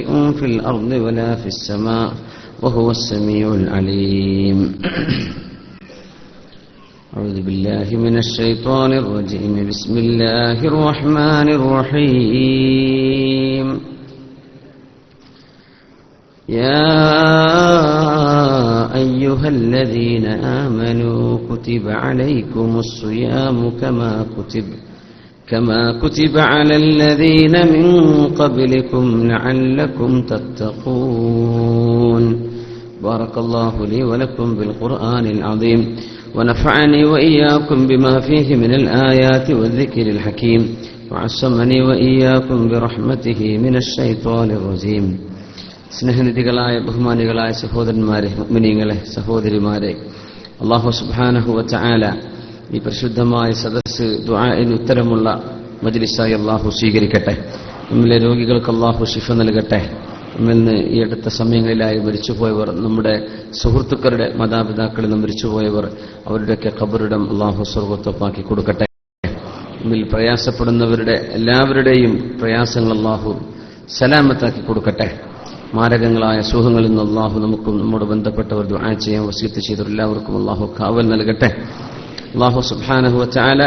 شيء في الأرض ولا في السماء وهو السميع العليم. أعوذ بالله من الشيطان الرجيم. بسم الله الرحمن الرحيم. يا أيها الذين آمنوا كتب عليكم الصيام كما كتب على الذين من قبلكم لعلكم تتقون. بارك الله لي ولكم بالقرآن العظيم ونفعني وإياكم بما فيه من الآيات والذكر الحكيم وعصمني وإياكم برحمته من الشيطان الرجيم. സ്നേഹനിധികളായ ബഹുമാനികളായ സഹോദരന്മാരെ, മുഅ്മിനീങ്ങളെ, സഹോദരിമാരെ, അല്ലാഹു സുബ്ഹാനഹു വ തആല ഈ പരിശുദ്ധമായ സദസ്സ് ദുആഇന് ഉത്തരമുള്ള മജ്ലിസായി അല്ലാഹു സ്വീകരിക്കട്ടെ. നമ്മിലെ രോഗികൾക്ക് അല്ലാഹു ശിഫ നൽകട്ടെ. നമ്മിന്ന് ഈ അടുത്ത സമയങ്ങളിലായി മരിച്ചുപോയവർ, നമ്മുടെ സുഹൃത്തുക്കളുടെ മാതാപിതാക്കളിൽ നിന്ന് മരിച്ചുപോയവർ, അവരുടെയൊക്കെ ഖബറിടം അല്ലാഹു സ്വർഗ്ഗത്തോപ്പാക്കി കൊടുക്കട്ടെ. നമ്മിൽ പ്രയാസപ്പെടുന്നവരുടെ എല്ലാവരുടെയും പ്രയാസങ്ങൾ അല്ലാഹു സലാമത്താക്കി കൊടുക്കട്ടെ. മാരകങ്ങളായ അസുഖങ്ങളിൽ നിന്ന് അല്ലാഹു നമുക്കും നമ്മോട് ബന്ധപ്പെട്ടവർ ദുആ ചെയ്യാൻ വസിയത്ത് ചെയ്തവർ എല്ലാവർക്കും അല്ലാഹു കാവൽ നൽകട്ടെ. അല്ലാഹു സുബ്ഹാനഹു വ തആല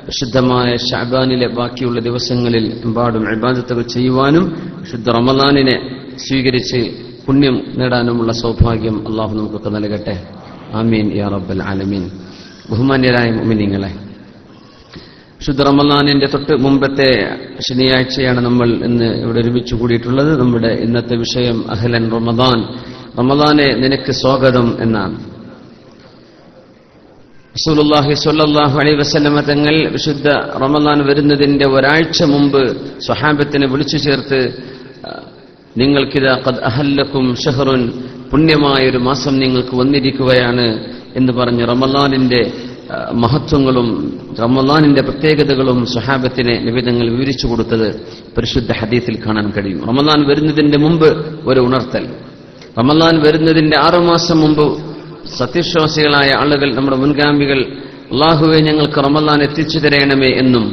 വിശുദ്ധമായ ശഅബാനിലെ ബാക്കിയുള്ള ദിവസങ്ങളിൽ എമ്പാടും ഇബാദത്തുകൾ ചെയ്യുവാനും വിശുദ്ധ റമളാനിനെ സ്വീകരിച്ച് പുണ്യം നേടാനുമുള്ള സൗഭാഗ്യം അല്ലാഹു നമുക്കൊക്കെ നൽകട്ടെ. ആമീൻ യാ റബ്ബൽ ആലമീൻ. ബഹുമാന്യരായ മുഅ്മിനീങ്ങളെ, വിശുദ്ധ റമളാനിന്റെ തൊട്ട് മുമ്പത്തെ ശനിയാഴ്ചയാണ് നമ്മൾ ഇന്ന് ഇവിടെ ഒരുമിച്ച് കൂടിയിട്ടുള്ളത്. നമ്മുടെ ഇന്നത്തെ വിഷയം അഹ്ലൻ റമളാൻ, റമളാനെ നിനക്ക് സ്വാഗതം എന്നാണ്. റസൂലുള്ളാഹി സ്വല്ലല്ലാഹു അലൈഹി വസല്ലമ തങ്ങൾ വിശുദ്ധ റമളാൻ വരുന്നതിന്റെ ഒരാഴ്ച മുമ്പ് സ്വഹാബത്തിനെ വിളിച്ചു ചേർത്ത്, നിങ്ങൾക്കിതാ ഖദ് അഹല്ലക്കും ഷഹറുൻ, പുണ്യമായൊരു മാസം നിങ്ങൾക്ക് വന്നിരിക്കുകയാണ് എന്ന് പറഞ്ഞ് റമളാനിന്റെ മഹത്വങ്ങളും റമളാനിന്റെ പ്രത്യേകതകളും സ്വഹാബത്തിനെ നിബിധങ്ങൾ വിവരിച്ചു കൊടുത്തത് പരിശുദ്ധ ഹദീസിൽ കാണാൻ കഴിയും. റമളാൻ വരുന്നതിന്റെ മുമ്പ് ഒരു ഉണർത്തൽ, റമളാൻ വരുന്നതിന്റെ 6 മാസം മുമ്പ് സത്യവിശ്വാസികളായ ആളുകൾ, നമ്മുടെ മുൻഗാമികൾ, അല്ലാഹുവേ ഞങ്ങൾക്ക് റമളാൻ എത്തിച്ചു തരണമേ എന്നും,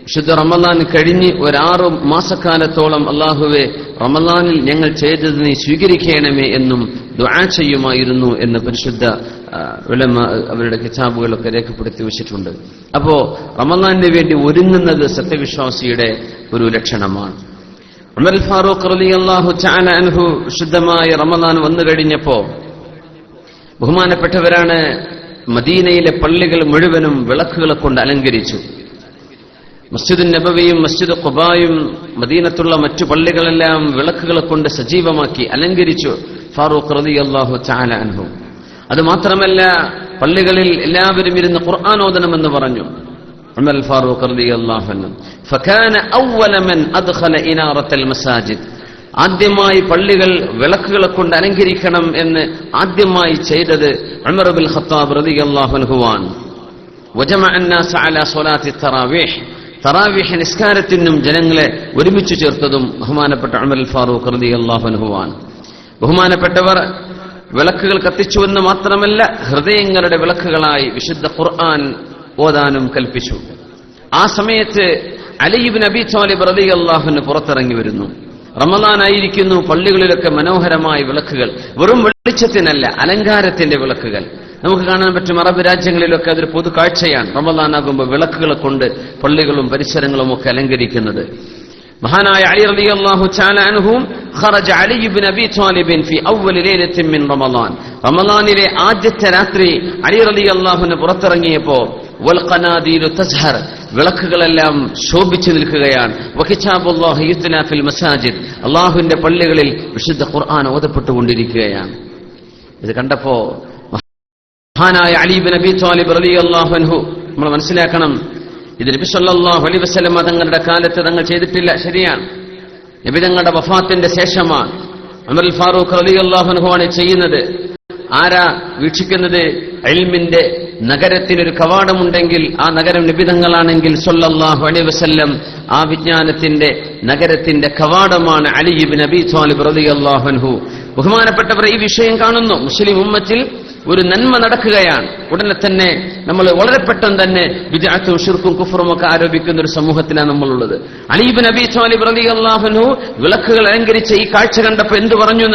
വിശുദ്ധ റമളാൻ കഴിഞ്ഞ് 6 മാസക്കാലത്തോളം അല്ലാഹുവേ റമളാനിൽ ഞങ്ങൾ ചെയ്തത് നീ സ്വീകരിക്കണമേ എന്നും ദുആ ചെയ്യുമായിരുന്നു എന്ന് പരിശുദ്ധ ഉലമ അവരുടെ കിതാബുകളൊക്കെ രേഖപ്പെടുത്തി വെച്ചിട്ടുണ്ട്. അപ്പോ റമളാനിന് വേണ്ടി ഒരുങ്ങുന്നത് സത്യവിശ്വാസിയുടെ ഒരു ലക്ഷണമാണ്. ഉമർ ഫാറൂഖ് റളിയല്ലാഹു തആല അൻഹു വിശുദ്ധമായ റമളാൻ വന്നു കഴിഞ്ഞപ്പോ, ബഹുമാനപ്പെട്ടവരാണ്, മദീനയിലെ പള്ളികൾ മുഴുവനും വിളക്കുകളെ കൊണ്ട് അലങ്കരിച്ചു. മസ്ജിദ് നബവിയും മസ്ജിദ് ഖുബായും മദീനത്തുള്ള മറ്റു പള്ളികളെല്ലാം വിളക്കുകളെ കൊണ്ട് സജീവമാക്കി അലങ്കരിച്ചു ഫാറൂഖ് റളിയല്ലാഹു തആല അൻഹു. അത് മാത്രമല്ല, പള്ളികളിൽ എല്ലാവരും ഇരുന്ന് ഖുർആൻ ഓതണമെന്ന് പറഞ്ഞു ഉമർ ഫാറൂഖ് റളിയല്ലാഹു അൻഹു. ഫകാന അവ്വല മൻ അദ്ഖല ഇനാറത്തൽ മസാജിദ്, ആദ്യമായി പള്ളികൾ വിളക്കുകളെ കൊണ്ട് അലങ്കരിക്കണം എന്ന് ആദ്യമായി ചെയ്തത് ഉമർ ഇബ്നുൽ ഖത്താബ് റളിയല്ലാഹു അൻഹുവാണ്. വജമഅ അന്നാസ അലാ സ്വലാത്തി തറാവീഹ്, തറാവീഹ് നിസ്കാരത്തിനും ജനങ്ങളെ ഒരുമിച്ച് ചേർത്തതും ബഹുമാനപ്പെട്ട ഉമർ ഫാറൂഖ് റളിയല്ലാഹു അൻഹുവാണ്. ബഹുമാനപ്പെട്ടവർ വിളക്കുകൾ കത്തിച്ചുവെന്ന് മാത്രമല്ല, ഹൃദയങ്ങളുടെ വിളക്കുകളായി വിശുദ്ധ ഖുർആൻ ഓതാനും കൽപ്പിച്ചു. ആ സമയത്ത് അലി ഇബ്നു അബീ ത്വാലിബ് റളിയല്ലാഹു അൻഹു പുറത്തിറങ്ങി വരുന്നു. റമളാൻ ആയിരിക്കുന്നു, പള്ളികളിലൊക്കെ മനോഹരമായ വിളക്കുകൾ, വെറും വെളിച്ചത്തിനല്ല, അലങ്കാരത്തിന്റെ വിളക്കുകൾ നമുക്ക് കാണാൻ പറ്റും. അറബ് രാജ്യങ്ങളിലൊക്കെ അതൊരു പൊതു കാഴ്ചയാണ്. റമളാൻ ആകുമ്പോൾ വിളക്കുകളെ കൊണ്ട് പള്ളികളും പരിസരങ്ങളും ഒക്കെ അലങ്കരിക്കുന്നത്. മഹാനായ അലി റളിയല്ലാഹു തആല അൻഹു ഖറജ അലി ഇബ്നു അബീ ത്വാലിബ് ഫി അവ്വൽ ലൈലത്തിൻ മിൻ റമളാൻ, റമളാനിലെ ആദ്യത്തെ രാത്രി അലി റളിയല്ലാഹു അൻഹു പുറത്തിറങ്ങിയപ്പോൾ വൽ ഖനാദീലു തസ്ഹർ, വിളക്കുകളെല്ലാം ശോഭിച്ചു നിൽക്കുകയാണ്. വകിതാബുല്ലാഹി യുത്ലാ ഫിൽ മസാജിദ്, അല്ലാഹുവിന്റെ പള്ളികളിൽ വിശുദ്ധ ഖുർആൻ ഓതപ്പെട്ടുകൊണ്ടിരിക്കുകയാണ്. ഇത് കണ്ടപ്പോ മഹാനായ അലി ഇബ്നു അബീ ത്വാലിബ് റളിയല്ലാഹു അൻഹു, നമ്മൾ മനസ്സിലാക്കണം, ഇത് നബി സല്ലല്ലാഹു അലൈഹി വസല്ലം തങ്ങളുടെ കാലത്ത് തങ്ങൾ ചെയ്തിട്ടില്ല. ശരിയാണ്, നബി തങ്ങളുടെ വഫാത്തിന്റെ ശേഷമാണ്. ഉമർ ഫാറൂഖ് റളിയല്ലാഹു അൻഹു ആണ് ചെയ്യുന്നത്. ആരാ വീക്ഷിക്കുന്നത്? ഇൽമിന്റെ നഗരത്തിനൊരു കവാടമുണ്ടെങ്കിൽ ആ നഗരം നബി തങ്ങളാണെങ്കിൽ സല്ലല്ലാഹു അലൈഹി വസല്ലം, ആ വിജ്ഞാനത്തിന്റെ നഗരത്തിന്റെ കവാടമാണ് അലി ഇബ്നു അബീ ത്വാലിബ് റളിയല്ലാഹു അൻഹു. ബഹുമാനപ്പെട്ടവർ ഈ വിഷയം കാണുന്നു. മുസ്ലിം ഉമ്മത്തിൽ ഒരു നന്മ നടക്കുകയാണ്, ഉടനെ തന്നെ നമ്മൾ വളരെ പെട്ടെന്ന് തന്നെ ബിദ്അത്തും ശിർക്കും കുഫറും ഒക്കെ ആരോപിക്കുന്ന ഒരു സമൂഹത്തിലാണ് നമ്മളുള്ളത്. അലി ഇബ്നു അബീ ത്വാലിബ് റളിയല്ലാഹു അൻഹു വിളക്കുകൾ അലങ്കരിച്ച ഈ കാഴ്ച കണ്ടപ്പോൾ എന്തു പറഞ്ഞു?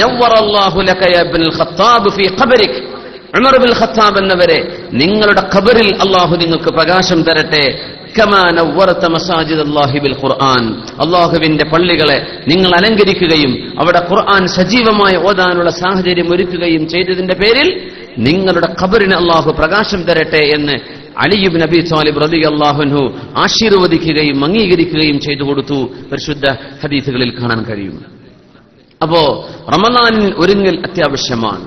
നവ്വറല്ലാഹു ലക യാ ഇബ്നുൽ ഖത്താബ് ഫീ ഖബരിക്, ഉമർ ഇബ്നുൽ ഖത്താബ് എന്നവരെ നിങ്ങളുടെ ഖബറിൽ അല്ലാഹു നിങ്ങൾക്ക് പ്രകാശം തരട്ടെ. കമാ നവ്വറത മസാജിദല്ലാഹി ബിൽ ഖുർആൻ, അല്ലാഹുവിന്റെ പള്ളികളെ നിങ്ങൾ അലങ്കരിക്കുകയും അവിടെ ഖുർആൻ സജീവമായി ഓതാനുള്ള സാഹചര്യം ഒരുക്കുകയും ചെയ്തതിന്റെ പേരിൽ നിങ്ങളുടെ ഖബറിന് അല്ലാഹു പ്രകാശം തരട്ടെ എന്ന് അലി ഇബ്നു അബീ ത്വാലിബ് റളിയല്ലാഹു അൻഹു ആശീർവദിക്കുകയും അംഗീകരിക്കുകയും ചെയ്തു കൊടുത്തു. പരിശുദ്ധ ഹദീസുകളിൽ കാണാൻ കഴിയും. അപ്പോ റമളാനിൽ ഒരുങ്ങൽ അത്യാവശ്യമാണ്.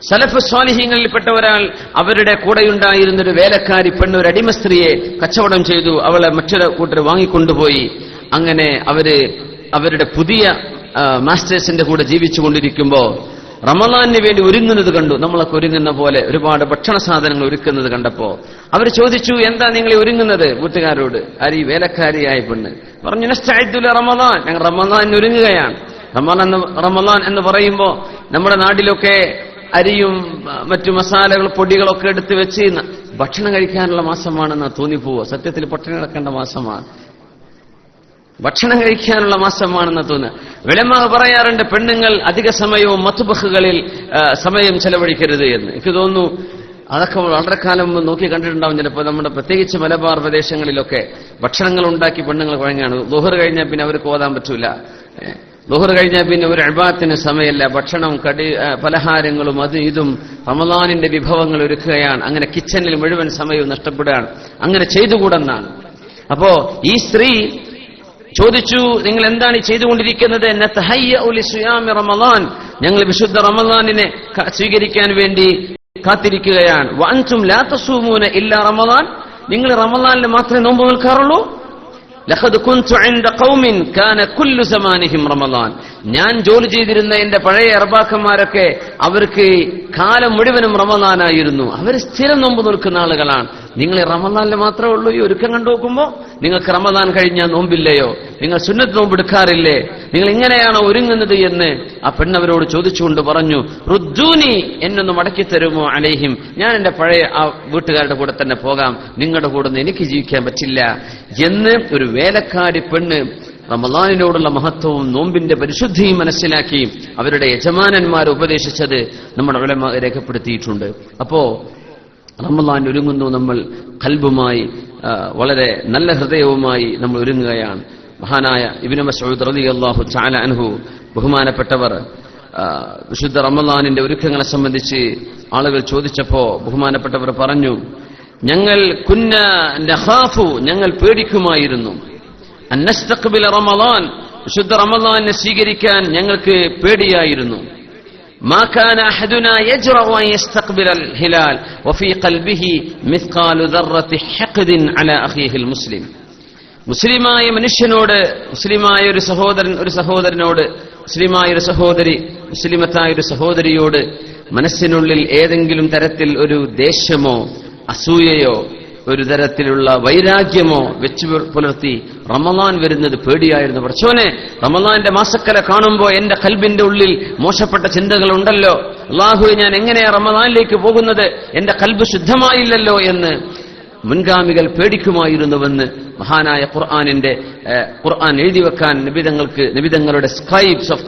സലഫ് സ്വാലിഹീങ്ങളിൽപ്പെട്ട ഒരാൾ അവരുടെ കൂടെയുണ്ടായിരുന്നൊരു വേലക്കാരി പെണ്ണ്, ഒരു അടിമ സ്ത്രീയെ കച്ചവടം ചെയ്തു. അവളെ മറ്റൊരു കൂട്ടർ വാങ്ങിക്കൊണ്ടുപോയി. അങ്ങനെ അവരുടെ പുതിയ മാസ്റ്റേഴ്സിന്റെ കൂടെ ജീവിച്ചു കൊണ്ടിരിക്കുമ്പോ റമളാനിന് വേണ്ടി ഒരുങ്ങുന്നത് കണ്ടു. നമ്മളൊക്കെ ഒരുങ്ങുന്ന പോലെ ഒരുപാട് ഭക്ഷണ സാധനങ്ങൾ ഒരുക്കുന്നത് കണ്ടപ്പോ അവർ ചോദിച്ചു, എന്താ നിങ്ങൾ ഒരുങ്ങുന്നത്? വീട്ടുകാരോട്. ഈ വേലക്കാരിയായ പെണ്ണ് പറഞ്ഞു, നസ്തഅദ്ദു റമളാൻ, ഞങ്ങൾ റമളാനിന് ഒരുങ്ങുകയാണ്. റമളാൻ എന്ന് പറയുമ്പോ നമ്മുടെ നാട്ടിലൊക്കെ അരിയും മറ്റു മസാലകൾ പൊടികളൊക്കെ എടുത്തു വെച്ച് ഭക്ഷണം കഴിക്കാനുള്ള മാസമാണെന്ന് തോന്നിപ്പോവുക. സത്യത്തിൽ പട്ടിണി കിടക്കേണ്ട മാസമാണ്, ഭക്ഷണം കഴിക്കാനുള്ള മാസമാണെന്ന് തോന്നുക. ഉലമാ പറയാറുണ്ട്, പെണ്ണുങ്ങൾ അധിക സമയവും മത്ബഖുകളിൽ സമയം ചെലവഴിക്കരുത് എന്ന്. എനിക്ക് തോന്നുന്നു അതൊക്കെ വളരെ കാലം നോക്കി കണ്ടിട്ടുണ്ടാവും. ചിലപ്പോൾ നമ്മുടെ പ്രത്യേകിച്ച് മലബാർ പ്രദേശങ്ങളിലൊക്കെ ഭക്ഷണങ്ങൾ ഉണ്ടാക്കി പെണ്ണുങ്ങൾ കുഴങ്ങാണ്. ദുഹർ കഴിഞ്ഞാൽ പിന്നെ അവർക്ക് ഓതാൻ പറ്റൂല. ദുഹർ കഴിഞ്ഞാൽ പിന്നെ ഒരു ഇബാദത്തിന് സമയമല്ല. ഭക്ഷണം, പലഹാരങ്ങളും അത് ഇതും റമളാനിന്റെ വിഭവങ്ങൾ ഒരുക്കുകയാണ്. അങ്ങനെ കിച്ചണിൽ മുഴുവൻ സമയവും നഷ്ടപ്പെടുകയാണ്. അങ്ങനെ ചെയ്തുകൂടെന്നാണ്. അപ്പോ ഈ സ്ത്രീ ചോദിച്ചു, നിങ്ങൾ എന്താണ് ചെയ്തുകൊണ്ടിരിക്കുന്നത്? നതഹയ്യഉ ലിസിയാമി റമളാൻ, ഞങ്ങൾ വിശുദ്ധ റമളാനിനെ സ്വീകരിക്കാൻ വേണ്ടി കാത്തിരിക്കുകയാണ്. വഅൻതും ലാ തസൂമൂന ഇല്ലാ റമളാൻ, നിങ്ങൾ റമളാനിൽ മാത്രമേ നോമ്പ് നിൽക്കാറുള്ളൂ. ലഖദ് കുൻതു ഇൻദ ഖൗമിൻ കാന കുല്ലു സമാനിഹിം റമളാൻ, ഞാൻ ജോലി ചെയ്തിരുന്ന എന്റെ പഴയ അർബാക്കന്മാരൊക്കെ അവർക്ക് കാലം മുഴുവനും റമളാനായിരുന്നു. അവർ സ്ഥിരം നോമ്പ് നിൽക്കുന്ന ആളുകളാണ്. നിങ്ങൾ റമളാനിൽ മാത്രമേ ഉള്ളൂ ഈ ഒരുക്കം കണ്ടു നോക്കുമ്പോ? നിങ്ങൾക്ക് റമളാൻ കഴിഞ്ഞാൽ നോമ്പില്ലയോ? നിങ്ങൾ സുന്നത്ത് നോമ്പ് എടുക്കാറില്ലേ? നിങ്ങൾ ഇങ്ങനെയാണോ ഒരുങ്ങുന്നത് എന്ന് ആ പെണ്ണവരോട് ചോദിച്ചുകൊണ്ട് പറഞ്ഞു, റുദ്ദൂനി, എന്നൊന്ന് മടക്കി തരുമോ അലൈഹിം, ഞാൻ എന്റെ പഴയ ആ വീട്ടുകാരുടെ കൂടെ തന്നെ പോകാം, നിങ്ങളുടെ കൂടെ ഒന്നും എനിക്ക് ജീവിക്കാൻ പറ്റില്ല എന്ന് ഒരു വേലക്കാരി പെണ്ണ് റമളാനിനോടുള്ള മഹത്വവും നോമ്പിന്റെ പരിശുദ്ധിയും മനസ്സിലാക്കി അവരുടെ യജമാനന്മാരെ ഉപദേശിച്ചത് നമ്മുടെ ഉലമാ രേഖപ്പെടുത്തിയിട്ടുണ്ട്. അപ്പോ റമളാൻ ഒരുങ്ങുന്നു, നമ്മൾ ഖൽബുമായി വളരെ നല്ല ഹൃദയവുമായി നമ്മൾ ഒരുങ്ങുകയാണ്. മഹാനായ ഇബ്നു മസ്ഊദ് റളിയല്ലാഹു തആല അൻഹു, ബഹുമാനപ്പെട്ടവർ, വിശുദ്ധ റമളാനിന്റെ ഒരുക്കങ്ങളെ സംബന്ധിച്ച് ആളുകൾ ചോദിച്ചപ്പോ ബഹുമാനപ്പെട്ടവർ പറഞ്ഞു, ഞങ്ങൾ ഞങ്ങൾ പേടിക്കുമായിരുന്നു, അന്നസ്തഖ്ബില റമളാൻ, വിശുദ്ധ റമളാനെ സ്വീകരിക്കാൻ ഞങ്ങൾക്ക് പേടിയായിരുന്നു. മാ കാന അഹദുനാ യജ്റഉ അൻ യസ്തഖ്ബില അൽ-ഹിലാൽ വഫീ ഖൽബിഹി മിസ്ഖാലു ദർറത്തി ഹഖ്ദിൻ അലാ അഖീഹിൽ മുസ്ലിം. മുസ്ലിമായ മനുഷ്യനോട്, മുസ്ലിമായ ഒരു സഹോദരനോട്, മുസ്ലിമായ ഒരു സഹോദരി, മുസ്ലിമത്തായ ഒരു സഹോദരിയോട് മനസ്സിനുള്ളിൽ ഏതെങ്കിലും തരത്തിൽ ഒരു ദേഷ്യമോ അസൂയയോ ഒരു തരത്തിലുള്ള വൈരാഗ്യമോ വെച്ചു പുലർത്തി റമളാൻ വരുന്നത് പേടിയായിരുന്നു. പടച്ചോനെ, റമളാന്റെ മാസക്കല കാണുമ്പോൾ എന്റെ ഖൽബിന്റെ ഉള്ളിൽ മോശപ്പെട്ട ചിന്തകൾ ഉണ്ടല്ലോ, അല്ലാഹുവേ ഞാൻ എങ്ങനെയാ റമളാനിലേക്ക് പോകുന്നത്, എന്റെ ഖൽബ് ശുദ്ധമായില്ലല്ലോ എന്ന് മുൻഗാമികൾ പേടിക്കുമായിരുന്നുവെന്ന് മഹാനായ ഖുർആൻ എഴുതി വെക്കാൻ നബിതങ്ങളുടെ സ്ക്രൈബ്സ് ഓഫ്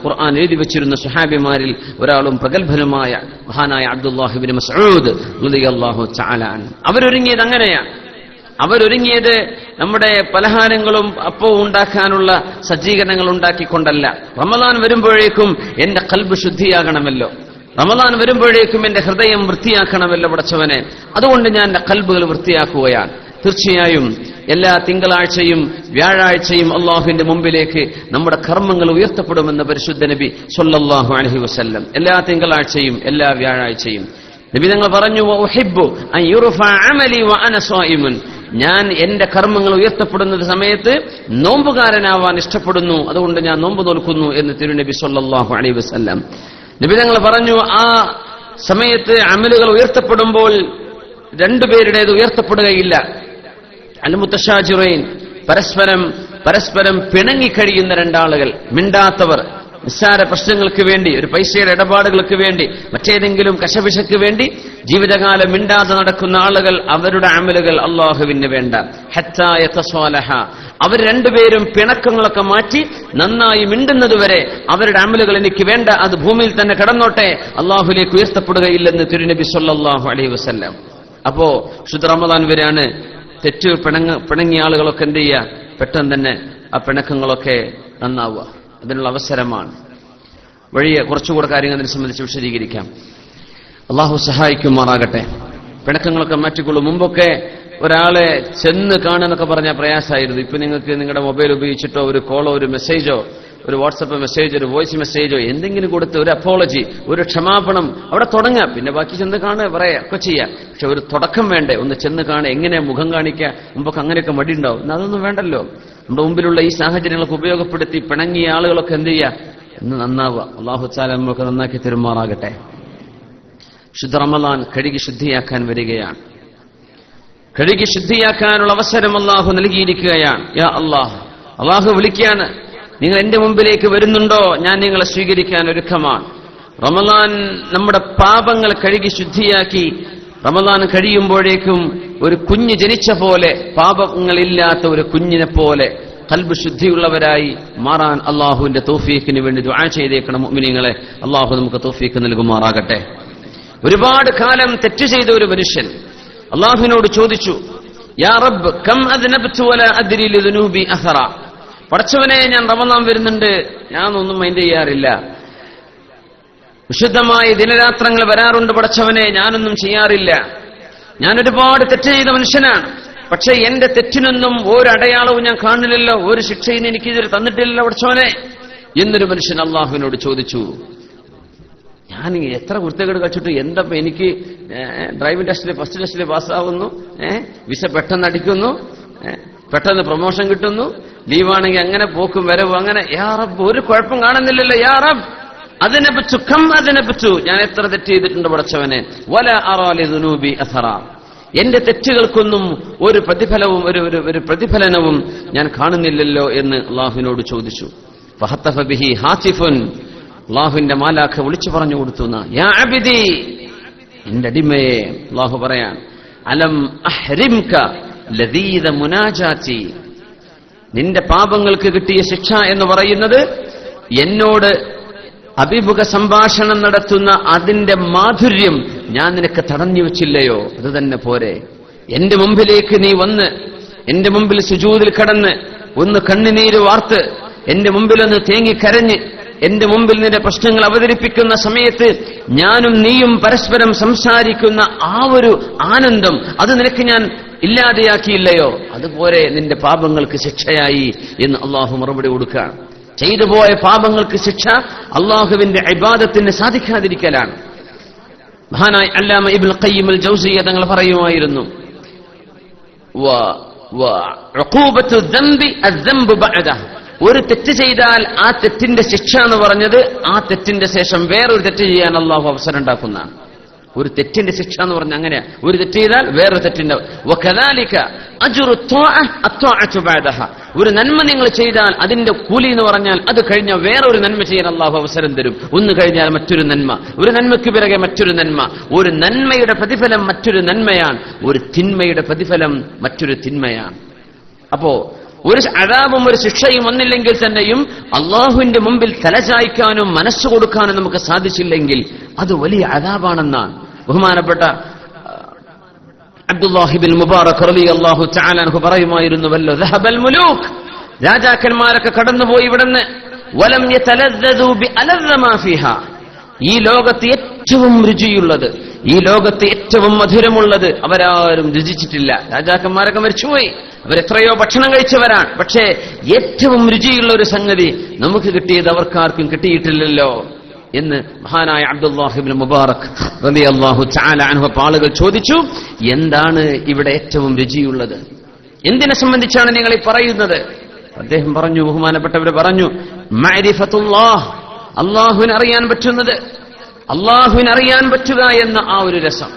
ഖുർആൻ എഴുതി വെച്ചിരുന്ന സ്വഹാബിമാരിൽ ഒരാളും പ്രഗത്ഭനുമായ മഹാനായ അബ്ദുല്ലാഹി ഇബ്നു മസ്ഊദ് റളിയല്ലാഹു തആല അൻഹു. അവരൊരുങ്ങിയത് അങ്ങനെയാണ്. അവരൊരുങ്ങിയത് നമ്മുടെ പലഹാരങ്ങളും അപ്പവും ഉണ്ടാക്കാനുള്ള സജ്ജീകരണങ്ങൾ ഉണ്ടാക്കിക്കൊണ്ടല്ല. റമളാൻ വരുമ്പോഴേക്കും എന്റെ ഖൽബ് ശുദ്ധിയാകണമല്ലോ, റമളാൻ വരുമ്പോഴേക്കും എന്റെ ഹൃദയം വൃത്തിയാക്കണമല്ലോ പടച്ചവനെ, അതുകൊണ്ട് ഞാൻ എന്റെ ഖൽബുകൾ വൃത്തിയാക്കുകയാണ്. തീർച്ചയായും എല്ലാ തിങ്കളാഴ്ചയും വ്യാഴാഴ്ചയും അള്ളാഹുവിന്റെ മുമ്പിലേക്ക് നമ്മുടെ കർമ്മങ്ങൾ ഉയർത്തപ്പെടുമെന്ന് പരിശുദ്ധ നബി സ്വല്ലല്ലാഹു അലൈഹി വസല്ലം. എല്ലാ തിങ്കളാഴ്ചയും എല്ലാ വ്യാഴാഴ്ചയും നബി തങ്ങൾ പറഞ്ഞു, വഉഹിബ്ബു അൻ യുർഫഅ അമലി വഅന സ്വൈമുൻ, ഞാൻ എന്റെ കർമ്മങ്ങൾ ഉയർത്തപ്പെടുന്ന സമയത്ത് നോമ്പുകാരനാവാൻ ഇഷ്ടപ്പെടുന്നു, അതുകൊണ്ട് ഞാൻ നോമ്പ് നോൽക്കുന്നു എന്ന് തിരുനബി സ്വല്ലല്ലാഹു അലൈഹി വസല്ലം. നബി തങ്ങൾ പറഞ്ഞു, ആ സമയത്ത് അമലുകൾ ഉയർത്തപ്പെടുമ്പോൾ രണ്ടുപേരുടേത് ഉയർത്തപ്പെടുകയില്ല. അൽ മുതശാജിറൈൻ, പരസ്പരം പിണങ്ങിക്കഴിയുന്ന രണ്ടാളുകൾ, മിണ്ടാത്തവർ, നിസ്സാര പ്രശ്നങ്ങൾക്ക് വേണ്ടി, ഒരു പൈസയുടെ ഇടപാടുകൾക്ക് വേണ്ടി, മറ്റേതെങ്കിലും കശപിശക്ക് വേണ്ടി ജീവിതകാലം മിണ്ടാതെ നടക്കുന്ന ആളുകൾ, അവരുടെ അമലുകൾ അള്ളാഹുവിന് വേണ്ട. ഹത്താ യതസ്വാലഹ, അവർ രണ്ടുപേരും പിണക്കങ്ങളൊക്കെ മാറ്റി നന്നായി മിണ്ടുന്നതുവരെ അവരുടെ അമലുകൾ എനിക്ക് വേണ്ട, അത് ഭൂമിയിൽ തന്നെ കടന്നോട്ടെ, അള്ളാഹുലേക്ക് ഉയർത്തപ്പെടുകയില്ലെന്ന് തിരുനബി സല്ലല്ലാഹു അലൈഹി വസല്ലം. അപ്പോ ശുദ്ധ റമദാൻ വരെയാണ്. തെറ്റ് പിണങ്ങിയ ആളുകളൊക്കെ എന്ത് ചെയ്യുക? പെട്ടെന്ന് തന്നെ ആ പിണക്കങ്ങളൊക്കെ നന്നാവുക. അതിനുള്ള അവസരമാണ്. വഴിയെ കുറച്ചുകൂടെ കാര്യങ്ങൾ അതിനെ സംബന്ധിച്ച് വിശദീകരിക്കാം. അള്ളാഹു സഹായിക്കുമാറാകട്ടെ. പിണക്കങ്ങളൊക്കെ മാറ്റിക്കൊള്ളൂ. മുമ്പൊക്കെ ഒരാളെ ചെന്ന് കാണുന്നൊക്കെ പറഞ്ഞാൽ പ്രയാസമായിരുന്നു. ഇപ്പൊ നിങ്ങൾക്ക് നിങ്ങളുടെ മൊബൈൽ ഉപയോഗിച്ചിട്ടോ ഒരു കോളോ ഒരു മെസ്സേജോ ഒരു വാട്സപ്പ് മെസ്സേജ് ഒരു വോയിസ് മെസ്സേജോ എന്തെങ്കിലും കൊടുത്ത് ഒരു അപ്പോളജി, ഒരു ക്ഷമാപണം അവിടെ തുടങ്ങാം. പിന്നെ ബാക്കി ചെന്ന് കാണുക, പറയാ ഒക്കെ ചെയ്യാം. പക്ഷെ ഒരു തുടക്കം വേണ്ടേ? ഒന്ന് ചെന്ന് കാണുക, എങ്ങനെ മുഖം കാണിക്കുക? മുമ്പൊക്കെ അങ്ങനെയൊക്കെ മടിയുണ്ടാവും. ഇന്ന് അതൊന്നും വേണ്ടല്ലോ. നമ്മുടെ മുമ്പിലുള്ള ഈ സാഹചര്യങ്ങളൊക്കെ ഉപയോഗപ്പെടുത്തി പിണങ്ങിയ ആളുകളൊക്കെ എന്ത് ചെയ്യുക? ഇന്ന് നന്നാവുക. അല്ലാഹു തആല നമുക്ക് നന്നാക്കി തരുമാറാകട്ടെ. ശുദ്ധ റമളാൻ കഴുകി ശുദ്ധിയാക്കാൻ വരികയാണ്. കഴുകി ശുദ്ധിയാക്കാനുള്ള അവസരം അല്ലാഹു നൽകിയിരിക്കുകയാണ്. യാ അല്ലാഹ്, അല്ലാഹു വിളിക്കുകയാണ്, നിങ്ങൾ എന്റെ മുമ്പിലേക്ക് വരുന്നുണ്ടോ? ഞാൻ നിങ്ങളെ സ്വീകരിക്കാൻ ഒരുക്കമാണ്. റമളാൻ നമ്മുടെ പാപങ്ങൾ കഴുകി ശുദ്ധിയാക്കി റമളാൻ കഴിയുമ്പോഴേക്കും ഒരു കുഞ്ഞ് ജനിച്ച പോലെ, പാപങ്ങളില്ലാത്ത ഒരു കുഞ്ഞിനെ പോലെ ഖൽബ് ശുദ്ധിയുള്ളവരായി മാറാൻ അള്ളാഹുവിന്റെ തൗഫീഖിന് വേണ്ടി ദുആ ചെയ്തേക്കണം മുഅ്മിനീങ്ങളെ. അള്ളാഹു നമുക്ക് തൗഫീഖ് നൽകുമാറാകട്ടെ. ഒരുപാട് കാലം തെറ്റ് ചെയ്ത ഒരു മനുഷ്യൻ അള്ളാഹുവിനോട് ചോദിച്ചു, യാ റബ്ബ് കം അദ്നബ്തു വലാ അദ്രി ലിദുനൂബി അഥറ. പടച്ചവനെ, ഞാൻ റമളാൻ വരുന്നുണ്ട്, ഞാനൊന്നും മൈൻഡ് ചെയ്യാറില്ല. വിശുദ്ധമായ ദിനരാത്രങ്ങൾ വരാറുണ്ട് പടച്ചവനെ, ഞാനൊന്നും ചെയ്യാറില്ല. ഞാൻ ഒരുപാട് തെറ്റ് ചെയ്ത മനുഷ്യനാണ്. പക്ഷെ എന്റെ തെറ്റിനൊന്നും ഒരടയാളവും ഞാൻ കാണുന്നില്ലല്ലോ, ഒരു ശിക്ഷയും എനിക്ക് ഇതിൽ തന്നിട്ടില്ലല്ലോ പടച്ചവനെ എന്നൊരു മനുഷ്യൻ അള്ളാഹുവിനോട് ചോദിച്ചു. ഞാൻ എത്ര വൃത്തികേട് കഴിച്ചിട്ട് എന്താ എനിക്ക് ഡ്രൈവിംഗ് ടെസ്റ്റിൽ ഫസ്റ്റ് ടെസ്റ്റിൽ പാസ്സാവുന്നു, വിസ പെട്ടെന്ന് അടിക്കുന്നു, പെട്ടെന്ന് പ്രൊമോഷൻ കിട്ടുന്നു, ലീവാണെങ്കിൽ അങ്ങനെ പോക്കും വരവും, അങ്ങനെ യാ റബ്ബ് ഒരു കുഴപ്പം കാണുന്നില്ലല്ലോ യാ റബ്ബ്. അതിനെപ്പറ്റു ഞാൻ എത്ര തെറ്റ് ചെയ്തിട്ടുണ്ട് പടച്ചവനെ. വല അറാലി ദുനൂബി അഥറ, എന്റെ തെറ്റുകൾക്കൊന്നും ഒരു പ്രതിഫലവും ഒരു പ്രതിഫലനവും ഞാൻ കാണുന്നില്ലല്ലോ എന്ന് അള്ളാഹുവിനോട് ചോദിച്ചു. ഫഹത്തഫ ബിഹി ഹാസിഫുൻ, അള്ളാഹുവിന്റെ മാലാഖ വിളിച്ചു പറഞ്ഞു കൊടുത്തു, യാ അബ്ദി, എന്റെ അടിമയെ. അള്ളാഹു പറയാൻ, അലം അഹ്രിംക ലദീദ മുനാജാതി, നിന്റെ പാപങ്ങൾക്ക് കിട്ടിയ ശിക്ഷ എന്ന് പറയുന്നത് എന്നോട് അഭിമുഖ സംഭാഷണം നടത്തുന്ന അതിന്റെ മാധുര്യം ഞാൻ നിനക്ക് തടഞ്ഞു വെച്ചില്ലയോ? അത് തന്നെ പോരെ. എന്റെ മുമ്പിലേക്ക് നീ വന്ന് എന്റെ മുമ്പിൽ സുജൂദിൽ കടന്ന് ഒന്ന് കണ്ണുനീര് വാർത്ത് എന്റെ മുമ്പിലൊന്ന് തേങ്ങിക്കരഞ്ഞ് എന്റെ മുമ്പിൽ നിന്റെ പ്രശ്നങ്ങൾ അവതരിപ്പിക്കുന്ന സമയത്ത് ഞാനും നീയും പരസ്പരം സംസാരിക്കുന്ന ആ ഒരു ആനന്ദം, അത് നിനക്ക് ഞാൻ ഇല്ലാതെയാക്കിയില്ലയോ? അതുപോലെ നിന്റെ പാപങ്ങൾക്ക് ശിക്ഷയായി എന്ന് അള്ളാഹു മറുപടി കൊടുക്കുകയാണ്. ചെയ്തു പോയ പാപങ്ങൾക്ക് ശിക്ഷ അള്ളാഹുവിന്റെ ഇബാദത്തിന് സാധിക്കാതിരിക്കലാണ്. മഹാനായ അല്ലാമ ഇബ്നുൽ ഖയ്യിം അൽ ജൗസിയ്യ തങ്ങൾ പറയുമായിരുന്നു, ഉഖൂബത്തു ദംബി അദ്ദംബു ബഅദഹു, ഒരു തെറ്റ് ചെയ്താൽ ആ തെറ്റിന്റെ ശിക്ഷ എന്ന് പറഞ്ഞത് ആ തെറ്റിന്റെ ശേഷം വേറൊരു തെറ്റ് ചെയ്യാൻ അള്ളാഹു അവസരം ഉണ്ടാക്കുന്നതാണ്. ഒരു തെറ്റിന്റെ ശിക്ഷ എന്ന് പറഞ്ഞാൽ അങ്ങനെയാ, ഒരു തെറ്റ് ചെയ്താൽ വേറൊരു തെറ്റിന്റെ. വകദാലിക അജ്റു അത്വാഅതു ബഅദഹ, ഒരു നന്മ നിങ്ങൾ ചെയ്താൽ അതിന്റെ കൂലി എന്ന് പറഞ്ഞാൽ അത് കഴിഞ്ഞാൽ വേറൊരു നന്മ ചെയ്യാൻ അള്ളാഹു അവസരം തരും. ഒന്ന് കഴിഞ്ഞാൽ മറ്റൊരു നന്മ, ഒരു നന്മയ്ക്ക് പിറകെ മറ്റൊരു നന്മ. ഒരു നന്മയുടെ പ്രതിഫലം മറ്റൊരു നന്മയാണ്, ഒരു തിന്മയുടെ പ്രതിഫലം മറ്റൊരു തിന്മയാണ്. അപ്പോ ഒരു അദാബും ഒരു ശിക്ഷയും വന്നില്ലെങ്കിൽ തന്നെയും അള്ളാഹുവിന്റെ മുമ്പിൽ തലചായ്ക്കാനും മനസ്സ് കൊടുക്കാനും നമുക്ക് സാധിച്ചില്ലെങ്കിൽ അത് വലിയ അദാബാണെന്നാണ് ബഹുമാനപ്പെട്ട അബ്ദുല്ലാഹി ബിൻ മുബാറക് റളിയല്ലാഹു തആല അൻഹു പറയുമായിരുന്നുവല്ലോ, ദഹബൽ മുലൂക്, രാജാക്കന്മാരൊക്കെ കടന്നുപോയി ഇവിടുന്ന്, വലം യതലദ്ദദു ബിഅലദ്ദ മാ ഫീഹാ, ഈ ലോകത്ത് ഏറ്റവും രുചിയുള്ളത്, ഈ ലോകത്ത് ഏറ്റവും മധുരമുള്ളത് അവരാരും രുചിച്ചിട്ടില്ല. രാജാക്കന്മാരൊക്കെ മരിച്ചുപോയി, അവരെത്രയോ ഭക്ഷണം കഴിച്ചവരാണ്. പക്ഷേ ഏറ്റവും രുചിയുള്ള ഒരു സംഗതി നമുക്ക് കിട്ടിയത് അവർക്കാർക്കും കിട്ടിയിട്ടില്ലല്ലോ എന്ന് മഹാനായ അബ്ദുല്ലാഹി ഇബ്നു മുബാറക് റളിയല്ലാഹു തആല അൻഹു ആളുകൾ ചോദിച്ചു, എന്താണ് ഇവിടെ ഏറ്റവും രുചിയുള്ളത്? എന്തിനെ സംബന്ധിച്ചാണ് നിങ്ങൾ ഈ പറയുന്നത്? അദ്ദേഹം പറഞ്ഞു, ബഹുമാനപ്പെട്ടവർ പറഞ്ഞു, മഅരിഫത്തുല്ലാഹ്, അള്ളാഹുവിനെ അറിയാൻ പറ്റുന്നത്, അള്ളാഹുവിനെ അറിയാൻ പറ്റുക എന്ന ആ ഒരു രസം.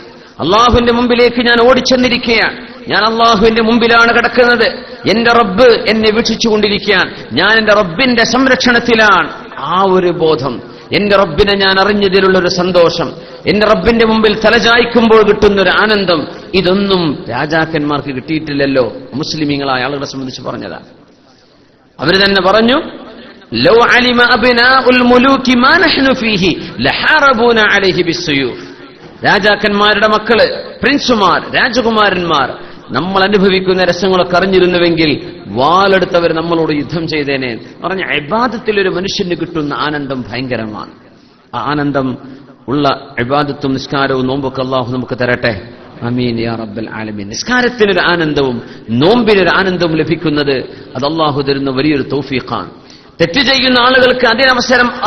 അള്ളാഹുവിന്റെ മുമ്പിലേക്ക് ഞാൻ ഓടിച്ചെന്നിരിക്കുകയാണ്, ഞാൻ അള്ളാഹുവിന്റെ മുമ്പിലാണ് കിടക്കുന്നത്, എന്റെ റബ്ബ് എന്നെ വീക്ഷിച്ചുകൊണ്ടിരിക്കുകയാണ്, ഞാൻ എന്റെ റബ്ബിന്റെ സംരക്ഷണത്തിലാണ്. ആ ഒരു ബോധം, എന്റെ റബ്ബിനെ ഞാൻ അറിഞ്ഞതിലുള്ളൊരു സന്തോഷം, എന്റെ റബ്ബിന്റെ മുമ്പിൽ തലചായ്ക്കുമ്പോൾ കിട്ടുന്നൊരു ആനന്ദം, ഇതൊന്നും രാജാക്കന്മാർക്ക് കിട്ടിയിട്ടില്ലല്ലോ. മുസ്ലിമീങ്ങളായ ആളുകളെ സംബന്ധിച്ച് പറഞ്ഞതാണ്. അവര് തന്നെ പറഞ്ഞു, ലൗ അലിമ അബ്നാഉൽ മുലൂകി മാ നഹ്നു ഫീഹി ലഹറബൂന അലൈഹി ബിസ്സുയൂഫ്. രാജാക്കന്മാരുടെ മക്കള്, പ്രിൻസുമാർ, രാജകുമാരന്മാർ നമ്മൾ അനുഭവിക്കുന്ന രസങ്ങളൊക്കെ അറിഞ്ഞിരുന്നുവെങ്കിൽ വാളെടുത്തവർ നമ്മളോട് യുദ്ധം ചെയ്തേനെ പറഞ്ഞ ഇബാദത്തിൽ ഒരു മനുഷ്യന് കിട്ടുന്ന ആനന്ദം ഭയങ്കരമാണ്. ആ ആനന്ദം ഉള്ള ഇബാദത്തും നിസ്കാരവും നോമ്പൊക്കെ അല്ലാഹു നമുക്ക് തരട്ടെ. ആമീൻ യാ റബ്ബൽ ആലമീൻ. നിസ്കാരത്തിനൊരു ആനന്ദവും നോമ്പിനൊരു ആനന്ദവും ലഭിക്കുന്നത് അത് അല്ലാഹു തരുന്ന വലിയൊരു തൗഫീഖാണ്. തെറ്റ് ചെയ്യുന്ന ആളുകൾക്ക്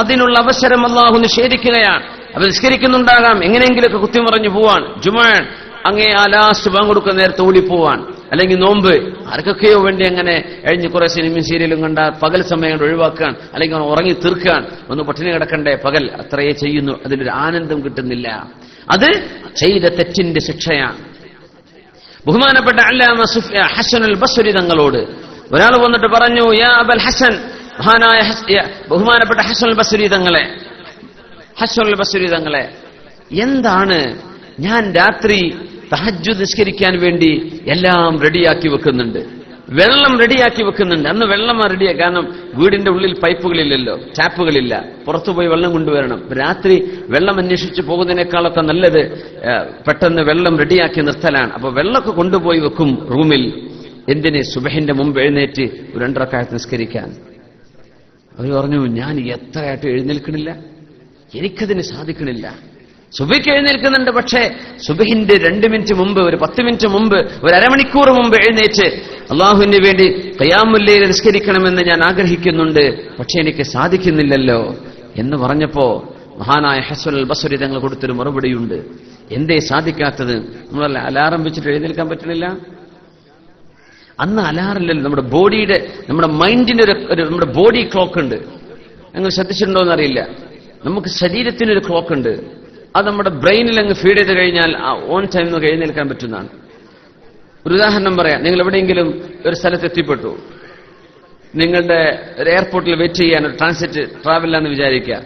അതിനുള്ള അവസരം അല്ലാഹു നിഷേധിക്കുകയാണ്. അവർ നിസ്കരിക്കുന്നുണ്ടാകാം, എങ്ങനെയെങ്കിലുമൊക്കെ കുത്തിമറിഞ്ഞു പോവാൻ, ജുമാൻ അങ്ങേ ആ ലാസ്റ്റ് ബാങ്ക് കൊടുക്കുന്ന നേരത്തെ ഓടിപ്പോവാൻ, അല്ലെങ്കിൽ നോമ്പ് ആർക്കൊക്കെയോ വേണ്ടി അങ്ങനെ കഴിഞ്ഞ് കുറെ സിനിമയും സീരിയലും കണ്ട പകൽ സമയം കൊണ്ട് ഒഴിവാക്കാൻ, അല്ലെങ്കിൽ ഉറങ്ങി തീർക്കാൻ, ഒന്ന് പട്ടിണി കിടക്കണ്ടേ പകൽ, അത്രയേ ചെയ്യുന്നു. അതിലൊരു ആനന്ദം കിട്ടുന്നില്ല. അത് ചെയ്ത തെറ്റിന്റെ ശിക്ഷയാണ്. ബഹുമാനപ്പെട്ട അല്ലാമ ഹസനുൽ ബസ്രി തങ്ങളോട് ഒരാൾ വന്നിട്ട് പറഞ്ഞു, യാ അബൽ ഹസൻ, മഹാനായ ബഹുമാനപ്പെട്ട ഹസനുൽ ബസ്രി തങ്ങളെ, എന്താണ് ഞാൻ രാത്രി തഹജ്ജുദ് നിസ്കരിക്കാൻ വേണ്ടി എല്ലാം റെഡിയാക്കി വെക്കുന്നുണ്ട്, വെള്ളം റെഡിയാക്കി വെക്കുന്നുണ്ട്. അന്ന് വെള്ളം റെഡിയാക്കി, കാരണം വീടിന്റെ ഉള്ളിൽ പൈപ്പുകളില്ലല്ലോ, ടാപ്പുകളില്ല, പുറത്തുപോയി വെള്ളം കൊണ്ടുവരണം. രാത്രി വെള്ളം അന്വേഷിച്ച് പോകുന്നതിനേക്കാളൊക്കെ നല്ലത് പെട്ടെന്ന് വെള്ളം റെഡിയാക്കി നിർത്തലാണ്. അപ്പൊ വെള്ളമൊക്കെ കൊണ്ടുപോയി വെക്കും റൂമിൽ. എന്തിന്? സുബഹിന്റെ മുമ്പ് എഴുന്നേറ്റ് 2 റക്അത്ത് നിസ്കരിക്കാൻ. അവർ പറഞ്ഞു, ഞാൻ എത്രയായിട്ട് എഴുന്നേൽക്കണില്ല, എനിക്കതിന് സാധിക്കണില്ല. സുബഹിക്ക് എഴുന്നേൽക്കുന്നുണ്ട്, പക്ഷേ സുബഹിന്റെ 2 മിനിറ്റ് മുമ്പ്, ഒരു 10 മിനിറ്റ് മുമ്പ്, ഒരു അരമണിക്കൂർ മുമ്പ് എഴുന്നേറ്റ് അള്ളാഹുവിന് വേണ്ടി ഖിയാമുൽ ലൈൽ നിസ്കരിക്കണമെന്ന് ഞാൻ ആഗ്രഹിക്കുന്നുണ്ട്, പക്ഷെ എനിക്ക് സാധിക്കുന്നില്ലല്ലോ എന്ന് പറഞ്ഞപ്പോ മഹാനായ ഹസനുൽ ബസ്രി തങ്ങൾ കൊടുത്തൊരു മറുപടിയുണ്ട്. എന്തേ സാധിക്കാത്തത്? നമ്മളല്ല അലാറം വെച്ചിട്ട് എഴുന്നേൽക്കാൻ പറ്റണില്ല. അന്ന് അലാറില്ലല്ലോ, നമ്മുടെ മൈൻഡിന്റെ നമ്മുടെ ബോഡി ക്ലോക്ക് ഉണ്ട്. നിങ്ങൾ ശ്രദ്ധിച്ചിട്ടുണ്ടോ എന്നറിയില്ല. നമുക്ക് ശരീരത്തിനൊരു ക്ലോക്ക് ഉണ്ട്. അത് നമ്മുടെ ബ്രെയിനിൽ അങ്ങ് ഫീഡ് ചെയ്ത് കഴിഞ്ഞാൽ ഓൺ ടൈം നമുക്ക് എഴുന്നേൽക്കാൻ പറ്റുന്നതാണ്. ഒരു ഉദാഹരണം പറയാം. നിങ്ങൾ എവിടെയെങ്കിലും ഒരു സ്ഥലത്ത് എത്തിപ്പെട്ടു, നിങ്ങളുടെ ഒരു എയർപോർട്ടിൽ വെയിറ്റ് ചെയ്യാൻ ഒരു ട്രാൻസിറ്റ് ട്രാവലാന്ന് വിചാരിക്കുക.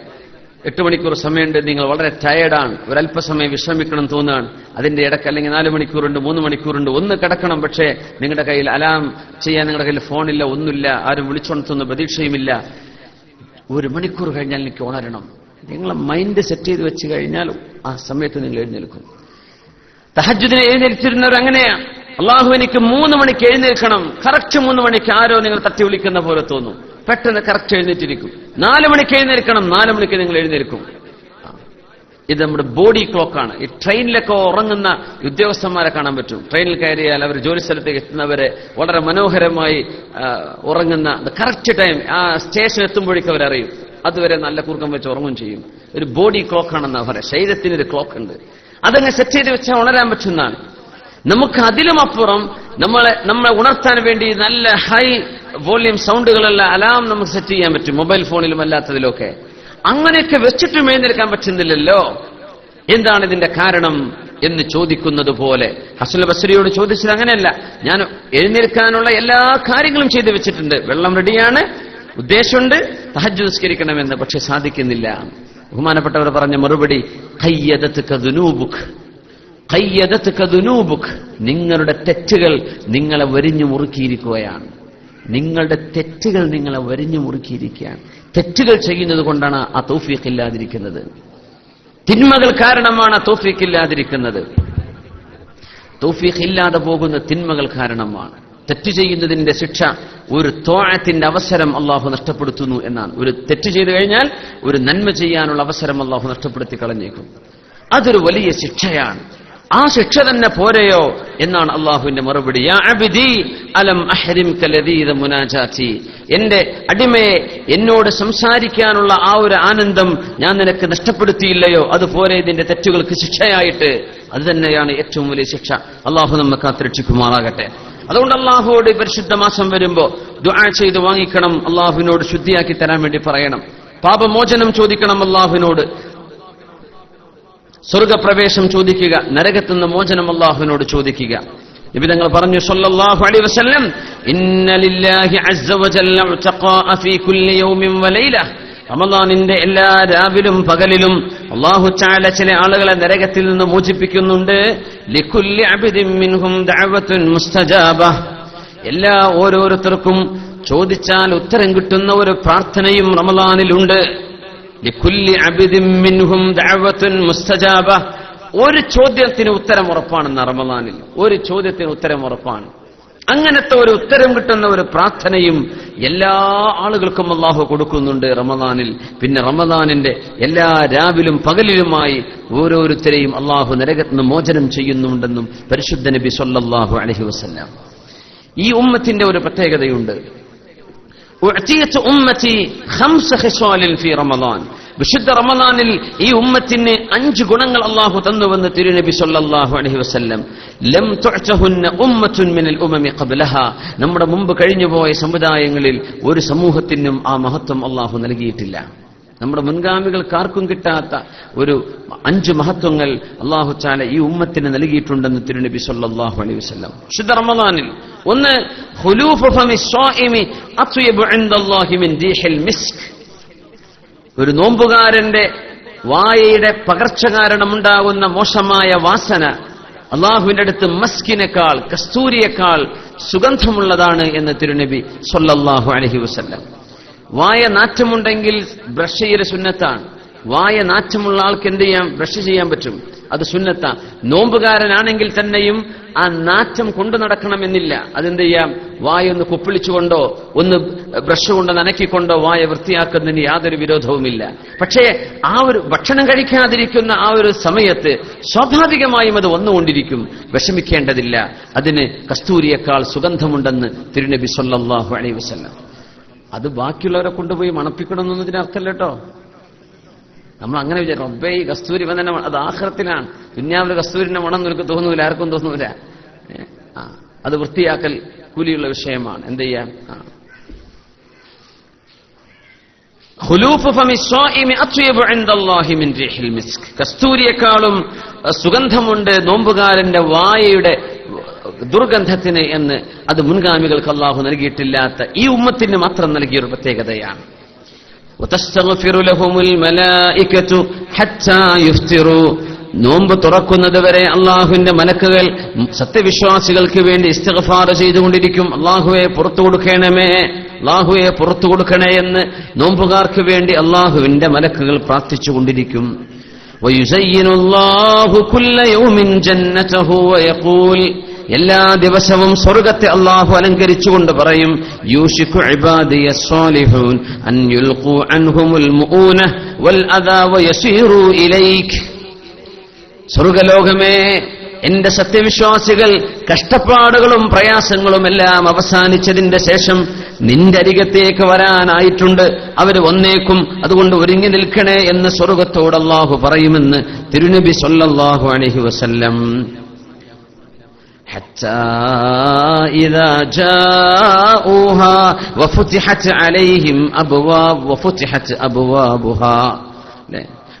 8 മണിക്കൂർ സമയമുണ്ട്, നിങ്ങൾ വളരെ ടയേർഡാണ്, ഒരല്പസമയം വിശ്രമിക്കണം തോന്നുകയാണ്. അതിന്റെ ഇടയ്ക്ക് അല്ലെങ്കിൽ 4 മണിക്കൂറുണ്ട്, 3 മണിക്കൂറുണ്ട്, ഒന്ന് കിടക്കണം. പക്ഷേ നിങ്ങളുടെ കയ്യിൽ അലാം ചെയ്യാൻ നിങ്ങളുടെ കയ്യിൽ ഫോണില്ല, ഒന്നുമില്ല, ആരും വിളിച്ചുണർത്തുന്ന പ്രതീക്ഷയുമില്ല. 1 മണിക്കൂർ കഴിഞ്ഞാൽ എനിക്ക് ഉണരണം. നിങ്ങളെ മൈൻഡ് സെറ്റ് ചെയ്ത് വെച്ച് കഴിഞ്ഞാൽ ആ സമയത്ത് നിങ്ങൾ എഴുന്നേൽക്കും. തഹജ്ജുദിനെ എഴുന്നേൽച്ചിരുന്നവർ അങ്ങനെയാ. അള്ളാഹു എനിക്ക് 3 മണിക്ക് എഴുന്നേൽക്കണം, കറക്റ്റ് 3 മണിക്ക് ആരോ നിങ്ങൾ തട്ടി വിളിക്കുന്ന പോലെ തോന്നും, പെട്ടെന്ന് കറക്റ്റ് എഴുന്നേറ്റിരിക്കും. 4 മണിക്ക് എഴുന്നേൽക്കണം, 4 മണിക്ക് നിങ്ങൾ എഴുന്നേൽക്കും. ഇത് നമ്മുടെ ബോഡി ക്ലോക്കാണ്. ഈ ട്രെയിനിലൊക്കെ ഉറങ്ങുന്ന ഉദ്യോഗസ്ഥന്മാരെ കാണാൻ പറ്റും. ട്രെയിനിൽ കയറിയാൽ അവർ ജോലി സ്ഥലത്തേക്ക് എത്തുന്നവരെ വളരെ മനോഹരമായി ഉറങ്ങുന്ന കറക്റ്റ് ടൈം ആ സ്റ്റേഷൻ എത്തുമ്പോഴേക്കും അവരറിയും. അതുവരെ നല്ല കൂർക്കം വെച്ച് ഉറങ്ങും ചെയ്യും. ഒരു ബോഡി ക്ലോക്കാണെന്നാ പറയാം. ശരീരത്തിനൊരു ക്ലോക്ക് ഉണ്ട്. അതങ്ങ് സെറ്റ് ചെയ്ത് വെച്ചാൽ ഉണരാൻ പറ്റുന്നതാണ്. നമുക്ക് അതിലും അപ്പുറം നമ്മളെ ഉണർത്താൻ വേണ്ടി നല്ല ഹൈ വോള്യൂം സൗണ്ടുകളുള്ള അലാം നമുക്ക് സെറ്റ് ചെയ്യാൻ പറ്റും, മൊബൈൽ ഫോണിലും അല്ലാത്തതിലൊക്കെ. അങ്ങനെയൊക്കെ വെച്ചിട്ടും എഴുന്നേൽക്കാൻ പറ്റുന്നില്ലല്ലോ. എന്താണ് ഇതിന്റെ കാരണം എന്ന് ചോദിക്കുന്നത് പോലെ ഹസനുൽ ബസ്രിയോട് ചോദിച്ചത് അങ്ങനെയല്ല. ഞാൻ എഴുന്നേൽക്കാനുള്ള എല്ലാ കാര്യങ്ങളും ചെയ്തു വെച്ചിട്ടുണ്ട്, വെള്ളം റെഡിയാണ്, ഉദ്ദേശമുണ്ട്, തഹജ്ജുദ് നിസ്കരിക്കണമെന്ന്, പക്ഷെ സാധിക്കുന്നില്ല. ബഹുമാനപ്പെട്ടവർ പറഞ്ഞ മറുപടി, ഖയ്യദത്ക ദുനൂബുക്, നിങ്ങളുടെ തെറ്റുകൾ നിങ്ങളെ വരിഞ്ഞു മുറുക്കിയിരിക്കുകയാണ്. നിങ്ങളുടെ തെറ്റുകൾ നിങ്ങളെ വരിഞ്ഞു മുറുക്കിയിരിക്കുകയാണ്. തെറ്റുകൾ ചെയ്യുന്നത് കൊണ്ടാണ് ആ തൗഫീഖ് ഇല്ലാതിരിക്കുന്നത്. തിന്മകൾ കാരണമാണ് ആ തൗഫീഖ് ഇല്ലാതിരിക്കുന്നത്. തൗഫീഖ് ഇല്ലാതെ പോകുന്ന തിന്മകൾ കാരണമാണ്. തെറ്റ് ചെയ്യുന്നതിന്റെ ശിക്ഷ, ഒരു ത്വാഅത്തിന്റെ അവസരം അള്ളാഹു നഷ്ടപ്പെടുത്തുന്നു എന്നാണ്. ഒരു തെറ്റ് ചെയ്തു കഴിഞ്ഞാൽ ഒരു നന്മ ചെയ്യാനുള്ള അവസരം അള്ളാഹു നഷ്ടപ്പെടുത്തി കളഞ്ഞേക്കും. അതൊരു വലിയ ശിക്ഷയാണ്. ആ ശിക്ഷ തന്നെ പോരെയോ എന്നാണ് അള്ളാഹുവിന്റെ മറുപടി. യാ അബ്ദി അലം അഹ്രിംക ലദീദ മുനാജാതി, എന്റെ അടിമയെ, എന്നോട് സംസാരിക്കാനുള്ള ആ ഒരു ആനന്ദം ഞാൻ നിനക്ക് നഷ്ടപ്പെടുത്തിയില്ലയോ? അതുപോലെ ഇതിന്റെ തെറ്റുകൾക്ക് ശിക്ഷയായിട്ട്. അത് തന്നെയാണ് ഏറ്റവും വലിയ ശിക്ഷ. അള്ളാഹു നമ്മെ കാത്തുരക്ഷിക്കുമാറാകട്ടെ. അതുകൊണ്ട് അള്ളാഹുവോട് പരിശുദ്ധ മാസം വരുമ്പോ ദുആ ചെയ്ത് വാങ്ങിക്കണം. അള്ളാഹുവിനോട് ശുദ്ധിയാക്കി തരാൻ വേണ്ടി പറയണം. പാപമോചനം ചോദിക്കണം അള്ളാഹുവിനോട്. സ്വർഗപ്രവേശം ചോദിക്കുക, നരകത്തുനിന്ന് മോചനം അള്ളാഹുവിനോട് ചോദിക്കുക. നബി തങ്ങൾ പറഞ്ഞു സല്ലല്ലാഹു അലൈഹി വസല്ലം, ഇന്ന ലില്ലാഹി അസ്സ വജല്ല ഉതഖാ ഫീ കുല്ലി യൗമിൻ വലൈല റമദാനിന്റെ എല്ലാ രാവിലും പകലിലും അല്ലാഹു തആല ചില ആളുകളെ നരകത്തിൽ നിന്ന് മോചിപ്പിക്കുന്നുണ്ട്. ലികുല്ലി അബ്ദിൻ മിൻഹും ദഅവത്തുൻ മുസ്തജാബ. എല്ലാ ഓരോരുത്തർക്കും ചോദിച്ചാൽ ഉത്തരം കിട്ടുന്ന ഒരു പ്രാർത്ഥനയും റമദാനിലുണ്ട്. ലികുല്ലി അബ്ദിൻ മിൻഹും ദഅവത്തുൻ മുസ്തജാബ. ഒരു ചോദ്യത്തിന് ഉത്തരം ഉറപ്പാണെന്ന റമദാനിൽ ഒരു ചോദ്യത്തിന് ഉത്തരം ഉറപ്പാണ്. അങ്ങനത്തെ ഒരു ഉത്തരം കിട്ടുന്ന ഒരു പ്രാർത്ഥനയും എല്ലാ ആളുകൾക്കും അല്ലാഹു കൊടുക്കുന്നുണ്ട് റമദാനിൽ. പിന്നെ റമദാനിന്റെ എല്ലാ രാവിലും പകലിലുമായി ഓരോരുത്തരെയും അല്ലാഹു നരകത്തിൽ നിന്ന് മോചനം ചെയ്യുന്നുണ്ടെന്നും പരിശുദ്ധ നബി സ്വല്ലല്ലാഹു അലൈഹി വസല്ലം. ഈ ഉമ്മത്തിന്റെ ഒരു പ്രത്യേകതയുണ്ട്. ഉഅതിയതു ഉമ്മത്തി ഖംസ ഖിസാലിൻ ഫീ റമദാൻ. വിശുദ്ധ റമദാനിൽ ഈ ഉമ്മത്തിന് 5 ഗുണങ്ങൾ അല്ലാഹു തന്നുവെന്ന് തിരുനബി സ്വല്ലല്ലാഹു അലൈഹി വസല്ലം. ലം തുഅതഹുന്ന ഉമ്മത്തുൻ മിനൽ ഉമമി ഖബ്ലഹാ. നമ്മുടെ മുമ്പ് കഴിഞ്ഞുപോയ സമുദായങ്ങളിൽ ഒരു സമൂഹത്തിനും ആ മഹത്വം അല്ലാഹു നൽകിയിട്ടില്ല. നമ്മുടെ മുൻഗാമികൾക്കാർക്കും കിട്ടാത്ത ഒരു 5 മഹത്വങ്ങൾ അല്ലാഹു തആല ഈ ഉമ്മത്തിന് നൽകിയിട്ടുണ്ടെന്ന് തിരുനബി സ്വല്ലല്ലാഹു അലൈഹി വസല്ലം. വിശുദ്ധ റമദാനിൽ ഒന്ന്, ഖുലൂഫു ഫമിസ് സ്വാഇമി അത്യബു ഇൻദല്ലാഹി മിൻ റീഹിൽ മിസ്ക്. ഒരു നോമ്പുകാരന്റെ വായയുടെ പകർച്ച കാരണമുണ്ടാകുന്ന മോശമായ വാസന അള്ളാഹുവിന്റെ അടുത്ത് മസ്കിനേക്കാൾ, കസ്തൂരിയേക്കാൾ സുഗന്ധമുള്ളതാണ് എന്ന് തിരുനബി സ്വല്ലല്ലാഹു അലൈഹി വസല്ലം. വായ നാറ്റമുണ്ടെങ്കിൽ ബ്രഷ് ചെയ്യൽ സുന്നത്താണ്. വായ നാറ്റമുള്ള ആൾക്ക് എന്ത് ചെയ്യാം? ബ്രഷ് ചെയ്യാൻ പറ്റും, അത് സുന്നത്താ. നോമ്പുകാരനാണെങ്കിൽ തന്നെയും ആ നാറ്റം കൊണ്ടു നടക്കണമെന്നില്ല. അതെന്ത് ചെയ്യാം? വായ ഒന്ന് കുപ്പിളിച്ചുകൊണ്ടോ ഒന്ന് ബ്രഷ് കൊണ്ട് നനക്കിക്കൊണ്ടോ വായ വൃത്തിയാക്കുന്നതിന് യാതൊരു വിരോധവുമില്ല. പക്ഷേ ആ ഒരു ഭക്ഷണം കഴിക്കാതിരിക്കുന്ന ആ ഒരു സമയത്ത് സ്വാഭാവികമായും അത് വന്നുകൊണ്ടിരിക്കും. വിഷമിക്കേണ്ടതില്ല. അതിന് കസ്തൂരിയേക്കാൾ സുഗന്ധമുണ്ടെന്ന് തിരുനബി സ്വല്ലല്ലാഹു അലൈഹി വസല്ലം. അത് ബാക്കിയുള്ളവരെ കൊണ്ടുപോയി മണപ്പിക്കണമെന്നതിന് അർത്ഥമല്ല കേട്ടോ. നമ്മൾ അങ്ങനെ വിചാരിക്കും, റബ്ബേ ഈ കസ്തൂരി വന്നെ, അത് ആഖിറത്തിലാണ്. ദുനിയാവിലെ കസ്തൂരിന്റെ മണം നിനക്ക് തോന്നൂല, ആർക്കും തോന്നൂല. അത് വൃത്തിയാക്കൽ കൂലിയുള്ള വിഷയമാണ്. എന്ത് ചെയ്യാം? ഖുലൂഫു ഫമിസ് സ്വാഇമി അത്യബു ഇൻദല്ലാഹി മിൻ റീഹിൽ മിസ്ക്. കസ്തൂരിയേക്കാളും സുഗന്ധമുണ്ട് നോമ്പുകാരന്റെ വായയുടെ ദുർഗന്ധത്തിന് എന്ന് അത് മുൻഗാമികൾക്ക് അല്ലാഹു നൽകിയിട്ടില്ലാത്ത ഈ ഉമ്മത്തിന് മാത്രം നൽകിയൊരു പ്രത്യേകതയാണ്. വതസ്തഗ്ഫിറു ലഹുമുൽ മലായികതു ഹത്താ യുഫ്തിറു. നോമ്പ് തുറക്കുന്നത് വരെ അള്ളാഹുവിന്റെ മലക്കുകൾ സത്യവിശ്വാസികൾക്ക് വേണ്ടി ഇസ്തിഗ്ഫാർ ചെയ്തുകൊണ്ടിരിക്കും. അള്ളാഹുവെ പുറത്തു കൊടുക്കണമേ, അള്ളാഹുവെ പുറത്തു കൊടുക്കണേ എന്ന് നോമ്പുകാർക്ക് വേണ്ടി അള്ളാഹുവിന്റെ മലക്കുകൾ പ്രാർത്ഥിച്ചുകൊണ്ടിരിക്കും. വയുസയ്യിനുല്ലാഹു കുല്ല യൗമിൻ ജന്നതഹു വയഖൂൽ. എല്ലാ ദിവസവും സ്വർഗത്തെ അല്ലാഹു അലങ്കരിച്ചുകൊണ്ട് പറയും, യൂഷികു ഇബാദിയ സ്വാലിഹൂൻ അൻ യുൽഖു അൻഹുമുൽ മുഊന വൽ അദാ വയസീറു ഇലൈക്. സ്വർഗലോകമേ, എന്റെ സത്യവിശ്വാസികൾ കഷ്ടപ്പാടുകളും പ്രയാസങ്ങളും എല്ലാം അവസാനിച്ചതിന്റെ ശേഷം നിന്റെ അരികത്തേക്ക് വരാനായിട്ടുണ്ട്, അവർ വന്നേക്കും, അതുകൊണ്ട് ഒരുങ്ങി നിൽക്കണേ എന്ന് സ്വർഗത്തോട് അല്ലാഹു പറയുമെന്ന് തിരുനബി സ്വല്ലല്ലാഹു അലൈഹി വസല്ലം. حتى إذا جاءوها وفتحت عليهم أبوابها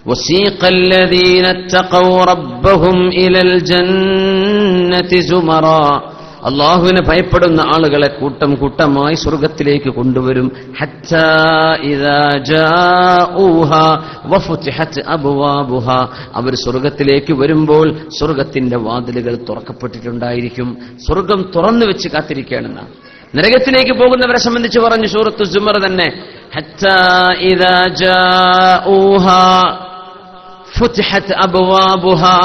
وسيق الذين اتقوا ربهم إلى الجنة زمرا. അള്ളാഹുവിനെ ഭയപ്പെടുന്ന ആളുകളെ കൂട്ടം കൂട്ടമായി സ്വർഗത്തിലേക്ക് കൊണ്ടുവരും. ഹത്താ ഇദാ ജാഊഹാ വഫുതിഹത് അബ്വാബുഹാ. അവർ സ്വർഗത്തിലേക്ക് വരുമ്പോൾ സ്വർഗത്തിന്റെ വാതിലുകൾ തുറക്കപ്പെട്ടിട്ടുണ്ടായിരിക്കും. സ്വർഗം തുറന്നു വെച്ച് കാത്തിരിക്കുകയാണെന്നാണ്. നരകത്തിലേക്ക് പോകുന്നവരെ സംബന്ധിച്ച് പറഞ്ഞു സൂറത്തു സുമർ തന്നെ, ഹത്താ ഇദാ ജാഊഹാ ഫുതിഹത് അബ്വാബുഹാ.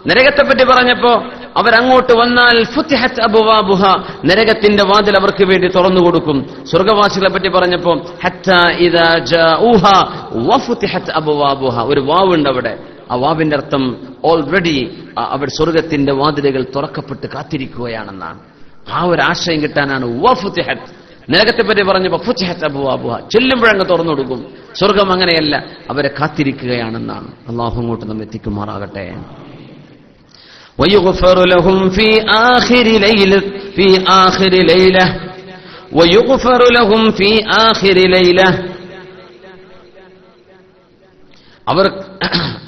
നരകത്തെപ്പറ്റി പറഞ്ഞപ്പോ അവരങ്ങോട്ട് വന്നാൽ ഫുതിഹത് അബ്വാബുഹ, നരകത്തിന്റെ വാതിൽ അവർക്ക് വേണ്ടി തുറന്നു കൊടുക്കും. സ്വർഗവാസികളെ പറ്റി പറഞ്ഞപ്പോ ഹത്താ ഇദാ ജാഊഹ വഫുതിഹത് അബ്വാബുഹ, ഒരു വാവുണ്ട് അവിടെ. ആ വാവിന്റെ അർത്ഥം ഓൾറെഡി അവർ സ്വർഗത്തിന്റെ വാതിലുകൾ തുറക്കപ്പെട്ട് കാത്തിരിക്കുകയാണെന്നാണ്. ആ ഒരു ആശയം കിട്ടാനാണ് വഫുതിഹത്. നരകത്തെ പറ്റി പറഞ്ഞപ്പോ ഫുതിഹത് അബ്വാബുഹ, ചെല്ലുമ്പോഴങ്ങ് തുറന്നു കൊടുക്കും. സ്വർഗം അങ്ങനെയല്ല, അവരെ കാത്തിരിക്കുകയാണെന്നാണ്. അല്ലാഹു അങ്ങോട്ട് നമ്മെ എത്തിക്കുമാറാകട്ടെ. ويغفر لهم في آخر ليلة ويغفر لهم في آخر ليلة. അവർ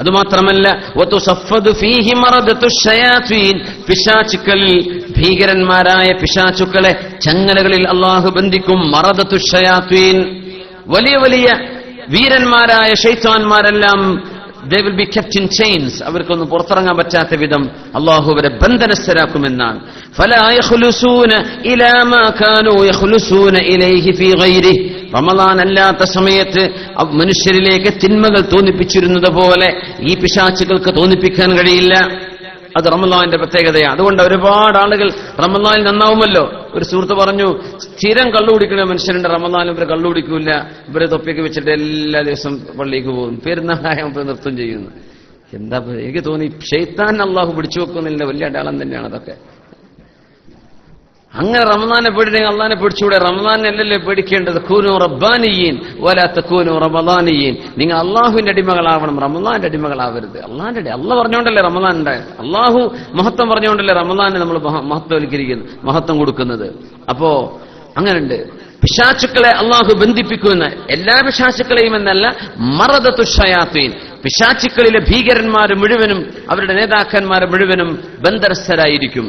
അതുമാത്രമല്ല വതുസഫദു ഫീഹി മറദതു ശയാതീൻ. പിശാചുക്കൾ, ഭീകരന്മാരായ പിശാചുക്കളെ ചങ്ങലകളിൽ അല്ലാഹു ബന്ധിക്കും. മറദതു ശയാതീൻ, വലിയ വലിയ വീരന്മാരായ ശൈത്താന്മാരെല്ലാം they will be kept in chains. അവർക്കൊന്നും പുറത്തിറങ്ങാൻ പറ്റാത്ത വിധം അല്ലാഹു അവരെ ബന്ധനസ്ഥരാക്കുമെന്നാണ്. ഫലാ യഖ്ലുസൂന ഇലാ മാ കാനൂ യഖ്ലുസൂന ഇലൈഹി ഫീ ഗൈരിഹി. റമളാൻ അല്ലാത്ത സമയത്ത് മനുഷ്യരിലേക്ക് തിന്മകൾ തോന്നിപ്പിച്ചിരുന്നത് പോലെ ഈ പിശാചുകൾക്ക് തോന്നിപ്പിക്കാൻ കഴിയില്ല. അത് റമളാനിന്റെ പ്രത്യേകതയാണ്. അതുകൊണ്ട് ഒരുപാട് ആളുകൾ റമളാനിൽ നന്നാവുമല്ലോ. ഒരു സുഹൃത്ത് പറഞ്ഞു, സ്ഥിരം കള്ളു കുടിക്കുന്ന മനുഷ്യരുണ്ട്, റമളാനിൽ ഇവരെ കള്ളു കുടിക്കൂല, ഇവരെ തൊപ്പിയൊക്കെ വെച്ചിട്ട് എല്ലാ ദിവസം പള്ളിക്ക് പോകും, പെരുന്നാളായപ്പോൾ നൃത്തം ചെയ്യുന്നു. എന്താ എനിക്ക് തോന്നി ശൈത്താൻ അള്ളാഹു പിടിച്ചു വെക്കുന്നില്ല, വലിയ അടയാളം തന്നെയാണ് അതൊക്കെ. അങ്ങനെ റമളാനെ പേടില്ലെങ്കിൽ അള്ളാഹിനെ പേടിച്ചുകൂടെ? റമളാനല്ലല്ലേ പേടിക്കേണ്ടത്. കൂനു റബ്ബാനിയീൻ വലാ തകൂനു റമളാനിയീൻ. നിങ്ങൾ അള്ളാഹുവിന്റെ അടിമകളാവണം, റമളാന്റെ അടിമകളാവരുത്. അള്ളാഹ് പറഞ്ഞുകൊണ്ടല്ലേ റമളാൻ ഉണ്ടായത്. അള്ളാഹു മഹത്വം പറഞ്ഞുകൊണ്ടല്ലേ റമളാനെ നമ്മൾ മഹത്വവൽക്കരിക്കുന്നത്, മഹത്വം കൊടുക്കുന്നത്. അപ്പോ അങ്ങനെയുണ്ട്. പിശാചുക്കളെ അള്ളാഹു ബന്ധിപ്പിക്കുമെന്ന്, എല്ലാ പിശാചുക്കളെയും എന്നല്ല, മറദത്തു ശയാത്തീൻ, പിശാചുക്കളിലെ ഭീകരന്മാർ മുഴുവനും അവരുടെ നേതാക്കന്മാർ മുഴുവനും ബന്ധനസ്ഥരായിരിക്കും.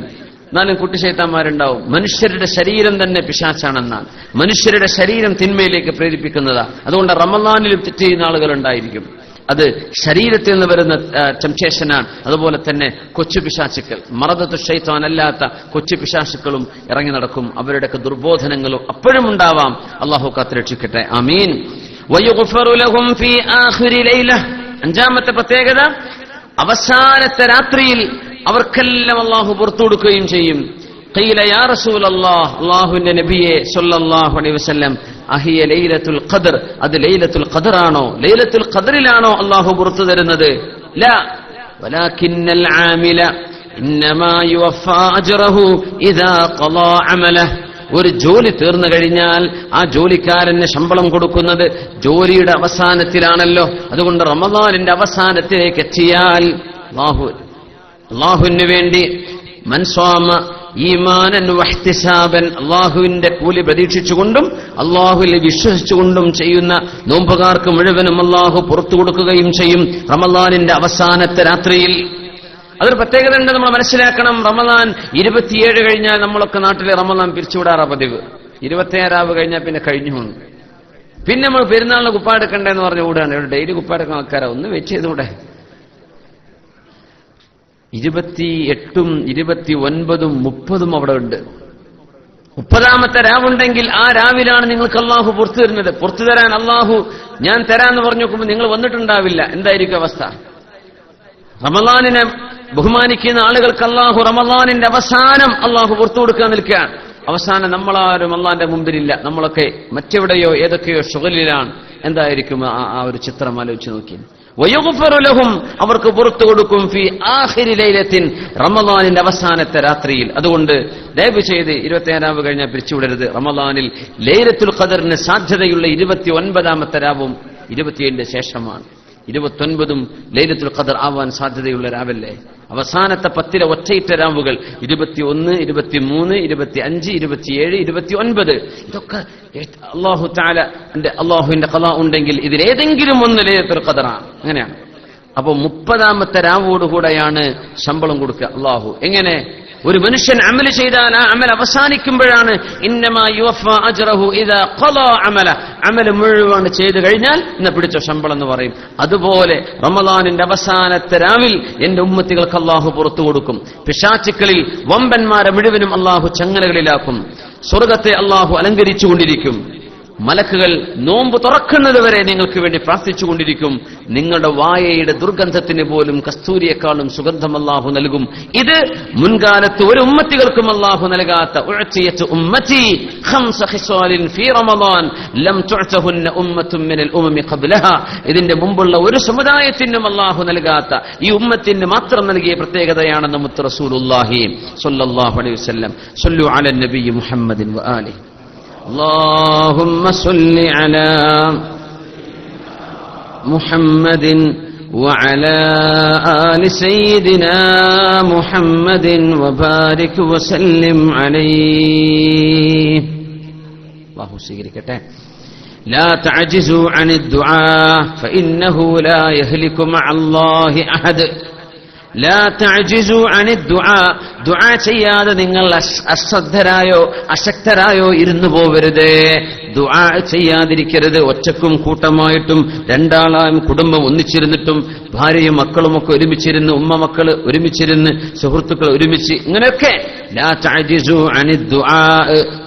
എന്നാലും കുട്ടിശൈത്താന്മാരുണ്ടാവും. മനുഷ്യരുടെ ശരീരം തന്നെ പിശാചാണെന്നാണ്. മനുഷ്യരുടെ ശരീരം തിന്മയിലേക്ക് പ്രേരിപ്പിക്കുന്നതാണ്. അതുകൊണ്ട് റമളാനിലും തെറ്റ് ചെയ്യുന്ന ആളുകൾ ഉണ്ടായിരിക്കും. അത് ശരീരത്തിൽ നിന്ന് വരുന്ന ടെംപ്റ്റേഷനാണ്. അതുപോലെ തന്നെ കൊച്ചു പിശാചുക്കൾ, മറദത്തു ശൈത്താൻ അല്ലാത്ത കൊച്ചു പിശാചുക്കളും ഇറങ്ങി നടക്കും. അവരുടെയൊക്കെ ദുർബോധനങ്ങളും അപ്പോഴും ഉണ്ടാവാം. അള്ളാഹു കാത്തുരക്ഷിക്കട്ടെ. ആമീൻ. വയുഗ്ഫറു ലഹും ഫീ ആഖിരി ലൈല. അഞ്ചാമത്തെ പ്രത്യേകത, അവസാനത്തെ രാത്രിയിൽ അവർക്കെല്ലാം അള്ളാഹു പുറത്തു കൊടുക്കുകയും ചെയ്യും. ഖീല യാ റസൂലല്ലാഹ്, അല്ലാഹുവിന്റെ നബിയെ സ്വല്ലല്ലാഹു അലൈഹി വസല്ലം, അഹിയ ലൈലത്തുൽ ഖദ്ർ, അത് ലൈലത്തുൽ ഖദ്ർ ആണോ, ലൈലത്തുൽ ഖദ്റിലാണോ അള്ളാഹു പുറത്തു തരുന്നത്? ലാ വലാകിന്നൽ ആമില ഇന്നമാ യുവഫാ അജ്റഹു ഇദാ ഖളാ അമലഹു. ഒരു ജോലി തീർന്നു കഴിഞ്ഞാൽ ആ ജോലിക്കാരന് ശമ്പളം കൊടുക്കുന്നത് ജോലിയുടെ അവസാനത്തിലാണല്ലോ. അതുകൊണ്ട് റമളാനിന്റെ അവസാനത്തിലേക്ക് എത്തിയാൽ അല്ലാഹുവിന് വേണ്ടി മൻസ്വാമ ഈമാനൻ വഹ്തിസാബൻ, അല്ലാഹുവിന്റെ കൂലി പ്രതീക്ഷിച്ചുകൊണ്ടും അല്ലാഹുവിൽ വിശ്വസിച്ചുകൊണ്ടും ചെയ്യുന്ന നോമ്പുകാർക്ക് മുഴുവനും അല്ലാഹു പുറത്തു കൊടുക്കുകയും ചെയ്യും റമളാനിന്റെ അവസാനത്തെ രാത്രിയിൽ. അതൊരു പ്രത്യേകത ഉണ്ട്, നമ്മൾ മനസ്സിലാക്കണം. റമളാൻ 27 കഴിഞ്ഞാൽ നമ്മളൊക്കെ നാട്ടിലെ റമളാൻ പിരിച്ചുവിടാറാ പതിവ്. 26 കഴിഞ്ഞാൽ പിന്നെ കഴിഞ്ഞു. പിന്നെ നമ്മൾ പെരുന്നാളിന് കുപ്പാടെടുക്കണ്ടെന്ന് പറഞ്ഞ് ഓടുകയാണ്. ഇവിടെ ഡെയിലി കുപ്പാടെടുക്കുന്ന ആൾക്കാരാ, ഒന്ന് വെച്ച് ചെയ്തൂടെ? 28ഉം 29ഉം 30ഉം അവിടെ ഉണ്ട്. 30ാമത്തെ രാവുണ്ടെങ്കിൽ ആ രാവിലാണ് നിങ്ങൾക്ക് അള്ളാഹു പുറത്തു തരുന്നത്. പുറത്തു തരാൻ അള്ളാഹു ഞാൻ തരാന്ന് പറഞ്ഞു നോക്കുമ്പോൾ നിങ്ങൾ വന്നിട്ടുണ്ടാവില്ല. എന്തായിരിക്കും അവസ്ഥ? റമളാനിനെ ബഹുമാനിക്കുന്ന ആളുകൾക്ക് അള്ളാഹു റമളാനിന്റെ അവസാനം അള്ളാഹു പുറത്തു കൊടുക്കാൻ നിൽക്കുകയാണ്. അവസാനം നമ്മളാരും അള്ളാന്റെ മുമ്പിലില്ല, നമ്മളൊക്കെ മറ്റെവിടെയോ ഏതൊക്കെയോ ശുഗലിലാണ്. എന്തായിരിക്കും ആ ഒരു ചിത്രം ആലോചിച്ച് നോക്കി. വയുഗ്ഫറു ലഹും, അവർക്ക് പുറത്തു കൊടുക്കും ഫീ ആഖിരി ലൈലത്തിൻ, റമളാനിന്റെ അവസാനത്തെ രാത്രിയിൽ. അതുകൊണ്ട് ദയവ് ചെയ്ത് 27 കഴിഞ്ഞാൽ പിരിച്ചുവിടരുത്. റമളാനിൽ ലൈലത്തുൽ ഖദറിന് സാധ്യതയുള്ള 29ാമത്തെ രാവും 27ന്റെ ശേഷമാണ്. 29ഉം ലൈലത്തുൽ ഖദർ ആവാൻ സാധ്യതയുള്ള രാവല്ലേ. അവസാനത്തെ 10 ഒറ്റയിട്ട രാവുകൾ 21, 23, 25, 27, 29. ഇതൊക്കെ അള്ളാഹുവിന്റെ ഖളാ ഉണ്ടെങ്കിൽ ഇതിലേതെങ്കിലും ഒന്ന് ലൈലത്തുൽ ഖദറാണ്. അങ്ങനെയാണ്. അപ്പൊ 30ാമത്തെ രാവോടുകൂടെയാണ് ശമ്പളം കൊടുക്കുക അള്ളാഹു. എങ്ങനെ? ഒരു മനുഷ്യൻ അമൽ ചെയ്താൽ ആ അമൽ അവസാനിക്കുമ്പോഴാണ് ഇന്നമാ യുവഫാ അജ്റഹു ഇദാ ഖളാ അമല, അമൽ മുഴുവൻ ചെയ്തു കഴിഞ്ഞാൽ ഇന്ന് പിടിച്ച ശമ്പളം എന്ന് പറയും. അതുപോലെ റമളാനിന്റെ അവസാനത്തെ രാവിൽ എന്റെ ഉമ്മത്തികൾക്ക് അള്ളാഹു പുറത്തു കൊടുക്കും. പിശാചുക്കളിൽ വമ്പന്മാരെ മുഴുവനും അള്ളാഹു ചങ്ങലകളിലാക്കും. സ്വർഗത്തെ അള്ളാഹു അലങ്കരിച്ചുകൊണ്ടിരിക്കും. മലക്കുകൾ നോമ്പ് തുറക്കുന്നത് വരെ നിങ്ങൾക്ക് വേണ്ടി പ്രാർത്ഥിച്ചുകൊണ്ടിരിക്കും. നിങ്ങളുടെ വായയുടെ ദുർഗന്ധത്തിന് പോലും കസ്തൂരിയെക്കാളും സുഗന്ധം അല്ലാഹു നൽകും. ഇത് മുൻകാലത്ത് ഒരു ഉമ്മത്തികൾക്കും അല്ലാഹു നൽകാത്ത ഉഅ്തിയത്ത് ഉമ്മത്തി ഖംസ ഖിസാലിൻ ഫീ റമളാൻ ലം തുഅ്തഹുന്ന ഉമ്മത്തുൻ മിനൽ ഉമമി ഖബ്ലഹാ. ഇതിന്റെ മുമ്പുള്ള ഒരു സമുദായത്തിനും അല്ലാഹു നൽകാത്ത ഈ ഉമ്മത്തിന് മാത്രം നൽകിയ പ്രത്യേകതയാണെന്ന് മുത്ത് റസൂലുള്ളാഹി സ്വല്ലല്ലാഹു അലൈഹി വസല്ലം. സ്വല്ലു അലൻ നബി മുഹമ്മദിൻ വആലിഹി. اللهم صل على محمد وعلى آل سيدنا محمد وبارك وسلم عليه. الله سيغركته. لا تعجزوا عن الدعاء فإنه لا يهلك مع الله أحد. لا تعجزوا عن الدعاء. ദുആ ചെയ്യാതെ നിങ്ങൾ അശ്രദ്ധരായോ അശക്തരായോ ഇരുന്നു പോവരുത്. ദുആ ചെയ്യാതിരിക്കരുത്. ഒറ്റക്കും കൂട്ടമായിട്ടും രണ്ടാളായും കുടുംബം ഒന്നിച്ചിരുന്നിട്ടും ഭാര്യയും മക്കളുമൊക്കെ ഒരുമിച്ചിരുന്ന്, ഉമ്മ മക്കള് ഒരുമിച്ചിരുന്ന്, സുഹൃത്തുക്കൾ ഒരുമിച്ച്, ഇങ്ങനെയൊക്കെ ലാ തഅജിസു അനി ദുആ,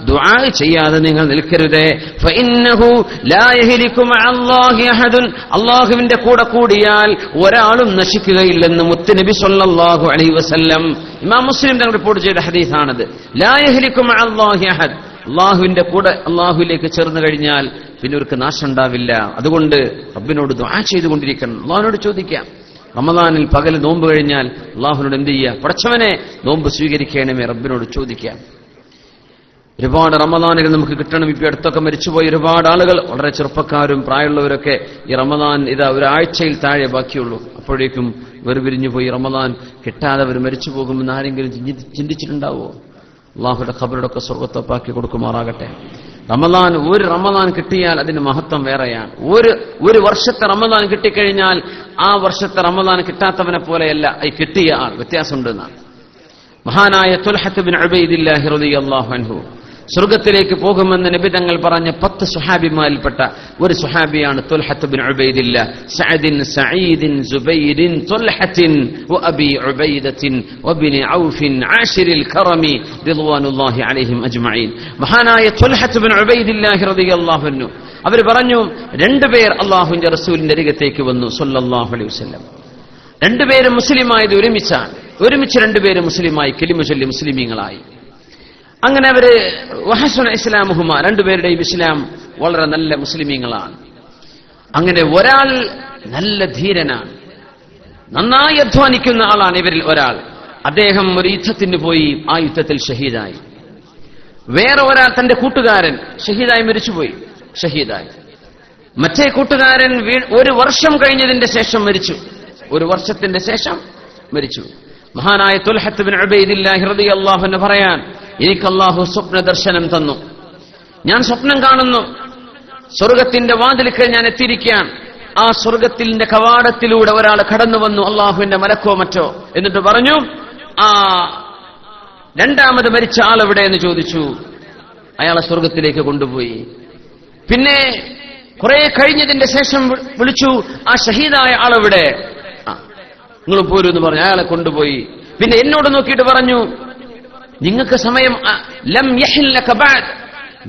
ദുആ ചെയ്യാതെ നിങ്ങൾ നിൽക്കരുത്. ഫഇന്നഹു ലാ യഹ്ലികു മഅല്ലാഹി അഹദുൻ, അല്ലാഹുവിന്റെ കൂടെ കൂടിയാൽ ഒരാളും നശിക്കുകയില്ലെന്ന് മുത്തുനബി സ്വല്ലല്ലാഹു അലൈഹി വസല്ലം. ഇമാം മുസ്ലിം തങ്ങൾ റിപ്പോർട്ട് ചെയ്ത ഹദീസാണത്. ലാ യഹ്ലികു മഅല്ലാഹി അഹദ്, അള്ളാഹുവിന്റെ കൂടെ അള്ളാഹുവിലേക്ക് ചേർന്ന് കഴിഞ്ഞാൽ പിന്നെ അവർക്ക് നാശം ഉണ്ടാവില്ല. അതുകൊണ്ട് റബ്ബിനോട് ദുആ ചെയ്തുകൊണ്ടിരിക്കണം. അള്ളാഹുവിനോട് ചോദിക്കാം. റമദാനിൽ പകൽ നോമ്പ് കഴിഞ്ഞാൽ അള്ളാഹുവിനോട് എന്ത് ചെയ്യുക? പടച്ചവനെ നോമ്പ് സ്വീകരിക്കണമേ, റബ്ബിനോട് ചോദിക്കാം. ഒരുപാട് റമദാനുകൾ നമുക്ക് കിട്ടണം. ഇപ്പൊ അടുത്തൊക്കെ മരിച്ചുപോയി ഒരുപാട് ആളുകൾ, വളരെ ചെറുപ്പക്കാരും പ്രായമുള്ളവരൊക്കെ ഈ റമദാൻ ഇതാ ഒരാഴ്ചയിൽ താഴെ ബാക്കിയുള്ളൂ. അപ്പോഴേക്കും വെറുപിരിഞ്ഞു പോയി. റമദാൻ കിട്ടാതെ അവർ മരിച്ചു പോകുമെന്ന് ആരെങ്കിലും ചിന്തിച്ചിട്ടുണ്ടാവോ? അള്ളാഹുയുടെ ഖബറൊക്കെ സ്വർഗത്തൊപ്പാക്കി കൊടുക്കുമാറാകട്ടെ. റമദാൻ, ഒരു റമദാൻ കിട്ടിയാൽ അതിന് മഹത്വം വേറെയാണ്. ഒരു വർഷത്തെ റമദാൻ കിട്ടിക്കഴിഞ്ഞാൽ ആ വർഷത്തെ റമദാൻ കിട്ടാത്തവനെ പോലെയല്ല ഈ കിട്ടിയ ആൾ, വ്യത്യാസമുണ്ടെന്നാണ്. മഹാനായ തുൽഹത്ത് ബിൻ ഉബൈദില്ലാഹി റളിയല്ലാഹു അൻഹു സ്വർഗത്തിലേക്ക് പോകുമെന്ന് നബി തങ്ങൾ പറഞ്ഞ 10 സുഹാബിമാരിൽപ്പെട്ട ഒരു സുഹാബിയാണ് തുൽഹത്ത് ബിൻ ഉബൈദില്ലാ. സഅദിൻ സഈദിൻ സുബൈരിൻ തുൽഹത്തിൻ വഅബി ഉബൈദത്തിൻ വബിൻ ഔഫിൻ ആശിരിൽ കറമി റിദ്വാനുല്ലാഹി അലൈഹിം അജ്മഈൻ. മഹാനായ തുൽഹത്ത് ബിൻ ഉബൈദില്ലാഹി റളിയല്ലാഹു അൻഹു അവർ പറഞ്ഞു, രണ്ടുപേർ അല്ലാഹുവിന്റെ റസൂലിന്റെ അരികത്തേക്ക് വന്നു സ്വല്ലല്ലാഹു അലൈഹി വസല്ലം. രണ്ടുപേരും മുസ്ലിമായത് ഒരുമിച്ച് രണ്ടുപേരും മുസ്ലിമായി, കലിമ ചൊല്ലി മുസ്ലിമീങ്ങളായി. അങ്ങനെ അവര് വഹസുന ഇസ്ലാമുഹുമ, രണ്ടുപേരുടെയും ഇസ്ലാം വളരെ നല്ല മുസ്ലിമീങ്ങളാണ്. അങ്ങനെ ഒരാൾ നല്ല ധീരനാണ്, നന്നായി അധ്വാനിക്കുന്ന ആളാണ് ഇവരിൽ ഒരാൾ. അദ്ദേഹം ഒരു യുദ്ധത്തിന് പോയി, ആ യുദ്ധത്തിൽ ഷഹീദായി. വേറെ ഒരാൾ, തന്റെ കൂട്ടുകാരൻ ഷഹീദായി മരിച്ചുപോയി, ഷഹീദായി. മറ്റേ കൂട്ടുകാരൻ 1 വർഷം കഴിഞ്ഞതിന്റെ ശേഷം മരിച്ചു, 1 വർഷത്തിന്റെ ശേഷം മരിച്ചു. മഹാനായ തുൽഹത്ത് ബിൻ ഉബൈദില്ലാഹി റളിയല്ലാഹു അൻഹു പറയാൻ, എനിക്ക് അല്ലാഹു സ്വപ്ന ദർശനം തന്നു. ഞാൻ സ്വപ്നം കാണുന്നു, സ്വർഗത്തിന്റെ വാതിൽക്കൽ ഞാൻ എത്തിയിരിക്കാൻ. ആ സ്വർഗത്തിന്റെ കവാടത്തിലൂടെ ഒരാൾ കടന്നു വന്നു, അള്ളാഹുവിന്റെ മലക്കോ മറ്റോ. എന്നിട്ട് പറഞ്ഞു, ആ രണ്ടാമത് മരിച്ച ആളെവിടെ എന്ന് ചോദിച്ചു. അയാളെ സ്വർഗത്തിലേക്ക് കൊണ്ടുപോയി. പിന്നെ കുറെ കഴിഞ്ഞതിന്റെ ശേഷം വിളിച്ചു, ആ ഷഹീദായ ആളെവിടെ? നിങ്ങൾ പോരൂ എന്ന് പറഞ്ഞു. അയാളെ കൊണ്ടുപോയി. പിന്നെ എന്നോട് നോക്കിയിട്ട് പറഞ്ഞു, നിങ്ങൾക്ക് സമയം ലം യഹിൽ ലക ബഅദ്,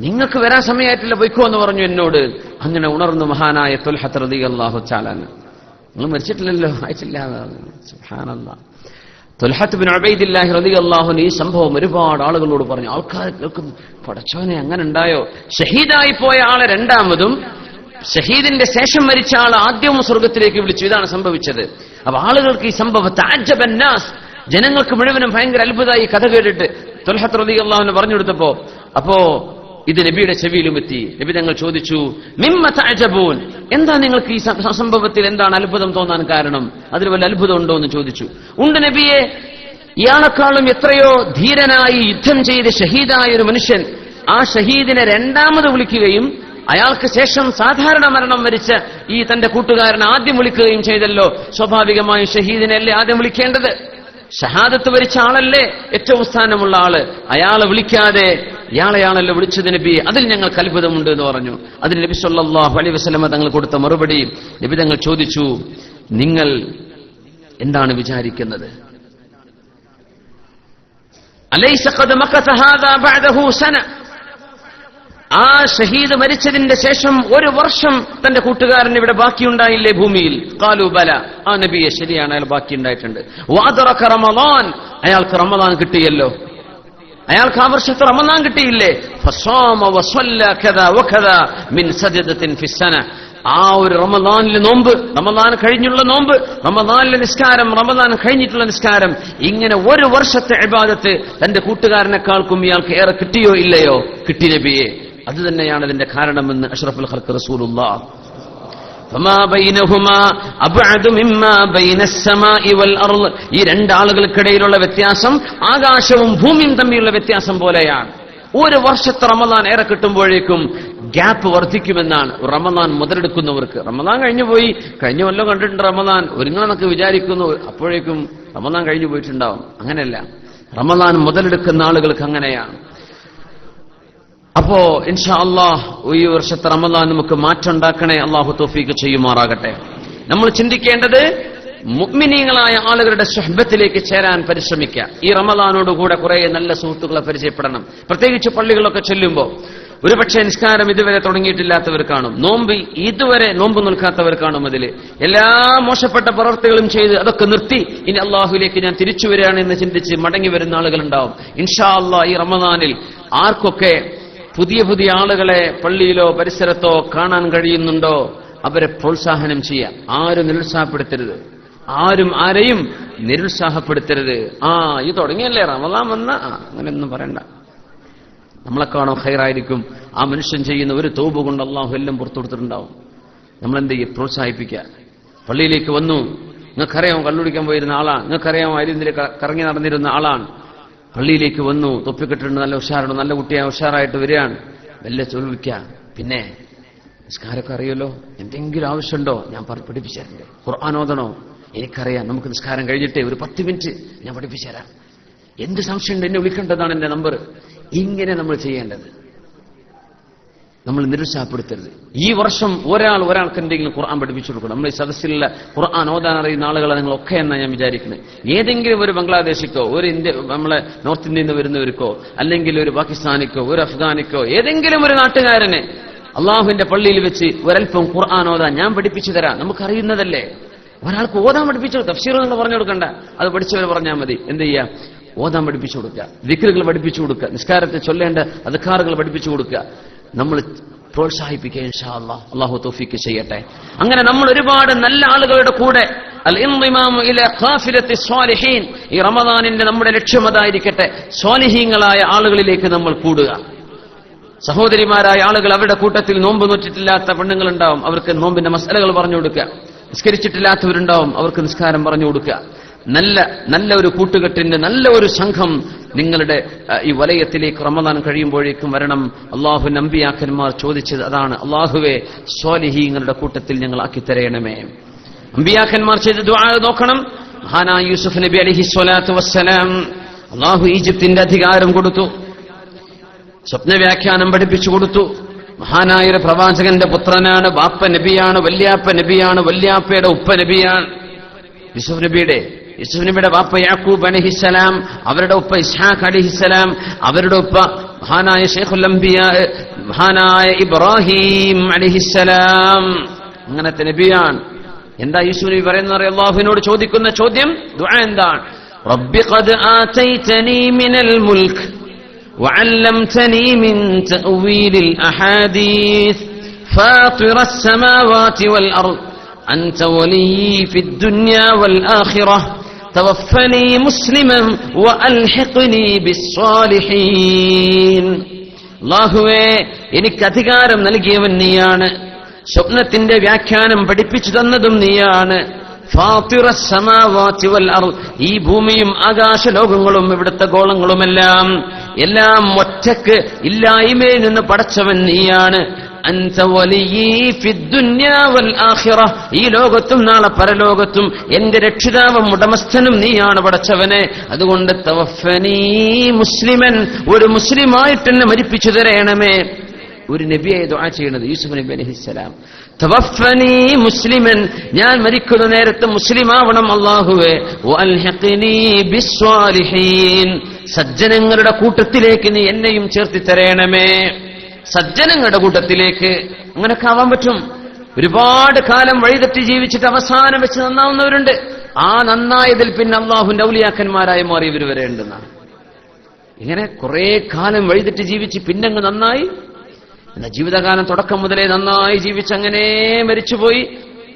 നിങ്ങൾക്ക് വരാൻ സമയമായിട്ടില്ല, പോയിക്കോ എന്ന് പറഞ്ഞു എന്നോട്. അങ്ങനെ ഉണർന്നു മഹാനായ തുൽഹത്ത് റളിയല്ലാഹു തആല. നിങ്ങൾ മരിച്ചിട്ടില്ലല്ലോ, ആയിട്ടില്ല. സുബ്ഹാനല്ലാഹ്. തുൽഹത്ത് ബിൻ ഉബൈദില്ലാഹി റളിയല്ലാഹു അൻഹു ഈ സംഭവം ഒരുപാട് ആളുകളോട് പറഞ്ഞു. ആൾക്കാർ കേൾക്കും, പടച്ചോനെ അങ്ങനെ ഉണ്ടായോ? ഷഹീദായി പോയ ആളെ രണ്ടാമതും, ഷഹീദിന്റെ ശേഷം മരിച്ച ആൾ ആദ്യവും സ്വർഗത്തിലേക്ക് വിളിച്ചു. ഇതാണ് സംഭവിച്ചത്. അപ്പൊ ആളുകൾക്ക് ഈ സംഭവം തഅജ്ജബന്നാസ്, ജനങ്ങൾക്ക് മുഴുവനും ഭയങ്കര അത്ഭുതമായി കഥ കേട്ടിട്ട് തുൽഹത്ത് റളിയല്ലാഹു അൻഹു പറഞ്ഞു കൊടുത്തപ്പോ അപ്പോ ഇത് നബിയുടെ ചെവിയിലും എത്തി. നബി തങ്ങൾ ചോദിച്ചു, മിമ്മ തഅജബൂൻ, എന്താ നിങ്ങൾക്ക് ഈ സംഭവത്തിൽ എന്താണ് അത്ഭുതം തോന്നാൻ കാരണം? അതിൽ വല്ല അത്ഭുതം ഉണ്ടോ എന്ന് ചോദിച്ചു. ഉണ്ട് നബിയെ, ഇയാളെക്കാളും എത്രയോ ധീരനായി യുദ്ധം ചെയ്ത് ഷഹീദായ ഒരു മനുഷ്യൻ ആ ഷഹീദിനെ രണ്ടാമത് വിളിക്കുകയും അയാൾക്ക് ശേഷം സാധാരണ മരണം വരിച്ച ഈ തന്റെ കൂട്ടുകാരൻ ആദ്യം വിളിക്കുകയും ചെയ്തല്ലോ. സ്വാഭാവികമായും ഷഹീദിനെയല്ലേ ആദ്യം വിളിക്കേണ്ടത്? ഷഹാദത്ത് വരിച്ച ആളല്ലേ ഏറ്റവും സ്ഥാനമുള്ള ആള്. അയാളെ വിളിക്കാതെ ഇയാളെയാണല്ലോ വിളിച്ചത് നബി, അതിൽ ഞങ്ങൾക്ക് അത്ഭുതമുണ്ട് എന്ന് പറഞ്ഞു. അതിന് നബി സല്ലല്ലാഹു അലൈഹി വസല്ലം തങ്ങൾ കൊടുത്ത മറുപടി, നബി തങ്ങൾ ചോദിച്ചു, നിങ്ങൾ എന്താണ് വിചാരിക്കുന്നത്? അലൈസ ഖദ് മകത ഹാദാ ബഅദഹു സന, ആ ഷഹീദ് മരിച്ചതിന്റെ ശേഷം 1 വർഷം തന്റെ കൂട്ടുകാരൻ ഇവിടെ ബാക്കിയുണ്ടായില്ലേ ഭൂമിയിൽ? ഖാലു ബല, ആ നബിയെ ശരിയാണ്, അയാൾ ബാക്കിയുണ്ടായിട്ടുണ്ട്. വഅദറക റമളാൻ, അയാൾക്ക് റമളാൻ കിട്ടിയല്ലോ, അയാൾക്ക് ആ വർഷത്തെ റമളാൻ കിട്ടിയില്ലേ? ഫസാമ വസല്ല കദാ വകദാ മിൻ സജദത്തിൻ ഫിസ്സന, ആ ഒരു റമളാനിലെ നോമ്പ്, റമളാൻ കഴിഞ്ഞുള്ള നോമ്പ്, റമളാനിലെ നിസ്കാരം, റമളാൻ കഴിഞ്ഞിട്ടുള്ള നിസ്കാരം, ഇങ്ങനെ 1 വർഷത്തെ ഇബാദത്ത് തന്റെ കൂട്ടുകാരനെക്കാൾക്കും ഇയാൾക്ക് ഏറെ കിട്ടിയോ ഇല്ലയോ? കിട്ടി നബിയെ. അത് തന്നെയാണ് അതിന്റെ കാരണമെന്ന് അഷ്റഫുൽ ഖൽഖ് റസൂലുള്ളാഹ്. ഫമാ ബൈനഹുമാ അബ്അദു മിമ്മാ ബൈനസ് സമാഇ വൽ അർള്, ഈ രണ്ടാളുകൾക്കിടയിലുള്ള വ്യത്യാസം ആകാശവും ഭൂമിയും തമ്മിലുള്ള വ്യത്യാസം പോലെയാണ്. 1 വർഷത്തെ റമളാൻ ഏറെ കിട്ടുമ്പോഴേക്കും ഗ്യാപ്പ് വർദ്ധിക്കുമെന്നാണ് റമളാൻ മുതലെടുക്കുന്നവർക്ക്. റമളാൻ കഴിഞ്ഞു പോയി, കഴിഞ്ഞ കൊല്ലം കണ്ടിട്ടുണ്ട് റമളാൻ, ഒരുങ്ങാന്നൊക്കെ വിചാരിക്കുന്നു, അപ്പോഴേക്കും റമളാൻ കഴിഞ്ഞു പോയിട്ടുണ്ടാവും. അങ്ങനെയല്ല, റമദാൻ മുതലെടുക്കുന്ന ആളുകൾക്ക് അങ്ങനെയാണ്. അപ്പോ ഇൻഷാ അല്ലാഹ് ഈ വർഷത്തെ റമദാൻ നമുക്ക് മാറ്റമുണ്ടാക്കണേ. അള്ളാഹു തൗഫീഖ് ചെയ്യുമാറാകട്ടെ. നമ്മൾ ചിന്തിക്കേണ്ടത് മുഅ്മിനീങ്ങളായ ആളുകളുടെ സുഹ്ബത്തിലേക്ക് ചേരാൻ പരിശ്രമിക്കുക. ഈ റമദാനോടുകൂടെ കുറെ നല്ല സുഹൃത്തുക്കളെ പരിചയപ്പെടണം. പ്രത്യേകിച്ച് പള്ളികളൊക്കെ ചെല്ലുമ്പോൾ ഒരുപക്ഷെ നിസ്കാരം ഇതുവരെ തുടങ്ങിയിട്ടില്ലാത്തവർ കാണും, നോമ്പ് ഇതുവരെ നോമ്പ് നിൽക്കാത്തവർ കാണും. അതിൽ എല്ലാ മോശപ്പെട്ട പ്രവർത്തികളും ചെയ്ത് അതൊക്കെ നിർത്തി ഇനി അള്ളാഹുലേക്ക് ഞാൻ തിരിച്ചു വരികയാണെന്ന് ചിന്തിച്ച് മടങ്ങി വരുന്ന ആളുകളുണ്ടാവും. ഇൻഷാ അല്ലാഹ് ഈ റമദാനിൽ ആർക്കൊക്കെ പുതിയ പുതിയ ആളുകളെ പള്ളിയിലോ പരിസരത്തോ കാണാൻ കഴിയുന്നുണ്ടോ അവരെ പ്രോത്സാഹനം ചെയ്യാം. ആരും നിരുത്സാഹപ്പെടുത്തരുത്, ആരെയും നിരുത്സാഹപ്പെടുത്തരുത്. ഇത് തുടങ്ങിയല്ലേ റമദാൻ വന്ന അങ്ങനെയൊന്നും പറയണ്ട. നമ്മളെക്കാണോ ഖൈറായിരിക്കും ആ മനുഷ്യൻ ചെയ്യുന്ന ഒരു തൗബ കൊണ്ട് അള്ളാഹു എല്ലാം പുറത്തു കൊടുത്തിട്ടുണ്ടാവും. നമ്മളെന്ത് ചെയ്യും? പ്രോത്സാഹിപ്പിക്കുക. പള്ളിയിലേക്ക് വന്നു, നിങ്ങൾക്കറിയാം കള്ളുടിക്കാൻ പോയിരുന്ന ആളാണ്, നിങ്ങൾക്കറിയാം അരിന്തിൽ കറങ്ങി നടന്നിരുന്ന ആളാണ്. പള്ളിയിലേക്ക് വന്നു, തൊപ്പിക്കെട്ടിട്ടുണ്ട്, നല്ല ഉഷാറുണ്ട്, നല്ല കുട്ടിയായി ഉഷാറായിട്ട് വരികയാണ്. വല്ല ചോദിക്കുക, പിന്നെ നിസ്കാരമൊക്കെ അറിയല്ലോ, എന്തെങ്കിലും ആവശ്യമുണ്ടോ ഞാൻ പഠിപ്പിച്ചുതരണ്ടേ? ഖുർആൻ ഓതണോ? എനിക്കറിയാം, നമുക്ക് നിസ്കാരം കഴിഞ്ഞിട്ടേ ഒരു 10 മിനിറ്റ് ഞാൻ പഠിപ്പിച്ചു തരാം. എന്ത് സംശയമുണ്ട് എന്നെ വിളിക്കേണ്ടതാണ് എന്റെ നമ്പർ. ഇങ്ങനെ നമ്മൾ ചെയ്യേണ്ടത്. നമ്മൾ നിരുത്സാഹപ്പെടുത്തരുത്. ഈ വർഷം ഒരാൾക്ക് എന്തെങ്കിലും ഖുർആൻ പഠിപ്പിച്ചു കൊടുക്കണം. നമ്മൾ ഈ സദസ്സിലുള്ള ഖുർആൻ ഓതാൻ അറിയുന്ന ആളുകളെ നിങ്ങളൊക്കെ എന്നാണ് ഞാൻ വിചാരിക്കുന്നത്. ഏതെങ്കിലും ഒരു ബംഗ്ലാദേശിക്കോ, ഒരു നമ്മളെ നോർത്ത് ഇന്ത്യയിൽ നിന്ന് വരുന്നവർക്കോ, അല്ലെങ്കിൽ ഒരു പാകിസ്ഥാനിക്കോ, ഒരു അഫ്ഗാനിക്കോ, ഏതെങ്കിലും ഒരു നാട്ടുകാരനെ അള്ളാഹുവിന്റെ പള്ളിയിൽ വെച്ച് ഒരൽപ്പം ഖുർആൻ ഓതാൻ ഞാൻ പഠിപ്പിച്ചു തരാം. നമുക്കറിയുന്നതല്ലേ. ഒരാൾക്ക് ഓതാൻ പഠിപ്പിച്ചു, തഫ്സീർ നിങ്ങൾ പറഞ്ഞു കൊടുക്കണ്ട, അത് പഠിച്ചവർ പറഞ്ഞാൽ മതി. എന്ത് ചെയ്യാ? ഓതാൻ പഠിപ്പിച്ചു കൊടുക്കുക, ദിക്റുകൾ പഠിപ്പിച്ചു കൊടുക്കുക, നിസ്കാരത്തെ ചൊല്ലേണ്ട അദ്കാറുകൾ പഠിപ്പിച്ചു കൊടുക്കുക. നമ്മൾ പ്രോത്സാഹിപ്പിക്കുക. ഇൻഷാ അല്ലാഹ് അല്ലാഹു തൗഫീഖ് ചെയ്യട്ടെ. അങ്ങനെ നമ്മൾ ഒരുപാട് നല്ല ആളുകളുടെ കൂടെ അൽ-ഇൻദിമാമു ഇലാ ഖാഫിലത്തി സ്വാലിഹീൻ, ഈ റമദാനിന്റെ നമ്മുടെ ലക്ഷ്യം അതായിരിക്കട്ടെ. സ്വാലിഹീങ്ങളായ ആളുകളിലേക്ക് നമ്മൾ കൂടുക. സഹോദരിമാരായ ആളുകൾ അവരുടെ കൂട്ടത്തിൽ നോമ്പ് നോറ്റിട്ടില്ലാത്ത പെണ്ണുങ്ങളുണ്ടാവും, അവർക്ക് നോമ്പിന്റെ മസലകൾ പറഞ്ഞു കൊടുക്കുക. നിസ്കരിച്ചിട്ടില്ലാത്തവരുണ്ടാവും, അവർക്ക് നിസ്കാരം പറഞ്ഞു കൊടുക്കുക. നല്ല ഒരു കൂട്ടുകെട്ടിന്റെ നല്ല ഒരു സംഘം നിങ്ങളുടെ ഈ വലയത്തിലേക്ക് റമദാൻ കഴിയുമ്പോഴേക്കും വരണം. അള്ളാഹുവിന്റെ അമ്പിയാക്കന്മാർ ചോദിച്ചത് അതാണ്. അള്ളാഹുവേ, സ്വാലിഹീങ്ങളുടെ കൂട്ടത്തിൽ ഞങ്ങൾ ആക്കിത്തരയണമേ. അമ്പിയാക്കന്മാർ ചെയ്ത ദുആ നോക്കണം. മഹാനായ യൂസുഫ് നബി അലൈഹി സ്വലാത്തു വസ്സലാം അള്ളാഹു ഈജിപ്തിന്റെ അധികാരം കൊടുത്തു, സ്വപ്ന വ്യാഖ്യാനം പഠിപ്പിച്ചു കൊടുത്തു. മഹാനായ ഒരു പ്രവാചകന്റെ പുത്രനാണ്, ബാപ്പ നബിയാണ്, വല്യാപ്പ നബിയാണ്, വല്യാപ്പയുടെ ഉപ്പ നബിയാണ്. യൂസുഫ് നബിയുടെ ബാപ്പ യാക്കൂബ് അലൈഹിസ്സലാം, അവരുടെ ഉപ്പ ഇസ്ഹാഖ് അലൈഹിസ്സലാം, അവരുടെ ഉപ്പ മഹാനായ ശൈഖുൽ അംബിയാ മഹാനായ ഇബ്രാഹിം അലൈഹിസ്സലാം. അങ്ങനത്തെ നബിയാണ്. എന്താ യൂസുഫ് നബി പറയുന്നത്? അല്ലാഹുവിനോട് ചോദിക്കുന്ന ചോദ്യം, ദുആ എന്താണ്? റബ്ബി ഖദ് ആതൈതനി മിനൽ മുൽക്ക് وعلمتني من تأويل الأحاديث فاطر السماوات والأرض أنت ولي في الدنيا والآخرة توفني مسلما وألحقني بالصالحين. അല്ലാഹുവേ, എനിക്ക് അധികാരം നൽകിയവൻ നീയാണ്, സ്വപ്നത്തിന്റെ വ്യാഖ്യാനം പഠിപ്പിച്ചു തന്നതും നീയാണ്. ഫാത്തിറ സമാവാതി വൽ അർദ്, ഈ ഭൂമിയും ആകാശലോകങ്ങളും ഇവിടുത്തെ ഗോളങ്ങളുമെല്ലാം എല്ലാം ഒറ്റക്ക് ഇല്ലായ്മയിൽ നിന്ന് പടച്ചവൻ നീയാണ്. അൻത വലിയ്യി ഫിദ്ദുനിയാ വൽ ആഖിറ, ഈ ലോകത്തും നാളെ പരലോകത്തും എന്റെ രക്ഷിതാവും ഉടമസ്ഥനും നീയാണ് പടച്ചവനെ. അതുകൊണ്ട് തവഫനി മുസ്ലിമൻ, ഒരു മുസ്ലിമായിട്ട് എന്നെ മരിപ്പിച്ചു തരയണമേ. ഒരു നബിയായി ദുആ ചെയ്യുന്നത് യൂസുഫ് നബി അലൈഹിസ്സലാം. തവഫനി മുസ്ലിമൻ, ഞാൻ മരിക്കുന്ന നേരത്ത് മുസ്ലിമാവണം അല്ലാഹുവേ. വഅൽഹിഖ്നി ബിസ്വാലിഹീൻ, സജ്ജനങ്ങളുടെ കൂട്ടത്തിലേക്ക് നീ എന്നെയും ചേർത്തി തരയണമേ. സജ്ജനങ്ങളുടെ കൂട്ടത്തിലേക്ക് അങ്ങനെയൊക്കെ ആവാൻ പറ്റും. ഒരുപാട് കാലം വഴിതെറ്റി ജീവിച്ചിട്ട് അവസാനം വെച്ച് നന്നാവുന്നവരുണ്ട്. ആ നന്നായതിൽ പിന്നെ അള്ളാഹുവിന്റെ ഔലിയാക്കന്മാരായി മാറിയവർ വരെ ഉണ്ടെന്നാണ്. ഇങ്ങനെ കുറെ കാലം വഴിതെറ്റി ജീവിച്ച് പിന്നങ്ങ് നന്നായി, എന്നാൽ ജീവിതകാലം തുടക്കം മുതലേ നന്നായി ജീവിച്ചങ്ങനെ മരിച്ചുപോയി,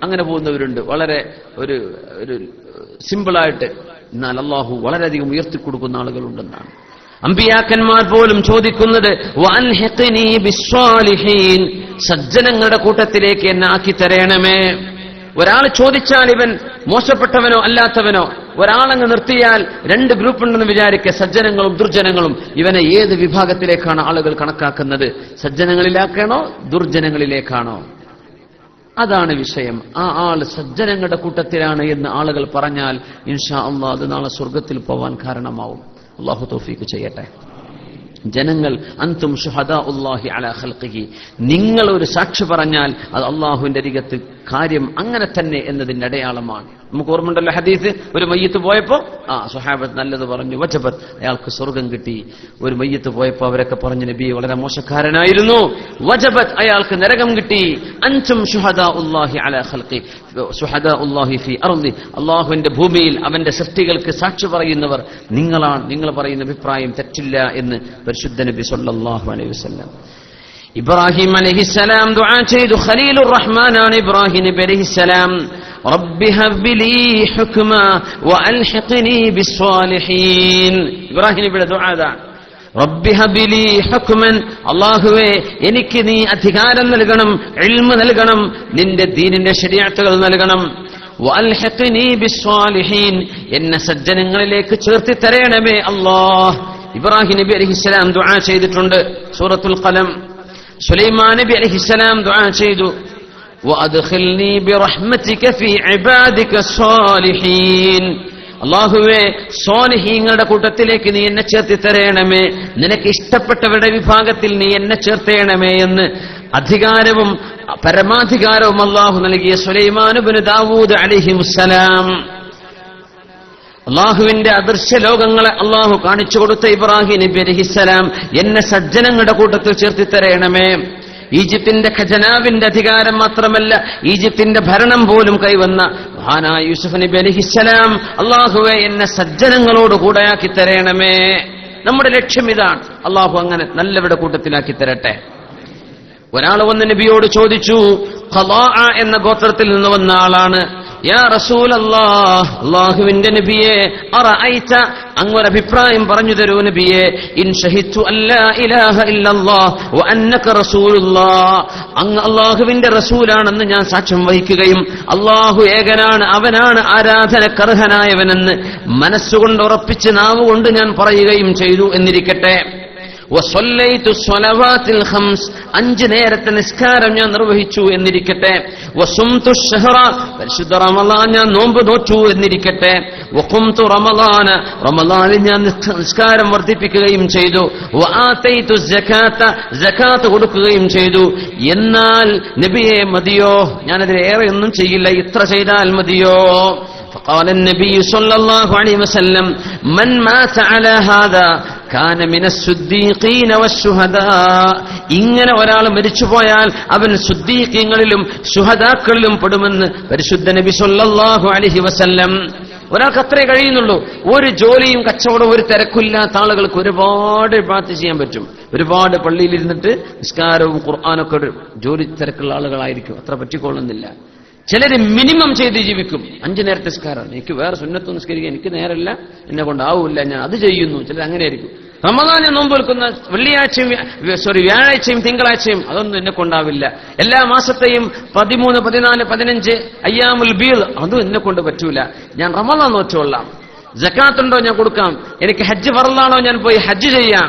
അങ്ങനെ പോകുന്നവരുണ്ട്. വളരെ ഒരു സിമ്പിളായിട്ട്. എന്നാൽ അള്ളാഹു വളരെയധികം ഉയർത്തിക്കൊടുക്കുന്ന ആളുകളുണ്ടെന്നാണ്. അമ്പിയാക്കന്മാർ പോലും ചോദിക്കുന്നത് വഅൽഹിഖ്നി ബിസ്സാലിഹീൻ, സജ്ജനങ്ങളുടെ കൂട്ടത്തിലേക്ക് എന്നെ ആക്കി തരയണമേ. ഒരാൾ ചോദിച്ചാൽ ഇവൻ മോശപ്പെട്ടവനോ അല്ലാത്തവനോ, ഒരാളങ്ങ് നിർത്തിയാൽ 2 ഗ്രൂപ്പ് ഉണ്ടെന്ന് വിചാരിക്കുക, സജ്ജനങ്ങളും ദുർജനങ്ങളും. ഇവനെ ഏത് വിഭാഗത്തിലേക്കാണ് ആളുകൾ കണക്കാക്കുന്നത്? സജ്ജനങ്ങളിലേക്കാണോ ദുർജനങ്ങളിലേക്കാണോ? അതാണ് വിഷയം. ആ ആൾ സജ്ജനങ്ങളുടെ കൂട്ടത്തിലാണ് എന്ന് ആളുകൾ പറഞ്ഞാൽ ഇൻഷാ അല്ലാഹ് അത് നാളെ സ്വർഗത്തിൽ പോവാൻ കാരണമാവും. അല്ലാഹു തൗഫീഖ് ചെയ്യട്ടെ. ജനങ്ങൾ അൻതും ശുഹദാഉല്ലാഹി അലാ ഖൽഖിഹി, നിങ്ങൾ ഒരു സാക്ഷി പറഞ്ഞാൽ അത് അള്ളാഹുവിന്റെ അരികത്ത് കാര്യം അങ്ങനെ തന്നെ എന്നതിന്റെ അടയാളമാണ്. നമുക്ക് ഓർമ്മയുണ്ടല്ലോ ഹദീസ്, ഒരു മയ്യത്ത് പോയപ്പോ സ്വഹാബത്ത് നല്ലത് പറഞ്ഞു, വജബത്ത്, അയാൾക്ക് സ്വർഗം കിട്ടി. ഒരു മയ്യത്ത് പോയപ്പോ അവരൊക്കെ പറഞ്ഞു നബി വളരെ മോശക്കാരനായിരുന്നു, വജബത്ത്, അയാൾക്ക് നരകം കിട്ടി. അൻതും ശുഹദാഉല്ലാഹി അലാ ഖൽഖി, ശുഹദാഉല്ലാഹി ഫീ അർളി, അള്ളാഹുവിന്റെ ഭൂമിയിൽ അവന്റെ സൃഷ്ടികൾക്ക് സാക്ഷി പറയുന്നവർ നിങ്ങളാണ്, നിങ്ങൾ പറയുന്ന അഭിപ്രായം തെറ്റില്ല എന്ന് പരിശുദ്ധ നബി സല്ലല്ലാഹു അലൈഹി വസല്ലം. ഇബ്രാഹിം അലൈഹിസ്സലാം ദുആ ചെയ്തു. ഖലീലുർ റഹ്മാനാണ് ഇബ്രാഹിം നബി അലൈഹിസ്സലാം. റബ്ബി ഹബ് ലീ ഹുക്മാ വഅൽഹിഖ്നി ബിസ്സാലിഹീൻ. ഇബ്രാഹിം നബിയുടെ ദുആ അതാണ്. റബ്ബി ഹബ് ലീ ഹുക്മൻ, അല്ലാഹുവേ എനിക്ക് നീ അധികാരം നൽകണം, ഇൽമ് നൽകണം, നിന്റെ ദീനിന്റെ ശരീഅത്തുകൾ നൽകണം. വഅൽഹിഖ്നി ബിസ്സാലിഹീൻ, എന്നെ സജ്ജനങ്ങളിലേക്ക് ചേർത്തി തരണമേ അല്ലാഹ്. ഇബ്രാഹിം നബി അലൈഹിസ്സലാം ദുആ ചെയ്തിട്ടുണ്ട്. സൂറത്തുൽ ഖലം. സുലൈമാൻ നബി അലൈഹിസ്സലാം ദുആ ചെയ്തു. വഅദ്ഖിൽനി ബിറഹ്മതിക ഫീ ഇബാദിക സ്സാലിഹീൻ, അല്ലാഹുവേ സ്വാലിഹീങ്ങളുടെ കൂട്ടത്തിലേക്ക് നീ എന്നെ ചേർത്തി തരണമേ, നിനക്ക് ഇഷ്ടപ്പെട്ടവരുടെ വിഭാഗത്തിൽ നീ എന്നെ ചേർത്തേണമേ എന്ന് അധികാരവും പരമാധികാരവും അല്ലാഹു നൽകിയ സുലൈമാൻ ഇബ്നു ദാവൂദ് അലൈഹിസ്സലാം. അള്ളാഹുവിന്റെ അദൃശ്യ ലോകങ്ങളെ അള്ളാഹു കാണിച്ചു കൊടുത്ത ഇബ്രാഹിം നബി അലൈഹിസ്സലാം, എന്നെ സജ്ജനങ്ങളുടെ കൂട്ടത്തിൽ ചേർത്തി തരണമേ. ഈജിപ്തിന്റെ ഖജനാവിന്റെ അധികാരം മാത്രമല്ല, ഈജിപ്തിന്റെ ഭരണം പോലും കൈവന്ന മഹാനായ യൂസുഫ് നബി അലൈഹിസ്സലാം, അള്ളാഹുവെ എന്നെ സജ്ജനങ്ങളോട് കൂടെയാക്കി തരണമേ. നമ്മുടെ ലക്ഷ്യം ഇതാണ്. അള്ളാഹു അങ്ങനെ നല്ലവരുടെ കൂട്ടത്തിലാക്കി തരട്ടെ. ഒരാൾ വന്ന് നബിയോട് ചോദിച്ചു, ഖലാഅ എന്ന ഗോത്രത്തിൽ നിന്ന് വന്ന ആളാണ്. യാ റസൂലല്ലാഹ്, അല്ലാഹുവിന്റെ നബിയെ, അറഅയ്ത, അങ്ങൊരു അഭിപ്രായം പറഞ്ഞു തരൂ നബിയെ. ഇൻ ഷഹിദ്തു അല്ലാ ഇലാഹ ഇല്ലല്ലാഹ് വ അന്നക റസൂലുള്ളാഹ്, അങ്ങ് അല്ലാഹുവിന്റെ റസൂലാണെന്ന് ഞാൻ സാക്ഷ്യം വഹിക്കുകയും അല്ലാഹു ഏകനാണ്, അവനാണ് ആരാധനക്കർഹനായവനെന്ന് മനസ്സുകൊണ്ട് ഉറപ്പിച്ച് നാവുകൊണ്ട് ഞാൻ പറയുകയും ചെയ്തു എന്നിരിക്കട്ടെ. വസല്ലൈതു സ്വലവാത്തിൽ ഖംസ്, 5 നേരത്തെ നിസ്കാരം ഞാൻ നിർവഹിച്ചു എന്നിരിക്കട്ടെ. വസുംതു ശഹറ, പരിശുദ്ധ റമളാൻ ഞാൻ നോമ്പ് നോറ്റു എന്നിരിക്കട്ടെ. വഖുംതു റമളാന, റമളാനിൽ ഞാൻ നിസ്കാരം വർദ്ധിപ്പിക്കുകയും ചെയ്തു. വആതൈതു സകാത്ത, സകാത്ത് കൊടുക്കുകയും ചെയ്തു. എന്നാൽ നബിയെ മതിയോ, ഞാനതിലേറെ ഒന്നും ചെയ്യില്ല, ഇത്ര ചെയ്താൽ മതിയോ? فقال النبي صلى الله عليه وسلم من مات على هذا كان من الصديقين والشهداء, ഇങ്ങനെ ഒരാൾ മരിച്ചുപോയാൽ അവൻ സുദ്ദീഖീങ്ങളിലും ശുഹദാക്കളിലും പെടുമെന്ന് പരിശുദ്ധ നബി സല്ലല്ലാഹു അലൈഹി വസല്ലം. ഒരാൾക്ക് അത്രേ കഴിയുന്നുള്ളൂ. ഒരു ജോലിയും കച്ചവടവും ഒരു തിരക്കില്ലാത്ത ആളുകൾക്ക് ഒരുപാട് ഇബാദത്ത് ചെയ്യാൻ പറ്റും. ഒരുപാട് പള്ളിയിലിരുന്നിട്ട് നിസ്കാരവും ഖുർആനൊക്കെ ജോലി തിരക്കുള്ള ആളുകളായിരിക്കും, അത്ര പറ്റിക്കൊള്ളുന്നില്ല. ചിലര് മിനിമം ചെയ്ത് ജീവിക്കും. 5 നേരത്തെ നിസ്കാരമാണ്, എനിക്ക് വേറെ സുന്നത്ത് നിസ്കരിക്കാൻ എനിക്ക് നേരമില്ല, എന്നെ കൊണ്ടാവില്ല, ഞാൻ അത് ചെയ്യുന്നു. ചിലർ അങ്ങനെയായിരിക്കും. റമദാൻ ഞാൻ നോമ്പ് വെക്കുന്ന വെള്ളിയാഴ്ചയും വ്യാഴാഴ്ചയും തിങ്കളാഴ്ചയും അതൊന്നും എന്നെ കൊണ്ടാവില്ല. എല്ലാ മാസത്തെയും 13, 14, 15 അയ്യാമുൽ ബീദ് അതും എന്നെ കൊണ്ട് പറ്റൂല, ഞാൻ റമദാൻ നോച്ചുകൊള്ളാം. സകാത്തുണ്ടോ ഞാൻ കൊടുക്കാം, എനിക്ക് ഹജ്ജ് ഫർളാണോ ഞാൻ പോയി ഹജ്ജ് ചെയ്യാം.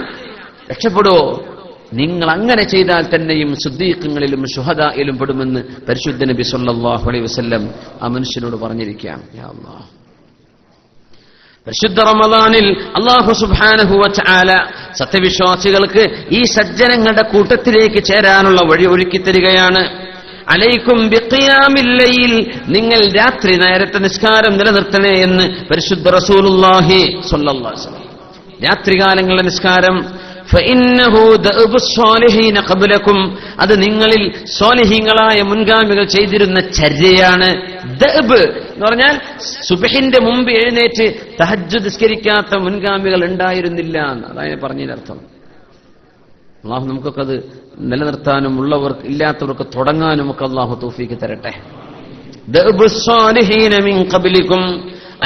രക്ഷപ്പെടുവോ? നിങ്ങൾ അങ്ങനെ ചെയ്താൽ തന്നെയും സുദ്ദീഖുകളിലും ശുഹദായിലും പെടുമെന്ന് പരിശുദ്ധ നബി സല്ലല്ലാഹു അലൈഹി വസല്ലം ആ മനുഷ്യനോട് പറഞ്ഞിരിക്കാം. യാ അല്ലാഹ്, പരിശുദ്ധ റമദാനിൽ അല്ലാഹു സുബ്ഹാനഹു വ തആല സത്യവിശ്വാസികൾക്ക് ഈ സജ്ജനങ്ങളുടെ കൂട്ടത്തിലേക്ക് ചേരാനുള്ള വഴി ഒരുക്കി തരികയാണ്. അലൈക്കും ബിഖിയാമിൽ ലൈൽ, നിങ്ങൾ രാത്രി നേരത്തെ നിസ്കാരം നിലനിർത്തണേ എന്ന് പരിശുദ്ധ റസൂലുള്ളാഹി സ്വല്ലല്ലാഹു അലൈഹി വസല്ലം. രാത്രികാലങ്ങളിലെ നിസ്കാരം ഫഇന്നഹു ദഅബു സ്വാലിഹീന ഖബ്ലകും, അത് നിങ്ങളിൽ സ്വാലിഹീങ്ങളായ മുൻഗാമികൾ ചെയ്തിരുന്ന ചര്യയാണ്. ദഅബ് എന്ന് പറഞ്ഞാൽ സുബ്ഹിന്റെ മുമ്പ് എഴുന്നേറ്റ് തഹജ്ജുദ് നിസ്കരിക്കാത്ത മുൻഗാമികൾ ഉണ്ടായിരുന്നില്ല എന്ന്, അതാണ് പറഞ്ഞതിനർത്ഥം. അല്ലാഹു നമുക്കൊക്കെ അത് നിലനിർത്താനും ഉള്ളവർക്ക് ഇല്ലാത്തവർക്ക് തുടങ്ങാനും ഒക്കെ അല്ലാഹു തൗഫീഖ് തരട്ടെ. ദഅബു സ്വാലിഹീന മിൻ ഖബ്ലികും,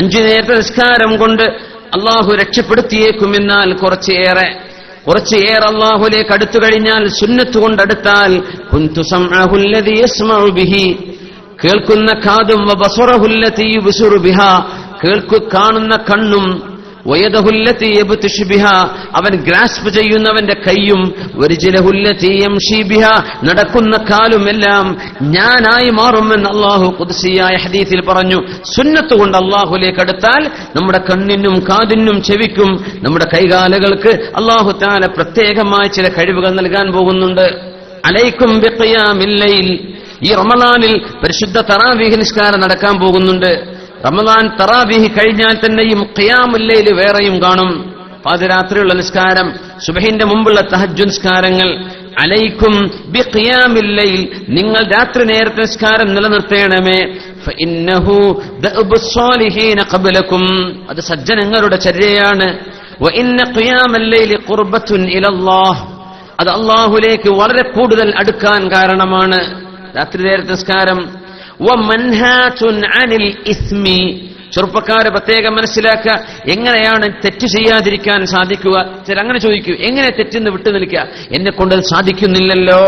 5 നേരത്തെ നിസ്കാരം കൊണ്ട് അല്ലാഹു രക്ഷപ്പെടുത്തിയേക്കുമെന്നാൽ കുറച്ചേറെ അല്ലാഹുവിലേക്ക് അടുത്തു കഴിഞ്ഞാൽ, സുന്നത്ത് കൊണ്ടടുത്താൽ, കുന്തു സംഅഹു അല്ലദീ യസ്മഉ ബിഹി, കേൾക്കുന്ന കാതും, വബസറഹു അല്ലദീ യുബ്സിറു ബിഹാ, കാണുന്ന കണ്ണും, വയദഹുല്ലതി യബ്തിഷു ബിഹാ, അവൻ ഗ്രാസ്പ് ചെയ്യുന്നവന്റെ കൈയും, വരിജലഹുല്ലതി യംശി ബിഹാ, നടക്കുന്ന കാലുമെല്ലാം ഞാനായി മാറുമെന്ന് അല്ലാഹു ഖുദ്സിയായ ഹദീസിൽ പറഞ്ഞു. സുന്നത്ത് കൊണ്ട് അല്ലാഹുവിലേക്ക് അടുത്താൽ നമ്മുടെ കണ്ണിനും കാതിനും ചെവിക്കും നമ്മുടെ കൈകാലുകൾക്ക് അല്ലാഹു തആല പ്രത്യേകമായ ചില കഴിവുകൾ നൽകാൻ പോകുന്നുണ്ട്. അലൈക്കും ബിഖിയാമിൽ ലൈൽ, ഈ റമളാനിൽ പരിശുദ്ധ തറാവീഹ് നിസ്കാരം നടക്കാൻ പോകുന്നുണ്ട്. റമളാൻ തറാവീഹ് കഴിഞ്ഞാൽ തന്നെയും ഖിയാമുൽ ലൈൽ വേറെയും കാണും. പാതിരാത്രിയുള്ള നിസ്കാരം, സുബ്ഹിന്റെ മുമ്പുള്ള തഹജ്ജുദ് നിസ്കാരങ്ങൾ. അലൈക്കും ബിഖിയാമിൽ ലൈൽ, നിങ്ങൾ രാത്രി നേരത്തെ നിസ്കാരം നിലനിർത്തേണമേ. ഫഇന്നഹു ദഅബുസ് സ്വാലിഹീന ഖബ്ലകും, അത് സജ്ജനങ്ങളുടെ ചര്യയാണ്. വഇന്ന ഖിയാമൽ ലൈലി ഖുർബത്തുൻ ഇലല്ലാഹ്, അത് അല്ലാഹുവിലേക്ക് വളരെ കൂടുതൽ അടുക്കാൻ കാരണമാണ് രാത്രി നേരത്തെ നിസ്കാരം. വമൻഹാതുൻ അനിൽ ഇസ്മി, ചെറുപ്പക്കാരെ പ്രത്യേകം മനസ്സിലാക്കുക, എങ്ങനെയാണ് തെറ്റ് ചെയ്യാതിരിക്കാൻ സാധിക്കുക? അങ്ങനെ ചോദിക്കൂ, എങ്ങനെ തെറ്റിന്ന് വിട്ടു നിൽക്കുക? എന്നെ കൊണ്ട് സാധിക്കുന്നില്ലല്ലോ.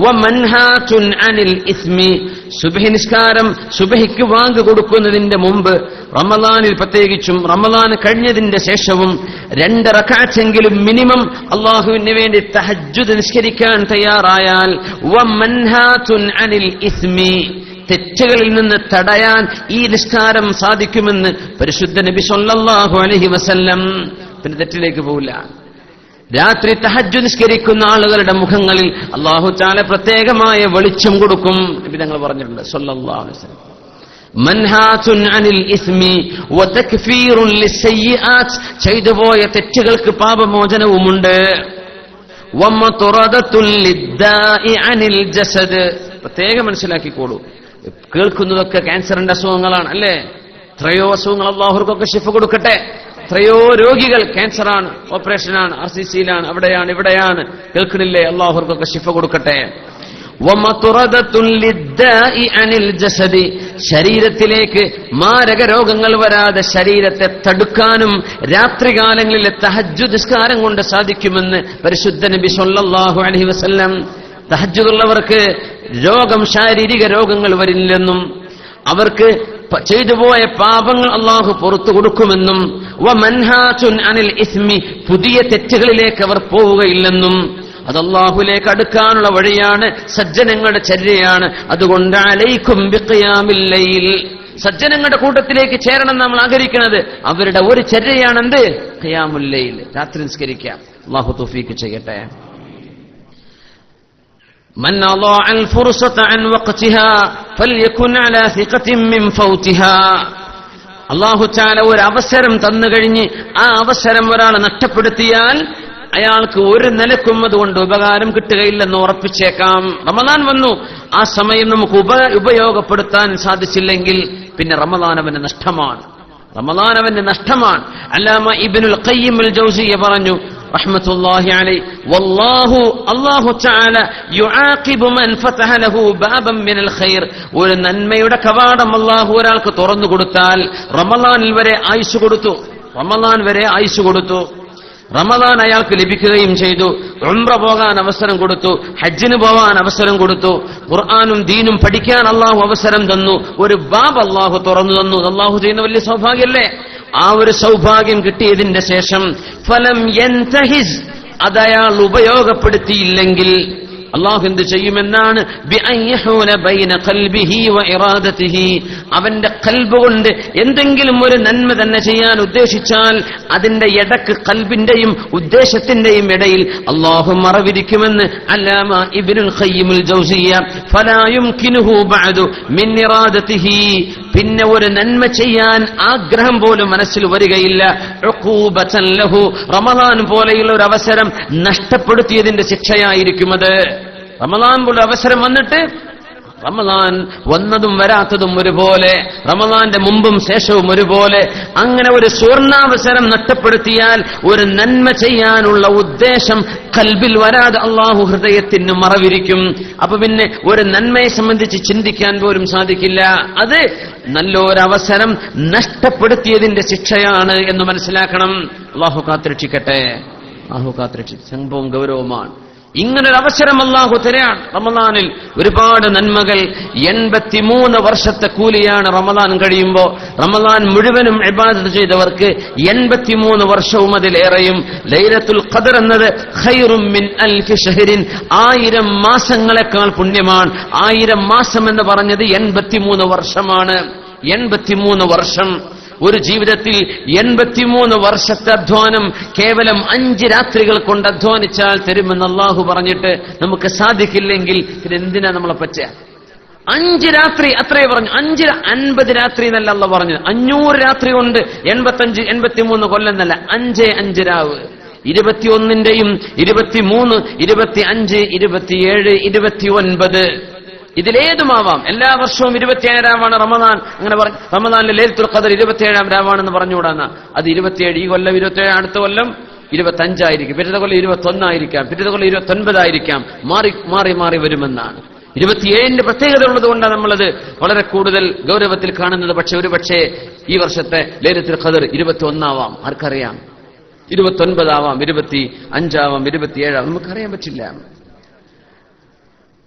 വമൻഹാതുൻ അനിൽ ഇസ്മി, സുബ്ഹി നിസ്കാരം, സുബ്ഹിക്ക് വാങ്ക് കൊടുക്കുന്നതിന്റെ മുമ്പ്, റമളാനിൽ പ്രത്യേകിച്ചും റമളാൻ കഴിഞ്ഞതിന്റെ ശേഷവും 2 റക്അത്തെങ്കിലും മിനിമം അല്ലാഹുവിന് വേണ്ടി തഹജ്ജുദ് നിസ്കരിക്കാൻ തയ്യാറായാൽ, വമൻഹാതുൻ അനിൽ ഇസ്മി, തെറ്റുകളിൽ നിന്ന് തടയാൻ ഈ നിസ്കാരം സാധിക്കുമെന്ന് പരിശുദ്ധ നബി സല്ലല്ലാഹു അലൈഹി വസല്ലം. പിന്നെ തെറ്റിലേക്ക് പോവില്ല. രാത്രി തഹജ്ജുദ് നിസ്കരിക്കുന്ന ആളുകളുടെ മുഖങ്ങളിൽ അല്ലാഹു തആല പ്രത്യേകമായ വെളിച്ചം കൊടുക്കും. നബി തങ്ങൾ പറഞ്ഞിട്ടുണ്ട് സല്ലല്ലാഹു അലൈഹി വസല്ലം, മൻഹാതുൻ അനിൽ ഇസ്മി വതക്ഫീറുൻ ലിസ്സയ്യിആത്ത്, ചെയ്തുപോയ തെറ്റുകൾക്ക് പാപമോചനവുമുണ്ട്. വമതുറദത്തുൻ ലിദ്ദാഇ അനിൽ ജസദ്, പ്രത്യേകം മനസ്സിലാക്കിക്കോളൂ, കേൾക്കുന്നതൊക്കെ ക്യാൻസറിന്റെ അസുഖങ്ങളാണ് അല്ലേ? എത്രയോ അസുഖങ്ങൾ, അല്ലാഹുർക്കൊക്കെ ശിഫ കൊടുക്കട്ടെ. എത്രയോ രോഗികൾ ക്യാൻസറാണ്, ഓപ്പറേഷനാണ്, RCCയിലാണ്, അവിടെയാണ് ഇവിടെയാണ്, കേൾക്കണില്ലേ? അല്ലാഹുർക്കൊക്കെ ശിഫ കൊടുക്കട്ടെ. വമതുറദത്തുൻ ലിദ്ദാഇ അനിൽ ജസദി, ശരീരത്തിലേക്ക് മാരക രോഗങ്ങൾ വരാതെ ശരീരത്തെ തടുക്കാനും രാത്രികാലങ്ങളിലെ തഹജ്ജുദ് നിസ്കാരം കൊണ്ട് സാധിക്കുമെന്ന് പരിശുദ്ധ നബി സല്ലല്ലാഹു അലൈഹി വസല്ലം. തഹജ്ജുദുള്ളവർക്ക് രോഗം, ശാരീരിക രോഗങ്ങൾ വരില്ലെന്നും അവർക്ക് ചെയ്തുപോയ പാപങ്ങൾ അല്ലാഹു പുറത്തു കൊടുക്കുമെന്നും, വമൻഹാതുൻ അനിൽ ഇസ്മി, പുതിയ തെറ്റുകളിലേക്ക് അവർ പോവുകയില്ലെന്നും, അത് അല്ലാഹുവിലേക്ക് അടുക്കാനുള്ള വഴിയാണ്, സജ്ജനങ്ങളുടെ ചര്യയാണ്. അതുകൊണ്ട് അലൈക്കും ബിഖിയാമിൽ ലൈൽ, സജ്ജനങ്ങളുടെ കൂട്ടത്തിലേക്ക് ചേരണം നമ്മൾ ആഗ്രഹിക്കുന്നത്. അവരുടെ ഒരു ചര്യയാണെന്ത്? ഖിയാമുൽ ലൈൽ, രാത്രി നിസ്കരിക്കുക. അല്ലാഹു തൗഫീഖ് ചെയ്യട്ടെ. من أضاع الفرصة عن وقتها فليكن على ثقة من فوتها. അല്ലാഹു തആല ഒരു അവസരം തന്നു കഴിഞ്ഞ് ആ അവസരം ഒരാൾ നഷ്ടപ്പെടുത്തിയാൽ അയാൾക്ക് ഒരു നിലക്കും അതുകൊണ്ട് ഉപകാരം കിട്ടുകയില്ലെന്ന് ഉറപ്പിച്ചേക്കാം. റമളാൻ വന്നു, ആ സമയം നമുക്ക് ഉപയോഗപ്പെടുത്താൻ സാധിച്ചില്ലെങ്കിൽ പിന്നെ റമളാൻ അവന് നഷ്ടമാണ്. റമളാൻ അവന് നഷ്ടമാണ്. അല്ലാമ ഇബ്നുൽ ഖയ്യിം അൽ ജൗസിയ്യ പറഞ്ഞു റഹ്മത്തുള്ളാഹി അലൈഹി, വല്ലാഹു അല്ലാഹു തആല യുആഖിബു മൻ ഫതഹ ലഹു ബാബൻ മിനൽ ഖൈർ, ഒരു നന്മയുടെ കവാടം അല്ലാഹു ഒരാൾക്ക് തുറന്നു കൊടുത്താൽ, റമളാനിൽ വരെ ആയുസ് കൊടുത്തു, റമളാൻ വരെ ആയുസ് കൊടുത്തു, റമളാൻ അയാൾക്ക് ലഭിക്കുകയും ചെയ്തു. ഉംറ പോകാൻ അവസരം കൊടുത്തു, ഹജ്ജിന് പോകാൻ അവസരം കൊടുത്തു, ഖുർആനും ദീനും പഠിക്കാൻ അല്ലാഹു അവസരം തന്നു, ഒരു ബാബ് അല്ലാഹു തുറന്നു തന്നു. അല്ലാഹു ചെയ്യുന്ന വലിയ സൗഭാഗ്യമല്ലേ? ആ ഒരു സൗഭാഗ്യം കിട്ടിയതിന്റെ ശേഷം ഫലം യൻതഹിസ്, അതയാൾ ഉപയോഗപ്പെടുത്തിയില്ലെങ്കിൽ അല്ലാഹു എന്ത് ചെയ്യുമെന്നാണ്? ബിഅയ്യഹൂന ബൈന ഖൽബിഹി വ ഇറാദതിഹി, അവന്റെ ഖൽബ് കൊണ്ട് എന്തെങ്കിലും ഒരു നന്മ തന്നെ ചെയ്യാൻ ഉദ്ദേശിച്ചാൽ അതിന്റെ ഇടക്ക് ഖൽബിന്റെയും ഉദ്ദേശത്തിന്റെയും ഇടയിൽ അല്ലാഹു മറവിരിക്കുമെന്ന് അല്ലാമ ഇബ്നുൽ ഖയ്യിം അൽ ജൗസിയ്യ. ഫലാ യുംകിനുഹു ബഅദു മിൻ ഇറാദതിഹി, പിന്നെ ഒരു നന്മ ചെയ്യാൻ ആഗ്രഹം പോലും മനസ്സിൽ വരികയില്ല. ഉഖൂബതൻ ലഹു, റമളാൻ പോലെയുള്ള ഒരു അവസരം നഷ്ടപ്പെടുത്തിയതിന്റെ ശിക്ഷയായിരിക്കും അത്. റമളാൻ പോലെ അവസരം വന്നിട്ട്, റമളാൻ വന്നതും വരാത്തതും ഒരുപോലെ, റമളാന്റെ മുമ്പും ശേഷവും ഒരുപോലെ, അങ്ങനെ ഒരു സുവർണാവസരം നഷ്ടപ്പെടുത്തിയാൽ ഒരു നന്മ ചെയ്യാനുള്ള ഉദ്ദേശം ഖൽബിൽ വരാതെ അല്ലാഹു ഹൃദയത്തിന് മറവിരിക്കും. അപ്പൊ പിന്നെ ഒരു നന്മയെ സംബന്ധിച്ച് ചിന്തിക്കാൻ പോലും സാധിക്കില്ല. അത് നല്ലൊരവസരം നഷ്ടപ്പെടുത്തിയതിന്റെ ശിക്ഷയാണ് എന്ന് മനസ്സിലാക്കണം. അല്ലാഹു കാത്തുരക്ഷിക്കട്ടെ, അല്ലാഹു കാത്തുരക്ഷിക്കട്ടെ. സംഭവം ഗൗരവമാണ്. ഇങ്ങനൊരു അവസരം അല്ലാഹു തരാണ്. റമദാനിൽ ഒരുപാട് നന്മകൾ, 83 വർഷത്തെ കൂലിയാണ് റമദാൻ കഴിയുമ്പോ. റമദാൻ മുഴുവനും ഇബാദത്ത് ചെയ്തവർക്ക് 83 വർഷവും അതിലേറെയും. ലൈലത്തുൽ ഖദർ എന്നത് ഖൈറും മിൻ അൽഫി ഷഹ്റിൻ, 1000 മാസങ്ങളെക്കാൾ പുണ്യമാണ്. 1000 മാസം എന്ന് പറഞ്ഞത് 83 വർഷമാണ്. 83 വർഷം. ഒരു ജീവിതത്തിൽ 83 വർഷത്തെ അധ്വാനം കേവലം 5 രാത്രികൾ കൊണ്ട് അധ്വാനിച്ചാൽ തരുമെന്ന് അല്ലാഹു പറഞ്ഞിട്ട് നമുക്ക് സാധിക്കില്ലെങ്കിൽ എന്തിനാ നമ്മളെ പറ്റുക? 5 രാത്രി അത്രേ പറഞ്ഞു. 50 രാത്രി എന്നല്ല അല്ലാഹു പറഞ്ഞത്. 500 രാത്രി കൊണ്ട് 85 83 കൊല്ലം എന്നല്ല, 5 രാവ്. 21-ന്റെയും 23, 25, 27, 29 ഇതിലേതുമാവാം. എല്ലാ വർഷവും 27 രാവാണ് റമദാൻ. അങ്ങനെ പറഞ്ഞു റമദാനിലെ ലൈലത്തുൽ ഖദർ 27 രാവാണെന്ന് പറഞ്ഞുകൂടാന്ന. അത് 27, ഈ കൊല്ലം 27, അടുത്ത കൊല്ലം 25 ആയിരിക്കും, പിറ്റത്തെ കൊല്ലം 21 ആയിരിക്കാം, പിറ്റത്തെ കൊല്ലം 29 ആയിരിക്കാം. മാറി മാറി മാറി വരുമെന്നാണ്. 27ന്റെ പ്രത്യേകത ഉള്ളതുകൊണ്ടാണ് നമ്മളത് വളരെ കൂടുതൽ ഗൗരവത്തിൽ കാണുന്നത്. പക്ഷെ ഒരുപക്ഷെ ഈ വർഷത്തെ ലൈലത്തുൽ ഖദർ 21 ആവാം, ആർക്കറിയാം? 29 ആവാം, 25 ആവാം, 27 ആവാം, നമുക്കറിയാൻ പറ്റില്ല.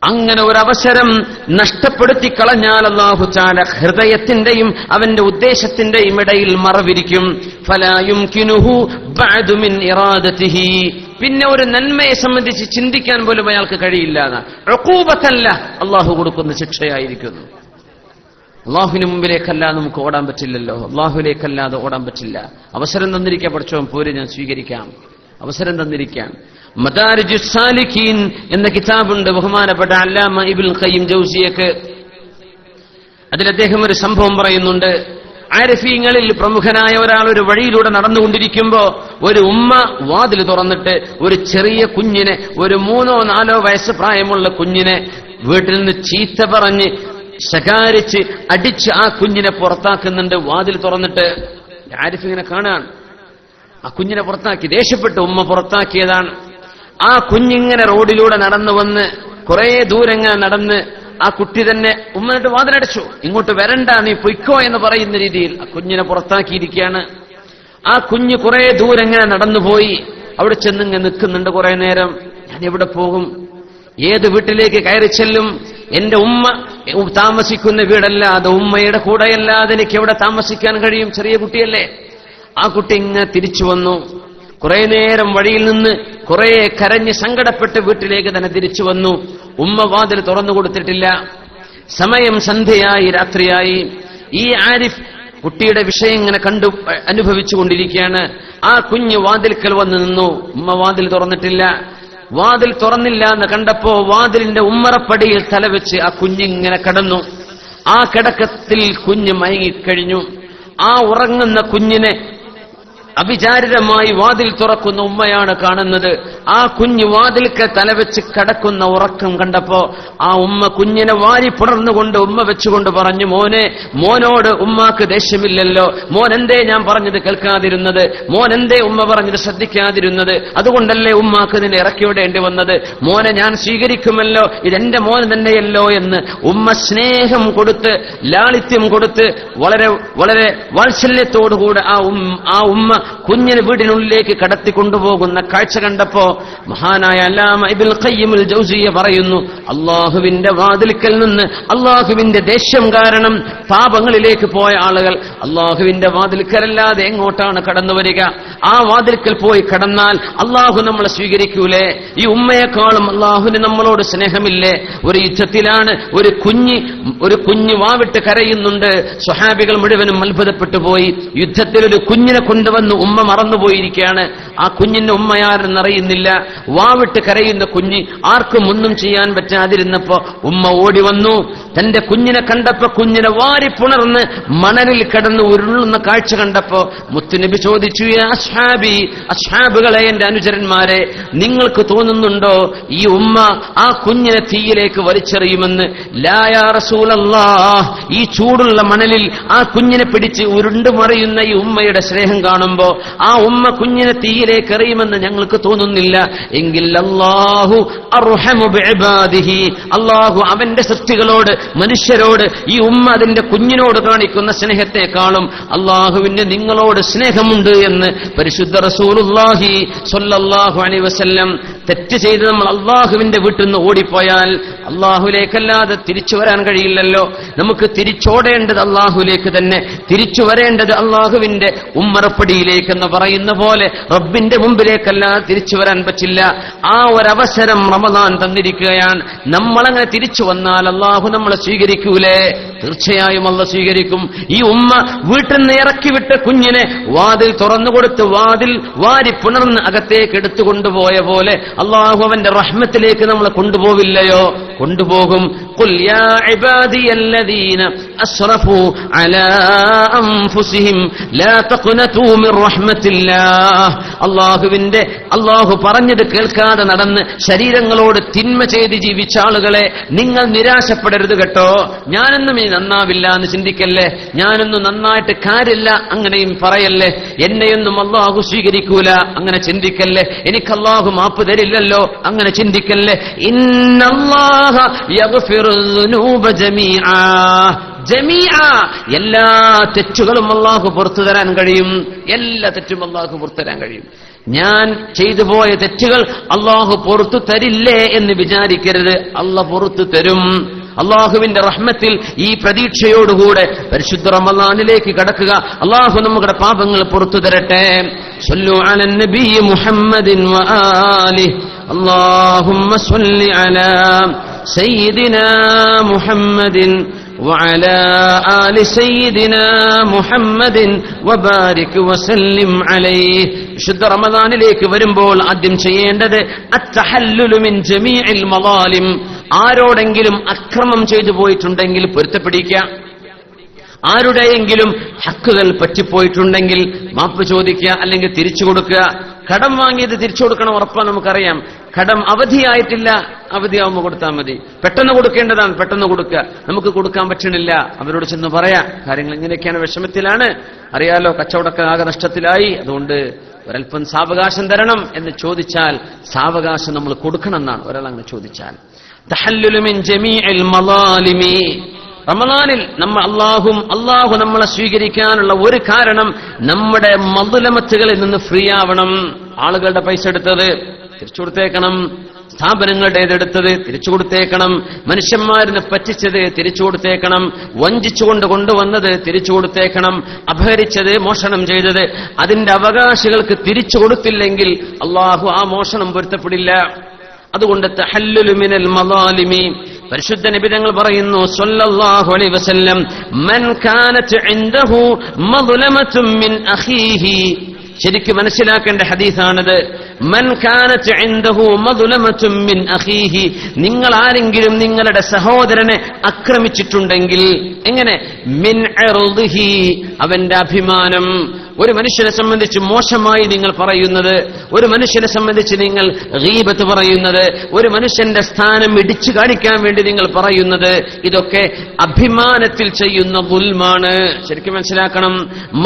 അങ്ങനെ ഒരു അവസരം നഷ്ടപ്പെടുത്തി കളഞ്ഞാൽ അല്ലാഹു തആല ഹൃദയത്തിന്റെയും അവന്റെ ഉദ്ദേശത്തിന്റെയും ഇടയിൽ മറവിരിക്കും. ഫലാ യുംകിനുഹു ബഅദു മിൻ ഇറാദതിഹി, പിന്നെ ഒരു നന്മയെ സംബന്ധിച്ച് ചിന്തിക്കാൻ പോലും അയാൾക്ക് കഴിയില്ല. ഉഖൂബത്തല്ല, അല്ലാഹു കൊടുക്കുന്ന ശിക്ഷയായിരിക്കുന്നു. അല്ലാഹുവിന് മുമ്പിലേക്കല്ല നമുക്ക് ഓടാൻ പറ്റില്ലല്ലോ, അല്ലാഹുവിലേക്കല്ലാതെ ഓടാൻ പറ്റില്ല. അവസരം തന്നിരിക്കാൻ പഠിച്ചവൻ പോരെ, ഞാൻ സ്വീകരിക്കാം. അവസരം തന്നിരിക്കാൻ. മദാരിജുസ് സാലിഖീൻ എന്ന കിതാബുണ്ട് ബഹുമാനപ്പെട്ട അല്ലാമ ഇബ്നുൽ ഖയ്യിം ജൗസിയക്ക്. അതിൽ അദ്ദേഹം ഒരു സംഭവം പറയുന്നുണ്ട്. ആരിഫീങ്ങളിൽ പ്രമുഖനായ ഒരാൾ ഒരു വഴിയിലൂടെ നടന്നുകൊണ്ടിരിക്കുമ്പോ ഒരു ഉമ്മ വാതിൽ തുറന്നിട്ട് ഒരു ചെറിയ കുഞ്ഞിനെ, ഒരു 3-4 വയസ്സ് പ്രായമുള്ള കുഞ്ഞിനെ വീട്ടിൽ നിന്ന് ചീത്ത പറഞ്ഞ് ശകാരിച്ച് അടിച്ച് ആ കുഞ്ഞിനെ പുറത്താക്കുന്നുണ്ട്. വാതിൽ തുറന്നിട്ട് ആരിഫ് ഇങ്ങനെ കാണാൻ ആ കുഞ്ഞിനെ പുറത്താക്കി. ദേഷ്യപ്പെട്ട് ഉമ്മ പുറത്താക്കിയതാണ്. ആ കുഞ്ഞിങ്ങനെ റോഡിലൂടെ നടന്നു വന്ന് കുറെ ദൂരങ്ങനെ നടന്ന് ആ കുട്ടി തന്നെ ഉമ്മനിട്ട് വാതിലടച്ചു. ഇങ്ങോട്ട് വരണ്ട, നീ പൊയ്ക്കോ എന്ന് പറയുന്ന രീതിയിൽ ആ കുഞ്ഞിനെ പുറത്താക്കിയിരിക്കുകയാണ്. ആ കുഞ്ഞ് കുറെ ദൂരങ്ങനെ നടന്നുപോയി. അവിടെ ചെന്നിങ്ങനെ നിൽക്കുന്നുണ്ട് കുറെ നേരം. ഞാൻ എവിടെ പോകും? ഏത് വീട്ടിലേക്ക് കയറി ചെല്ലും? എന്റെ ഉമ്മ താമസിക്കുന്ന വീടല്ലാതെ, ഉമ്മയുടെ കൂടെയല്ലാതെ എനിക്ക് എവിടെ താമസിക്കാൻ കഴിയും? ചെറിയ കുട്ടിയല്ലേ. ആ കുട്ടി ഇങ്ങനെ തിരിച്ചു വന്നു. കുറെ നേരം വഴിയിൽ നിന്ന് കുറെ കരഞ്ഞ് സങ്കടപ്പെട്ട് വീട്ടിലേക്ക് തന്നെ തിരിച്ചു വന്നു. ഉമ്മ വാതിൽ തുറന്നു കൊടുത്തിട്ടില്ല. സമയം സന്ധ്യയായി, രാത്രിയായി. ഈ ആരിഫ് കുട്ടിയുടെ വിഷയം ഇങ്ങനെ കണ്ടു അനുഭവിച്ചു കൊണ്ടിരിക്കുകയാണ്. ആ കുഞ്ഞ് വാതിൽക്കൽ വന്ന് നിന്നു. ഉമ്മ വാതിൽ തുറന്നിട്ടില്ല. വാതിൽ തുറന്നില്ല എന്ന് കണ്ടപ്പോ വാതിലിന്റെ ഉമ്മറപ്പടിയിൽ തലവെച്ച് ആ കുഞ്ഞിങ്ങനെ കിടന്നു. ആ കിടക്കത്തിൽ കുഞ്ഞ് മയങ്ങിക്കഴിഞ്ഞു. ആ ഉറങ്ങുന്ന കുഞ്ഞിനെ അവിചാരിതമായി വാതിൽ തുറക്കുന്ന ഉമ്മയാണ് കാണുന്നത്. ആ കുഞ്ഞ് വാതിൽക്ക് തലവെച്ച് കിടക്കുന്ന ഉറക്കം കണ്ടപ്പോ ആ ഉമ്മ കുഞ്ഞിനെ വാരി പുണർന്നുകൊണ്ട് ഉമ്മ വെച്ചുകൊണ്ട് പറഞ്ഞു, മോനോട് ഉമ്മാക്ക് ദേഷ്യമില്ലല്ലോ, മോൻ എന്തേ ഞാൻ പറഞ്ഞത് കേൾക്കാതിരുന്നത്, മോൻ എന്തേ ഉമ്മ പറഞ്ഞത് ശ്രദ്ധിക്കാതിരുന്നത്, അതുകൊണ്ടല്ലേ ഉമ്മാക്ക് നിന്നെ ഇറക്കിവിടേണ്ടി വന്നത്, മോനെ ഞാൻ സ്വീകരിക്കുമല്ലോ, ഇതെന്റെ മോൻ തന്നെയല്ലോ എന്ന് ഉമ്മ സ്നേഹം കൊടുത്ത് ലാളിത്യം കൊടുത്ത് വളരെ വളരെ വാത്സല്യത്തോടുകൂടെ ആ ഉമ്മ കുഞ്ഞിനെ വീടിനുള്ളിലേക്ക് കടത്തിക്കൊണ്ടുപോകുന്ന കാഴ്ച കണ്ടപ്പോ മഹാനായ അല്ലാമ ഇബ്നുൽ ഖയ്യിം അൽ ജൗസിയ്യ പറയുന്നു, അള്ളാഹുവിന്റെ വാതിൽക്കൽ നിന്ന് അള്ളാഹുവിന്റെ ദേഷ്യം കാരണം പാപങ്ങളിലേക്ക് പോയ ആളുകൾ അള്ളാഹുവിന്റെ വാതിൽക്കലല്ലാതെ എങ്ങോട്ടാണ് കടന്നു വരിക? ആ വാതിൽക്കൽ പോയി കടന്നാൽ അള്ളാഹു നമ്മളെ സ്വീകരിക്കൂലേ? ഈ ഉമ്മയെക്കാളും അള്ളാഹുവിന് നമ്മളോട് സ്നേഹമില്ലേ? ഒരു യുദ്ധത്തിലാണ് ഒരു കുഞ്ഞ് വാവിട്ട് കരയുന്നുണ്ട്. സ്വഹാബികൾ മുഴുവനും അത്ഭുതപ്പെട്ടു പോയി. യുദ്ധത്തിൽ ഒരു കുഞ്ഞിനെ കൊണ്ടുവന്ന് ഉമ്മ മറന്നുപോയിരിക്കുകയാണ്. ആ കുഞ്ഞിന്റെ ഉമ്മയാരെന്നറിയുന്നില്ല. വാവിട്ട് കരയുന്ന കുഞ്ഞ്, ആർക്കും ഒന്നും ചെയ്യാൻ പറ്റാതിരുന്നപ്പോ ഉമ്മ ഓടി വന്നു. തന്റെ കുഞ്ഞിനെ കണ്ടപ്പോ കുഞ്ഞിനെ വാരി പുണർന്ന് മണലിൽ കിടന്ന് ഉരുളുന്ന കാഴ്ച കണ്ടപ്പോ മുത്തുനബി ചോദിച്ചു, അസ്ഹാബുകളെ, എന്റെ അനുചരന്മാരെ, നിങ്ങൾക്ക് തോന്നുന്നുണ്ടോ ഈ ഉമ്മ ആ കുഞ്ഞിനെ തീയിലേക്ക് വലിച്ചെറിയുമെന്ന്? ലാ യാ റസൂലല്ലാഹ്, ഈ ചൂടുള്ള മണലിൽ ആ കുഞ്ഞിനെ പിടിച്ച് ഉരുണ്ടുമറിയുന്ന ഈ ഉമ്മയുടെ സ്നേഹം കാണുമ്പോ ആ ഉമ്മ കുഞ്ഞിനെ തീയിലേക്ക് എറിയുമെന്ന് ഞങ്ങൾക്ക് തോന്നുന്നില്ല. എങ്കിൽ അല്ലാഹു അർഹമു ബിഇബാദിഹി, അല്ലാഹു അവന്റെ സൃഷ്ടികളോട്, മനുഷ്യരോട് ഈ ഉമ്മ അതിന്റെ കുഞ്ഞിനോട് കാണിക്കുന്ന സ്നേഹത്തെക്കാളും അല്ലാഹുവിന് നിങ്ങളോട് സ്നേഹമുണ്ട് എന്ന് പരിശുദ്ധ റസൂലുള്ളാഹി സ്വല്ലല്ലാഹു അലൈഹി വസല്ലം തെറ്റ് ചെയ്ത് നമ്മൾ അള്ളാഹുവിന്റെ വീട്ടിൽ നിന്ന് ഓടിപ്പോയാൽ അള്ളാഹുലേക്കല്ലാതെ തിരിച്ചു വരാൻ കഴിയില്ലല്ലോ. നമുക്ക് തിരിച്ചോടേണ്ടത് അള്ളാഹുലേക്ക് തന്നെ, തിരിച്ചു വരേണ്ടത് അള്ളാഹുവിന്റെ ഉമ്മറപ്പടിയിലേക്കെന്ന് പറയുന്ന പോലെ റബ്ബിന്റെ മുമ്പിലേക്കല്ലാതെ തിരിച്ചു വരാൻ പറ്റില്ല. ആ ഒരവസരം റമദാൻ തന്നിരിക്കുകയാണ്. നമ്മളങ്ങനെ തിരിച്ചു വന്നാൽ അള്ളാഹു നമ്മളെ സ്വീകരിക്കൂലേ? തീർച്ചയായും അള്ളാഹു സ്വീകരിക്കും. ഈ ഉമ്മ വീട്ടിൽ നിന്ന് ഇറക്കിവിട്ട കുഞ്ഞിനെ വാതിൽ തുറന്നുകൊടുത്ത് വാതിൽ വാരി പുണർന്ന് അകത്തേക്ക് എടുത്തു കൊണ്ടുപോയ പോലെ അള്ളാഹു അവന്റെ റഹ്മത്തിലേക്ക് നമ്മളെ കൊണ്ടുപോവില്ലയോ? കൊണ്ടുപോകും. ഖുൽ യാ ഇബാദിയല്ലദീന അസ്റഫൂ അലാ അൻഫുസിഹിം ലാ തഖ്നതൂ മിർ റഹ്മത്തില്ലാഹ്. അള്ളാഹു പറഞ്ഞത് കേൾക്കാതെ നടന്ന് ശരീരങ്ങളോട് തിന്മ ചെയ്ത് ജീവിച്ച ആളുകളെ നിങ്ങൾ നിരാശപ്പെടരുത് കേട്ടോ. ഞാനൊന്നും ഇനി നന്നാവില്ല എന്ന് ചിന്തിക്കല്ലേ, ഞാനൊന്നും നന്നായിട്ട് കാര്യമില്ല അങ്ങനെയും പറയല്ലേ, എന്നെയൊന്നും അള്ളാഹു സ്വീകരിക്കൂല അങ്ങനെ ചിന്തിക്കല്ലേ, എനിക്ക് അള്ളാഹു മാപ്പ് തരില്ലല്ലോ അങ്ങനെ ചിന്തിക്കല്ലേ. ഇന്നല്ലാഹ യഗ്ഫിറു ദുനൂബ ജമീഅ. എല്ലാ തെറ്റുകളും അള്ളാഹു പുറത്തു തരാൻ കഴിയും. എല്ലാ തെറ്റും അള്ളാഹു പുറത്തു തരാൻ കഴിയും. ഞാൻ ചെയ്തു പോയ തെറ്റുകൾ അള്ളാഹു പുറത്തു തരില്ലേ എന്ന് വിചാരിക്കരുത്. അള്ളാഹു പുറത്തു തരും. അള്ളാഹുവിന്റെ റഹ്മത്തിൽ ഈ പ്രതീക്ഷയോടുകൂടെ പരിശുദ്ധ റമളാനിലേക്ക് കടക്കുക. അള്ളാഹു നമ്മുടെ പാപങ്ങൾ പുറത്തു തരട്ടെ. സ്വല്ലു അലൻ നബി മുഹമ്മദിൻ വആലിഹി. അല്ലാഹുമ്മ സ്വല്ലി അലാ സയ്യിദിനാ മുഹമ്മദിൻ وعلى آل سيدنا محمد وبارك وسلم عليه. ശുദ്ധ റമദാനിലേക്ക് വരുമ്പോൾ ആദ്യം ചെയ്യേണ്ടത് അത്തഹല്ലുലു മിൻ ജമീഇൽ മളാലിം. ആരോടെങ്കിലും അക്രമം ചെയ്തു പോയിട്ടുണ്ടെങ്കിൽ പൊരുത്തപ്പെടിക്കുക. ആരുടെയെങ്കിലും ഹക്കുകൾ പറ്റിപ്പോയിട്ടുണ്ടെങ്കിൽ മാപ്പ് ചോദിക്കുക, അല്ലെങ്കിൽ തിരിച്ചു കൊടുക്കുക. കടം വാങ്ങിയത് തിരിച്ചു കൊടുക്കണം, ഉറപ്പാണ്, നമുക്കറിയാം. കടം അവധിയായിട്ടില്ല, അവധിയാവുമ്പോൾ കൊടുത്താൽ മതി. പെട്ടെന്ന് കൊടുക്കേണ്ടതാണ്, പെട്ടെന്ന് കൊടുക്കുക. നമുക്ക് കൊടുക്കാൻ പറ്റണില്ല, അവരോട് ചെന്ന് പറയാം, കാര്യങ്ങൾ ഇങ്ങനെയൊക്കെയാണ്, വിഷമത്തിലാണ്, അറിയാലോ, കച്ചവടമൊക്കെ ആകെ നഷ്ടത്തിലായി, അതുകൊണ്ട് ഒരൽപ്പം സാവകാശം തരണം എന്ന് ചോദിച്ചാൽ സാവകാശം നമ്മൾ കൊടുക്കണം എന്നാണ് ഒരാൾ അങ്ങനെ ചോദിച്ചാൽ. തഹല്ലുലു മിൻ ജമീഇൽ മളാലിമി. റമളാനിൽ അള്ളാഹു നമ്മളെ സ്വീകരിക്കാനുള്ള ഒരു കാരണം നമ്മുടെ മദ്ലമത്തുകളിൽ നിന്ന് ഫ്രീ ആവണം. ആളുകളുടെ പൈസ എടുത്തത് തിരിച്ചു കൊടുത്തേക്കണം, സ്ഥാപനങ്ങളുടേതെടുത്തത് തിരിച്ചു കൊടുത്തേക്കണം, മനുഷ്യന്മാരിനെ പറ്റിച്ചത് തിരിച്ചു കൊടുത്തേക്കണം, വഞ്ചിച്ചുകൊണ്ട് കൊണ്ടുവന്നത് തിരിച്ചു കൊടുത്തേക്കണം, അപഹരിച്ചത്, മോഷണം ചെയ്തത് അതിന്റെ അവകാശികൾക്ക് തിരിച്ചു കൊടുത്തില്ലെങ്കിൽ അള്ളാഹു ആ മോഷണം പൊരുത്തപ്പെടില്ല. അതുകൊണ്ട് തഹല്ലുലു മിനൽ മളാലിമി. പരിശുദ്ധ നബി തങ്ങൾ പറയുന്നു സ്വല്ലല്ലാഹു അലൈഹി വസല്ലം, മൻ കാനത് ഇൻദഹു മദ്ലമത്തുൻ മിൻ അഖീഹി. ശരിക്കും മനസ്സിലാക്കേണ്ട ഹദീസാണിത്. മൻ കാനത് ഇൻദഹു മദ്ലമത്തുൻ മിൻ അഖീഹി. നിങ്ങൾ ആരെങ്കിലും നിങ്ങളുടെ സഹോദരനെ ആക്രമിച്ചിട്ടുണ്ടെങ്കിൽ, എങ്ങനെ? മിൻ ഇർദിഹി, അവന്റെ അഭിമാനം. ഒരു മനുഷ്യനെ സംബന്ധിച്ച് മോശമായി നിങ്ങൾ പറയുന്നത്, ഒരു മനുഷ്യനെ സംബന്ധിച്ച് നിങ്ങൾ ഗീബത്ത് പറയുന്നത്, ഒരു മനുഷ്യന്റെ സ്ഥാനം ഇടിച്ചു കാണിക്കാൻ വേണ്ടി നിങ്ങൾ പറയുന്നത്, ഇതൊക്കെ അഭിമാനത്തിൽ ചെയ്യുന്ന ദുൽമാണ്. ശരിക്കും മനസ്സിലാക്കണം.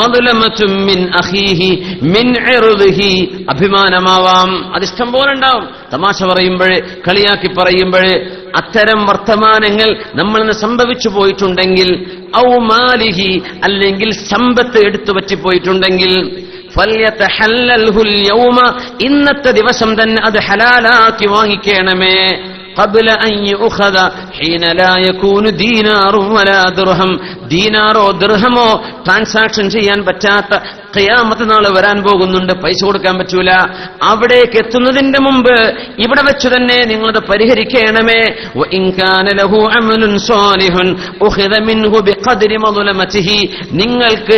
മദ്ലമത്തുൻ മിൻ അഖീഹി മിൻ ഇർദിഹി. അഭിമാനമാവാം, അതിഷ്ടം പോലെ ഉണ്ടാവും. തമാശ പറയുമ്പോഴേ, കളിയാക്കി പറയുമ്പോഴേ, അത്തരം വർത്തമാനങ്ങൾ നമ്മളിന്ന് സംഭവിച്ചു പോയിട്ടുണ്ടെങ്കിൽ, ഔ മാലിഹി, അല്ലെങ്കിൽ സമ്പത്ത് എടുത്തു പറ്റിപ്പോയിട്ടുണ്ടെങ്കിൽ, ഫല്യതഹല്ലൽഹുൽ യൗമ, ഇന്നത്തെ ദിവസം തന്നെ അത് ഹലാലാക്കി വാങ്ങിക്കണമേ. ഖബ്ല അൻ യുഖദ ഹീന ലാ യകൂനു ദീനാറും വലാ ദിർഹം. ദീനാറോ ദിർഹമോ ട്രാൻസാക്ഷൻ ചെയ്യാൻ പറ്റാത്ത ഖിയാമത്ത് നാൾ വരാൻ പോകുന്നുണ്ട്. പൈസ കൊടുക്കാൻ പറ്റൂല. അവിടേക്ക് എത്തുന്നതിന്റെ മുമ്പ് ഇവിടെ വെച്ച് തന്നെ നിങ്ങളത് പരിഹരിക്കണമേ. വഇൻ കാന ലഹു അമലുൻ സാലിഹുൻ ഉഖിദ മിൻഹു ബിഖദ്രി മദ്ലമതിഹി. നിങ്ങൾക്ക്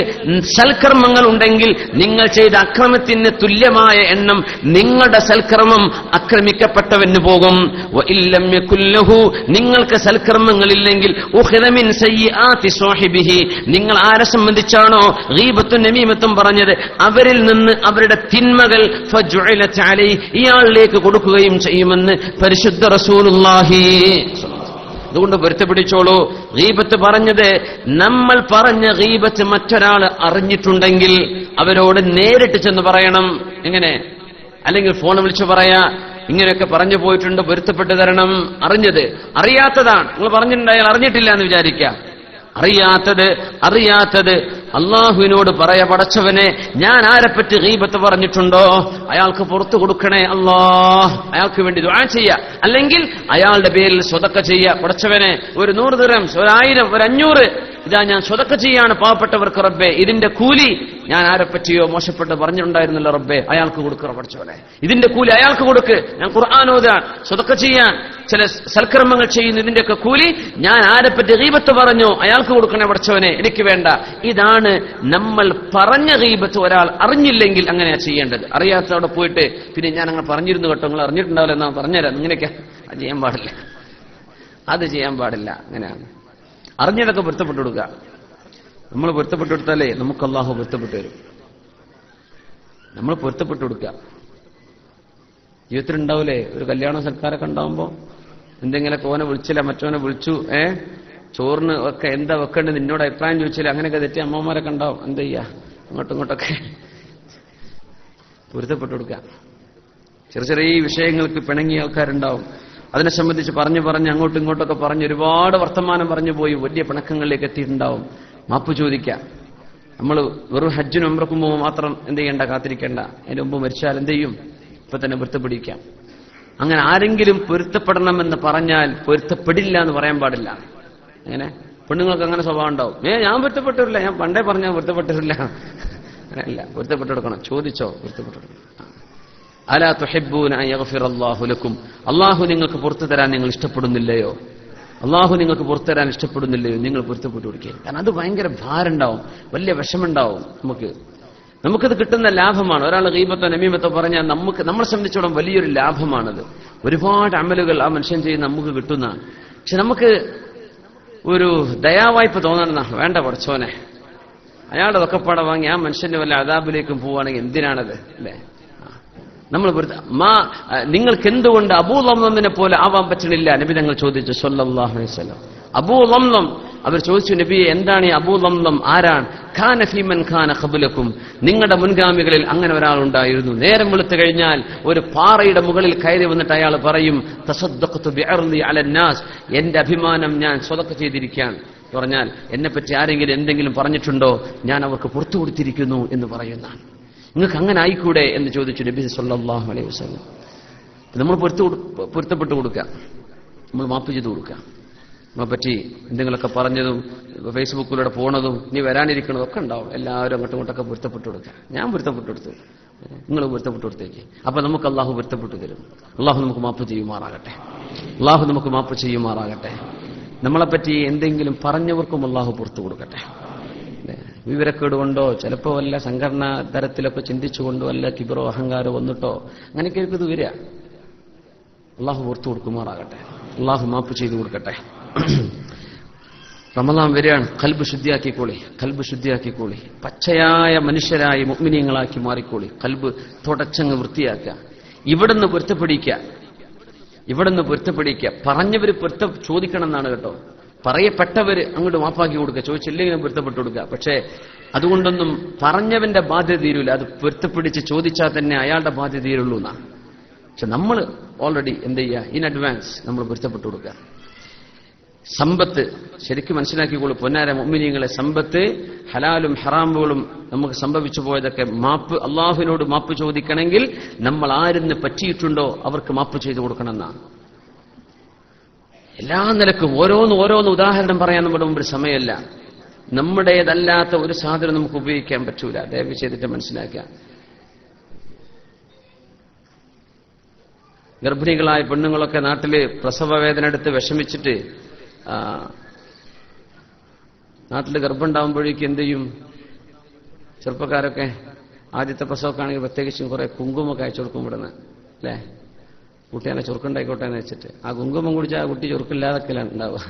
സൽക്കർമ്മങ്ങൾ ഉണ്ടെങ്കിൽ നിങ്ങൾ ചെയ്ത അക്രമത്തിന് തുല്യമായ എണ്ണം നിങ്ങളുടെ സൽക്കർമ്മം ആക്രമിക്കപ്പെട്ടവന് പോകും. വഇല്ലം യകുൽ ലഹു, നിങ്ങൾക്ക് സൽക്കർമ്മങ്ങളില്ലെങ്കിൽ ഉഖിദ മിൻ സയ്യിആതി സാഹിബിഹി, നിങ്ങൾ ആരെ സംബന്ധിച്ചാണോ ഗീബത്തും നമീമത്തും പറഞ്ഞത് അവരിൽ നിന്ന് അവരുടെ തിന്മകൾ ഫജുഇലത് അലൈഹി, ഇയാളിലേക്ക് കൊടുക്കുകയും ചെയ്യുമെന്ന് പരിശുദ്ധ റസൂലുള്ളാഹി. അതുകൊണ്ട് പൊരുത്തപ്പിടിച്ചോളൂ. ഗീബത്ത് പറഞ്ഞത്, നമ്മൾ പറഞ്ഞ ഗീബത്ത് മറ്റൊരാൾ അറിഞ്ഞിട്ടുണ്ടെങ്കിൽ അവരോട് നേരിട്ട് ചെന്ന് പറയണം. എങ്ങനെ? അല്ലെങ്കിൽ ഫോൺ വിളിച്ചു പറയാ, ഇങ്ങനെയൊക്കെ പറഞ്ഞു പോയിട്ടുണ്ട്, പൊരുത്തപ്പെട്ട് തരണം. അറിഞ്ഞത്, അറിയാത്തതാണ്. നിങ്ങൾ പറഞ്ഞിട്ടുണ്ടായാൽ അറിഞ്ഞിട്ടില്ല എന്ന് വിചാരിക്കുക. അറിയാത്തത് അള്ളാഹുവിനോട് പറയാ, പടച്ചവനെ ഞാൻ ആരെപ്പറ്റി ഗീബത്ത് പറഞ്ഞിട്ടുണ്ടോ അയാൾക്ക് പുറത്തു കൊടുക്കണേ അല്ലാഹ്. അയാൾക്ക് വേണ്ടി ദുആ ചെയ്യാ, അല്ലെങ്കിൽ അയാളുടെ പേരിൽ സ്വതക്ക ചെയ്യാ. പടച്ചവനെ ഒരു 100 ദിർഹം, 1000, 500 ഇതാ ഞാൻ സ്വതക്ക ചെയ്യാണ് പാവപ്പെട്ടവർക്ക് റബ്ബേ, ഇതിന്റെ കൂലി ഞാൻ ആരെപ്പറ്റിയോ മോശപ്പെട്ട് പറഞ്ഞിട്ടുണ്ടായിരുന്നല്ലോ റബ്ബേ, അയാൾക്ക് കൊടുക്കുക പഠിച്ചവനെ, ഇതിന്റെ കൂലി അയാൾക്ക് കൊടുക്ക്. ഞാൻ ഖുർആൻ ഓതാൻ, സ്വതക്ക ചെയ്യാൻ, ചില സൽക്കർമ്മങ്ങൾ ചെയ്യുന്ന ഇതിന്റെയൊക്കെ കൂലി ഞാൻ ആരെപ്പറ്റി ഗീബത്ത് പറഞ്ഞോ അയാൾക്ക് കൊടുക്കണേ പഠിച്ചവനെ, എനിക്ക് വേണ്ട. ഇതാണ് നമ്മൾ പറഞ്ഞ ഗീബത്ത് ഒരാൾ അറിഞ്ഞില്ലെങ്കിൽ അങ്ങനെയാ ചെയ്യേണ്ടത്. അറിയാത്ത അവിടെ പോയിട്ട് പിന്നെ ഞാൻ അങ്ങനെ പറഞ്ഞിരുന്നു കേട്ടോ, നിങ്ങൾ അറിഞ്ഞിട്ടുണ്ടാവില്ല എന്നാ പറഞ്ഞുതരാം, ഇങ്ങനെയൊക്കെ അത് ചെയ്യാൻ പാടില്ല, അത് ചെയ്യാൻ പാടില്ല. അങ്ങനെയാണ് അറിഞ്ഞതൊക്കെ പൊരുത്തപ്പെട്ടു കൊടുക്കുക. നമ്മൾ പൊരുത്തപ്പെട്ടു കൊടുത്താലേ നമുക്ക് അള്ളാഹു പൊരുത്തപ്പെട്ടു വരും. നമ്മൾ പൊരുത്തപ്പെട്ടു കൊടുക്കുക. ജീവിതത്തിൽ ഉണ്ടാവൂലേ ഒരു കല്യാണം സൽക്കാരൊക്കെ ഉണ്ടാവുമ്പോ എന്തെങ്കിലുമൊക്കെ ഓനെ വിളിച്ചില്ല, മറ്റോനെ വിളിച്ചു, ചോറിന് ഒക്കെ എന്താ വെക്കേണ്ടത് നിന്നോട് അഭിപ്രായം ചോദിച്ചില്ല, അങ്ങനെയൊക്കെ തെറ്റി അമ്മമാരൊക്കെ ഉണ്ടാവും. എന്താ ചെയ്യാ, അങ്ങോട്ടും ഇങ്ങോട്ടൊക്കെ പൊരുത്തപ്പെട്ടു കൊടുക്കുക. ചെറിയ ചെറിയ വിഷയങ്ങൾക്ക് പിണങ്ങിയ ആൾക്കാരുണ്ടാവും. അതിനെ സംബന്ധിച്ച് പറഞ്ഞ് അങ്ങോട്ടും ഇങ്ങോട്ടൊക്കെ പറഞ്ഞ് ഒരുപാട് വർത്തമാനം പറഞ്ഞു പോയി വലിയ പിണക്കങ്ങളിലേക്ക് എത്തിയിട്ടുണ്ടാവും. മാപ്പ് ചോദിക്കാം. നമ്മൾ വെറും ഹജ്ജിനും ഉംറക്കും മുമ്പ് മാത്രം എന്ത് ചെയ്യേണ്ട, കാത്തിരിക്കേണ്ട. അതിന് മുമ്പ് മരിച്ചാൽ എന്ത് ചെയ്യും, ഇപ്പൊ തന്നെ പൊരുത്തപ്പെടിക്കാം. അങ്ങനെ ആരെങ്കിലും പൊരുത്തപ്പെടണമെന്ന് പറഞ്ഞാൽ പൊരുത്തപ്പെടില്ല എന്ന് പറയാൻ പാടില്ല. അങ്ങനെ പെണ്ണുങ്ങൾക്ക് അങ്ങനെ സ്വഭാവം ഉണ്ടാവും, ഞാൻ പൊരുത്തപ്പെട്ടിട്ടില്ല, ഞാൻ പണ്ടേ പറഞ്ഞാൽ പൊരുത്തപ്പെട്ടിട്ടില്ല. അങ്ങനെയല്ല, പൊരുത്തപ്പെട്ടെടുക്കണം. ചോദിച്ചോ, പൊരുത്തപ്പെട്ടെടുക്കണം. അലാ തുഹിബ്ബൂന അൻ യഗ്ഫിറല്ലാഹു ലക്കും, അള്ളാഹു നിങ്ങൾക്ക് പുറത്തു തരാൻ നിങ്ങൾ ഇഷ്ടപ്പെടുന്നില്ലയോ, അള്ളാഹു നിങ്ങൾക്ക് പുറത്തു തരാൻ ഇഷ്ടപ്പെടുന്നില്ലയോ, നിങ്ങൾ പൊരുത്തപ്പെട്ടു കൊടുക്കുക. കാരണം അത് ഭയങ്കര ഭാരമുണ്ടാവും, വലിയ വിഷമുണ്ടാവും. നമുക്കത് കിട്ടുന്ന ലാഭമാണ്. ഒരാൾ ഗീബത്തോ നമീമത്തോ പറഞ്ഞാൽ നമ്മളെ സംബന്ധിച്ചോളം വലിയൊരു ലാഭമാണത്. ഒരുപാട് അമലുകൾ ആ മനുഷ്യൻ ചെയ്യുന്ന നമുക്ക് കിട്ടുന്നതാണ്. പക്ഷെ നമുക്ക് ഒരു ദയാവായ്പ തോന്നണം, വേണ്ട പഠിച്ചോനെ, അയാളുടെ വക്കപ്പാട വാങ്ങി ആ മനുഷ്യന്റെ വല്ല അദാബിലേക്കും പോവുകയാണെങ്കിൽ എന്തിനാണത്, അല്ലേ? നമ്മൾ നിങ്ങൾക്ക് എന്തുകൊണ്ട് അബൂ ലംലമിനെ പോലെ ആവാൻ പറ്റണില്ല? നബി തങ്ങൾ ചോദിച്ചു സല്ലല്ലാഹു അലൈഹി വസല്ലം. അബൂ ലംലം, അവർ ചോദിച്ചു, നബിയെ എന്താണ് ഈ അബൂ ലംലം, ആരാണ്? ഖാന ഫീമൻ ഖാന ഖബ്ലക്കും, നിങ്ങളുടെ മുൻഗാമികളിൽ അങ്ങനെ ഒരാളുണ്ടായിരുന്നു. നേരം വെളുത്തു കഴിഞ്ഞാൽ ഒരു പാറയുടെ മുകളിൽ കയറി വന്നിട്ട് അയാൾ പറയും, തസദ്ദഖ്തു ബിഅർളി അലന്നാസ്, എന്റെ അഭിമാനം ഞാൻ സ്വതക്ക ചെയ്തിരിക്കുകയാണ്. പറഞ്ഞാൽ എന്നെപ്പറ്റി ആരെങ്കിലും എന്തെങ്കിലും പറഞ്ഞിട്ടുണ്ടോ, ഞാൻ അവർക്ക് പുറത്തു കൊടുത്തിരിക്കുന്നു എന്ന് പറയുന്നതാണ്. നിങ്ങൾക്ക് അങ്ങനെ ആയിക്കൂടെ എന്ന് ചോദിച്ചു നബി സല്ലല്ലാഹു അലൈഹി വസല്ലം. നമ്മൾ പൊരുത്തപ്പെട്ടു കൊടുക്കുക, നമ്മൾ മാപ്പ് ചെയ്തു കൊടുക്കുക. നമ്മളെപ്പറ്റി എന്തെങ്കിലുമൊക്കെ പറഞ്ഞതും ഫേസ്ബുക്കിലൂടെ പോണതും ഇനി വരാനിരിക്കുന്നതും ഒക്കെ ഉണ്ടാവും. എല്ലാവരും അങ്ങോട്ടും ഇങ്ങോട്ടൊക്കെ പൊരുത്തപ്പെട്ടു കൊടുക്കുക. ഞാൻ പൊരുത്തപ്പെട്ടു കൊടുത്തു, നിങ്ങൾ പൊരുത്തപ്പെട്ടു കൊടുത്തേക്ക്. അപ്പൊ നമുക്ക് അള്ളാഹു പൊരുത്തപ്പെട്ടു തരും. അള്ളാഹു നമുക്ക് മാപ്പ് ചെയ്യുമാറാകട്ടെ, അള്ളാഹു നമുക്ക് മാപ്പ് ചെയ്യുമാറാകട്ടെ. നമ്മളെപ്പറ്റി എന്തെങ്കിലും പറഞ്ഞവർക്കും അള്ളാഹു പുറത്തു കൊടുക്കട്ടെ. വിവരക്കേട് കൊണ്ടോ ചിലപ്പോൾ വല്ല സംഘടനാ തരത്തിലൊക്കെ ചിന്തിച്ചുകൊണ്ടോ വല്ല കിബറോ അഹങ്കാരോ വന്നിട്ടോ അങ്ങനെയൊക്കെ ഇത് വരിക. അള്ളാഹു പുറത്തു കൊടുക്കുമാറാകട്ടെ, അള്ളാഹു മാപ്പ് ചെയ്തു കൊടുക്കട്ടെ. റമളാൻ വരികയാണ്, ഖൽബ് ശുദ്ധിയാക്കിക്കോളി, ഖൽബ് ശുദ്ധിയാക്കിക്കോളി. പച്ചയായ മനുഷ്യരായി മുഅ്മിനീങ്ങളാക്കി മാറിക്കോളി. ഖൽബ് തുടച്ചങ്ങ് വൃത്തിയാക്കുക. ഇവിടുന്ന് പൊരുത്തപ്പെടിക്കുക. പറഞ്ഞവര് ചോദിക്കണം എന്നാണ് കേട്ടോ. പറയപ്പെട്ടവര് അങ്ങോട്ട് മാപ്പാക്കി കൊടുക്കുക, ചോദിച്ചില്ലെങ്കിലും പൊരുത്തപ്പെട്ടു കൊടുക്കുക. പക്ഷേ അതുകൊണ്ടൊന്നും പറഞ്ഞവന്റെ ബാധ്യത തീരൂല. അത് പൊരുത്തപ്പിടിച്ച് ചോദിച്ചാൽ തന്നെ അയാളുടെ ബാധ്യത തീരുള്ളൂ എന്നാണ്. പക്ഷെ നമ്മൾ ഓൾറെഡി എന്ത് ചെയ്യുക, ഇൻ അഡ്വാൻസ് നമ്മൾ പൊരുത്തപ്പെട്ടു കൊടുക്കുക. സമ്പത്ത് ശരിക്കും മനസ്സിലാക്കിക്കോളൂ പൊന്നാര മുഅ്മിനീങ്ങളെ. സമ്പത്ത് ഹലാലും ഹറാമുകളും നമുക്ക് സംഭവിച്ചു പോയതൊക്കെ അള്ളാഹുവിനോട് മാപ്പ് ചോദിക്കണമെങ്കിൽ നമ്മൾ ആരെന്ന് പറ്റിയിട്ടുണ്ടോ അവർക്ക് മാപ്പ് ചെയ്തു കൊടുക്കണം എന്നാണ്. എല്ലാ നിലക്കും ഓരോന്ന് ഉദാഹരണം പറയാൻ നമ്മുടെ മുമ്പിൽ സമയമല്ല. നമ്മുടേതല്ലാത്ത ഒരു സാധനം നമുക്ക് ഉപയോഗിക്കാൻ പറ്റൂല. ദയവ് ചെയ്തിട്ട് മനസ്സിലാക്കുക. ഗർഭിണികളായ പെണ്ണുങ്ങളൊക്കെ നാട്ടില് പ്രസവ വേദന എടുത്ത് വിഷമിച്ചിട്ട് നാട്ടില് ഗർഭം ഉണ്ടാകുമ്പോഴേക്കും എന്ത് ചെയ്യും, ചെറുപ്പക്കാരൊക്കെ ആദ്യത്തെ പ്രസവമൊക്കെ ആണെങ്കിൽ പ്രത്യേകിച്ചും കുറെ കുങ്കുമൊക്കെ അയച്ചു കൊടുക്കും ഇവിടുന്ന്, അല്ലേ? കുട്ടിയാനെ ചൊറുക്കുണ്ടായിക്കോട്ടെ എന്ന് വെച്ചിട്ട് ആ കുങ്കുമം കുടിച്ചാൽ ആ കുട്ടി ചൊറുക്കില്ലാതൊക്കെയാണ് ഉണ്ടാവുക.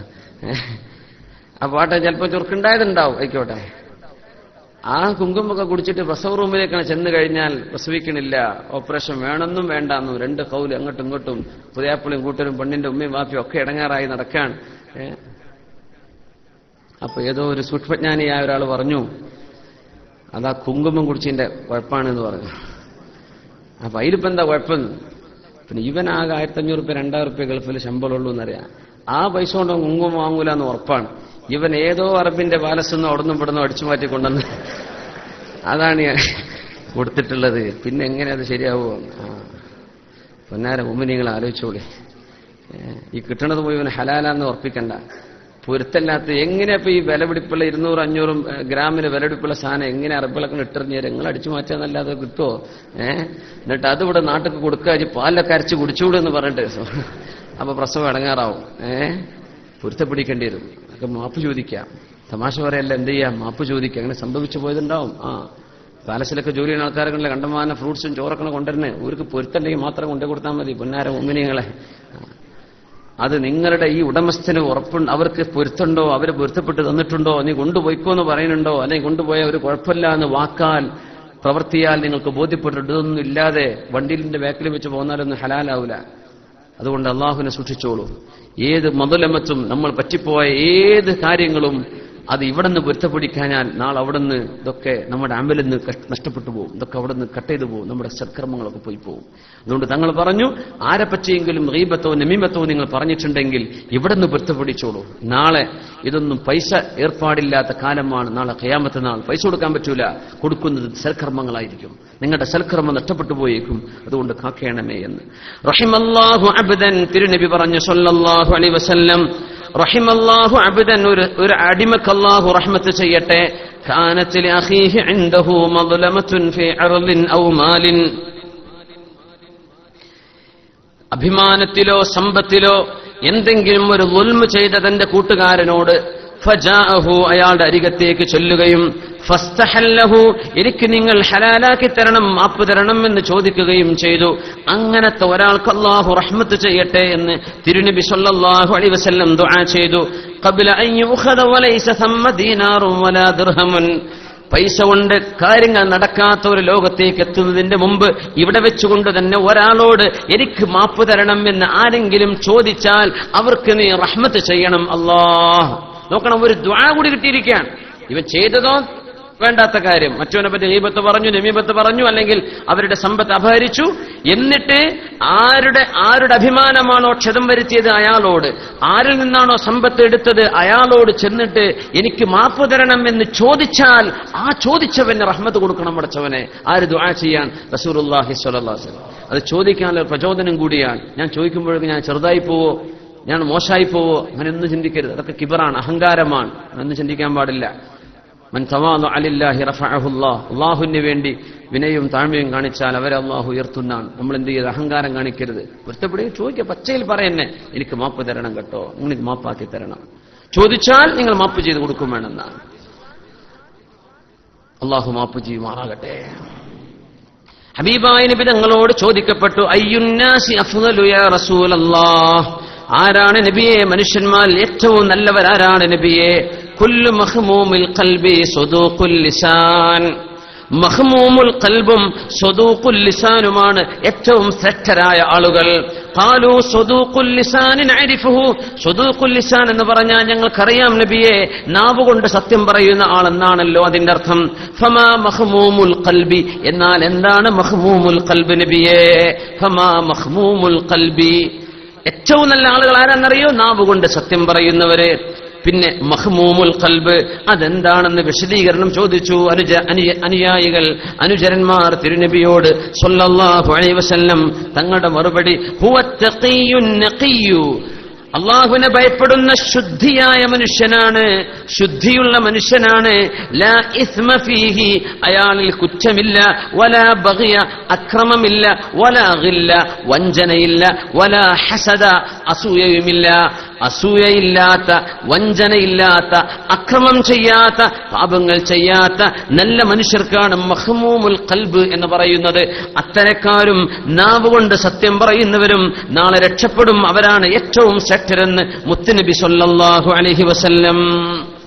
ആ പാട്ടെ ചിലപ്പോൾ ചൊറുക്കുണ്ടായതുണ്ടാവും, ആയിക്കോട്ടെ. ആ കുങ്കുമൊക്കെ കുടിച്ചിട്ട് പ്രസവ റൂമിലേക്കാണ് ചെന്ന് കഴിഞ്ഞാൽ പ്രസവിക്കണില്ല, ഓപ്പറേഷൻ വേണമെന്നും വേണ്ടാന്നും രണ്ട് കൗല് അങ്ങോട്ടും ഇങ്ങോട്ടും പുതിയാപ്പിളിയും കൂട്ടരും പെണ്ണിന്റെ ഉമ്മയും വാപ്പിയും ഒക്കെ ഇടങ്ങാറായി നടക്കാൻ. അപ്പൊ ഏതോ ഒരു സൂക്ഷ്മജ്ഞാനിയായ ഒരാൾ പറഞ്ഞു, അതാ കുങ്കുമം കുടിച്ചതിന്റെ കുഴപ്പമാണെന്ന് പറഞ്ഞു. അപ്പൊ അതിലിപ്പോ എന്താ കുഴപ്പം? പിന്നെ ഇവനാകെ 1500 രൂപ 2000 ഗൾഫിൽ ശമ്പളമുള്ളൂ എന്നറിയാം. ആ പൈസ കൊണ്ട് കുങ്കുമം വാങ്ങൂല എന്ന് ഉറപ്പാണ്. ഇവൻ ഏതോ അറബിന്റെ പാലസൊന്നും അവിടെ നിന്നും ഇവിടുന്ന് അടിച്ചു മാറ്റിക്കൊണ്ടെന്ന് അതാണ് ഞാൻ കൊടുത്തിട്ടുള്ളത്. പിന്നെ എങ്ങനെ അത് ശരിയാവുമോ? പൊന്നാര മുമ്പിനിങ്ങൾ ആലോചിച്ചോളി. ഈ കിട്ടണത് മുഴുവൻ ഹലാലാന്ന് ഉറപ്പിക്കണ്ട. പൊരുത്തല്ലാത്ത എങ്ങനെയപ്പോ ഈ വിലപിടിപ്പുള്ള 200-500 ഗ്രാമിന് വിലപിടിപ്പുള്ള സാധനം എങ്ങനെ അറബികളൊക്കെ ഇട്ടെറിഞ്ഞ് നിങ്ങൾ അടിച്ചു മാറ്റാന്നല്ലാതെ കിട്ടുമോ? എന്നിട്ട് അതിവിടെ നാട്ടിൽ കൊടുക്കുക, പാലൊക്കെ അരച്ച് കുടിച്ചുകൂടെന്ന് പറഞ്ഞിട്ട് അപ്പൊ പ്രസവം ഇടങ്ങാറാവും. പൊരുത്തപ്പിടിക്കേണ്ടി വരും. ഒക്കെ മാപ്പ് ചോദിക്കാം. തമാശ പറയല്ല, എന്ത് ചെയ്യാം, മാപ്പ് ചോദിക്കാം. അങ്ങനെ സംഭവിച്ചു പോയതുണ്ടാവും. പാലസിലൊക്കെ ജോലി ചെയ്യുന്ന ആൾക്കാരൊക്കെ കണ്ടമാന ഫ്രൂട്ട്സും ചോറൊക്കെ കൊണ്ടുവരുന്നേ. ഊർക്ക് പൊരുത്തണ്ടെങ്കിൽ മാത്രം കൊണ്ടു കൊടുത്താൽ മതി. പൊന്നാര ഉമ്മിനിങ്ങളെ, അത് നിങ്ങളുടെ ഈ ഉടമസ്ഥന് ഉറപ്പുണ്ട്, അവർക്ക് പൊരുത്തുണ്ടോ, അവർ പൊരുത്തപ്പെട്ട് തന്നിട്ടുണ്ടോ, നീ കൊണ്ടുപോയിക്കോ എന്ന് പറയുന്നുണ്ടോ, അല്ലെങ്കിൽ കൊണ്ടുപോയ ഒരു കുഴപ്പമില്ല എന്ന് വാക്കാൽ പ്രവർത്തിയാൽ നിങ്ങൾക്ക് ബോധ്യപ്പെട്ടിട്ട് ഇതൊന്നും ഇല്ലാതെ വണ്ടിയിലിന്റെ ബാക്കിൽ വെച്ച് പോന്നാലൊന്നും ഹലാലാവൂല. അതുകൊണ്ട് അള്ളാഹുവിനെ സൂക്ഷിച്ചോളൂ. ഏത് മദലമത്തും നമ്മൾ പറ്റിപ്പോയ ഏത് കാര്യങ്ങളും അത് ഇവിടെ നിന്ന് പൊരുത്തപ്പിടിക്കാഞ്ഞാൽ നാളെ അവിടെ നിന്ന് ഇതൊക്കെ നമ്മുടെ അമലിൽ നിന്ന് നഷ്ടപ്പെട്ടു പോകും. ഇതൊക്കെ അവിടെ നിന്ന് കട്ട് ചെയ്തു പോകും. നമ്മുടെ സൽക്കർമ്മങ്ങളൊക്കെ പോയി പോകും. അതുകൊണ്ട് തങ്ങൾ പറഞ്ഞു, ആരെ പറ്റിയെങ്കിലും ഗീബത്തോ നമീമത്തോ നിങ്ങൾ പറഞ്ഞിട്ടുണ്ടെങ്കിൽ ഇവിടെ നിന്ന് പൊരുത്തപ്പിടിച്ചോളൂ. നാളെ ഇതൊന്നും പൈസ ഏർപ്പാടില്ലാത്ത കാലമാണ്. നാളെ ഖിയാമത്ത് നാൾ. പൈസ കൊടുക്കാൻ പറ്റൂല. കൊടുക്കുന്നത് സൽക്കർമ്മങ്ങളായിരിക്കും. നിങ്ങളുടെ സൽക്കർമ്മം നഷ്ടപ്പെട്ടു പോയേക്കും. അതുകൊണ്ട് കാക്കേണമേ എന്ന് റഹിമല്ലാഹു അബ്ദൻ, തിരുനബി പറഞ്ഞു സല്ലല്ലാഹു അലൈഹി വസല്ലം, റഹിമല്ലാഹു അബ്ദൻ, ഒരു അടിമക്ക് അല്ലാഹു റഹ്മത്ത് ചെയ്യട്ടെ, കാനത്ത് ലിഅഖീഹി ഇൻദഹു മദ്ലമത്തുൻ ഫീ അർളിൻ ഔ മാലിൻ, അഭിമാനത്തിലോ സമ്പത്തിലോ എന്തെങ്കിലും ഒരു ദുൽമ് ചെയ്ത തന്റെ കൂട്ടുകാരനോട് ഫജാഅഹു, അയാളുടെ അരികത്തേക്ക് ചെല്ലുകയും ഫസ്തഹല്ലഹു, എനിക്ക് നിങ്ങൾ ഹലാലാക്കി തരണം, മാപ്പ് തരണം എന്ന് ചോദിക്കുകയും ചെയ്തു. അങ്ങനത്തെ ഒരാൾക്ക് അല്ലാഹു റഹ്മത്ത് ചെയ്യട്ടെ എന്ന് തിരുനബി സല്ലല്ലാഹു അലൈഹി വസല്ലം ദുആ ചെയ്തു. ഖബ്ല അൻ യുഖദ വലൈസ തമ്മ ദീനാറും വലാ ദിർഹമുൻ, പൈസ കൊണ്ട് കാര്യങ്ങൾ നടക്കാത്ത ഒരു ലോകത്തേക്ക് എത്തുന്നതിന്റെ മുമ്പ് ഇവിടെ വെച്ചുകൊണ്ട് തന്നെ ഒരാളോട് എനിക്ക് മാപ്പ് തരണം എന്ന് ആരെങ്കിലും ചോദിച്ചാൽ അവർക്ക് നീ റഹ്മത്ത് ചെയ്യണം അല്ലാഹ്. നോക്കണം, ഒരു ദുആ കൂടി കിട്ടിയിരിക്കുകയാണ്. ഇവൻ ചെയ്തതോ വേണ്ടാത്ത കാര്യം, മറ്റവനെ പറ്റി ഗീബത്ത് പറഞ്ഞു, നമീമത്ത് പറഞ്ഞു, അല്ലെങ്കിൽ അവരുടെ സമ്പത്ത് അപഹരിച്ചു. എന്നിട്ട് ആരുടെ അഭിമാനമാണോ ക്ഷതം വരുത്തിയത് അയാളോട്, ആരിൽ നിന്നാണോ സമ്പത്ത് എടുത്തത് അയാളോട് ചെന്നിട്ട് എനിക്ക് മാപ്പ് തരണം എന്ന് ചോദിച്ചാൽ ആ ചോദിച്ചവന് റഹ്മത്ത് കൊടുക്കണം. പടച്ചവനെ, ആര് ദുആ ചെയ്യാൻ? റസൂലുള്ളാഹി സ്വല്ലല്ലാഹു അലൈഹി വസല്ലം. അത് ചോദിക്കാനുള്ള പ്രചോദനം കൂടിയാണ്. ഞാൻ ചോദിക്കുമ്പോഴേക്ക് ഞാൻ ചെറുതായി പോവോ, ഞാൻ മോശമായി പോവോ, അങ്ങനെയൊന്നും ചിന്തിക്കരുത്. അതൊക്കെ കിബറാണ്, അഹങ്കാരമാണ്. അതൊന്നും ചിന്തിക്കാൻ പാടില്ല. മൻ തവാദഅ ലില്ലാഹി റഫഅഹു അല്ലാഹ്, അല്ലാഹുവിന് വേണ്ടി വിനയവും താഴ്മയും കാണിച്ചാൽ അവരെ അല്ലാഹു ഉയർത്തുന്നതാണ്. നമ്മൾ എന്ത് ചെയ്ത് അഹങ്കാരം കാണിക്കരുത്. പൊരുത്തപ്പെടുകയും ചോദിക്കുക, പച്ചയിൽ പറയുന്നേ എനിക്ക് മാപ്പ് തരണം കേട്ടോ, നിങ്ങൾ മാപ്പാക്കി തരണം. ചോദിച്ചാൽ നിങ്ങൾ മാപ്പ് ചെയ്ത് കൊടുക്കും വേണമെന്നാണ്. അല്ലാഹു മാപ്പ് ചെയ്യുമാറാകട്ടെ. ഹബീബായ നബി തങ്ങളോട് ചോദിക്കപ്പെട്ടു, അയ്യുന്നാസി അഫ്ളലു യാ റസൂലല്ലാഹ്, ആരാണ് നബിയെ മനുഷ്യന്മാരിൽ ഏറ്റവും നല്ലവരാരാണ് നബിയെ? കുല്ലു മഖ്മൂമിൽ ഖൽബി സുദൂഖുൽ ലിസാൻ, മഖ്മൂമുൽ ഖൽബും സുദൂഖുൽ ലിസാനുമാണ് ഏറ്റവും ശ്രേഷ്ഠരായ ആളുകൾ. ഖാലൂ സുദൂഖുൽ ലിസാൻ നഅരിഫുഹു, സുദൂഖുൽ ലിസാൻ എന്ന് പറഞ്ഞാൽ ഞങ്ങൾക്കറിയാം നബിയെ, നാവ് കൊണ്ട് സത്യം പറയുന്ന ആളെന്നാണല്ലോ അതിന്റെ അർത്ഥം. ഫമാ മഖ്മൂമുൽ ഖൽബി, എന്നാൽ എന്താണ് മഖ്മൂമുൽ ഖൽബ് നബിയെ? ഫമാ മഖ്മൂമുൽ ഖൽബി, ഏറ്റവും നല്ല ആളുകൾ ആരാന്നറിയോ? നാവ് കൊണ്ട് സത്യം പറയുന്നവര്. പിന്നെ മഖ്മൂമുൽ ഖൽബ് അതെന്താണെന്ന് വിശദീകരണം ചോദിച്ചു അനുയായികൾ, അനുചരന്മാർ തിരുനബിയോട് സ്വല്ലല്ലാഹു അലൈഹി വസല്ലം. തങ്ങളുടെ മറുപടി ഹുവ തഖിയ്യുൻ നഖിയ്യു, അള്ളാഹുവിനെ ഭയപ്പെടുന്ന ശുദ്ധിയായ മനുഷ്യനാണ്, ശുദ്ധിയുള്ള മനുഷ്യനാണ്. ലാ ഇസ്മ ഫീഹി, അയാളിൽ കുറ്റമില്ല. വലാ ബഗിയ, അക്രമമില്ല. വലാ ഗില്ല, വഞ്ചനയില്ല. വലാ ഹസദ, അസൂയയുമില്ല. അസൂയയില്ലാത്ത, വഞ്ചനയില്ലാത്ത, അക്രമം ചെയ്യാത്ത, പാപങ്ങൾ ചെയ്യാത്ത നല്ല മനുഷ്യർക്കാണ് മഖ്മൂമുൽ ഖൽബ് എന്ന് പറയുന്നത്. അത്തരക്കാരും നാവ് കൊണ്ട് സത്യം പറയുന്നവരും നാളെ രക്ഷപ്പെടും. അവരാണ് ഏറ്റവും ശ്രേഷ്ഠരെന്ന് മുത്തുനബി സ്വല്ലല്ലാഹു അലൈഹി വസല്ലം.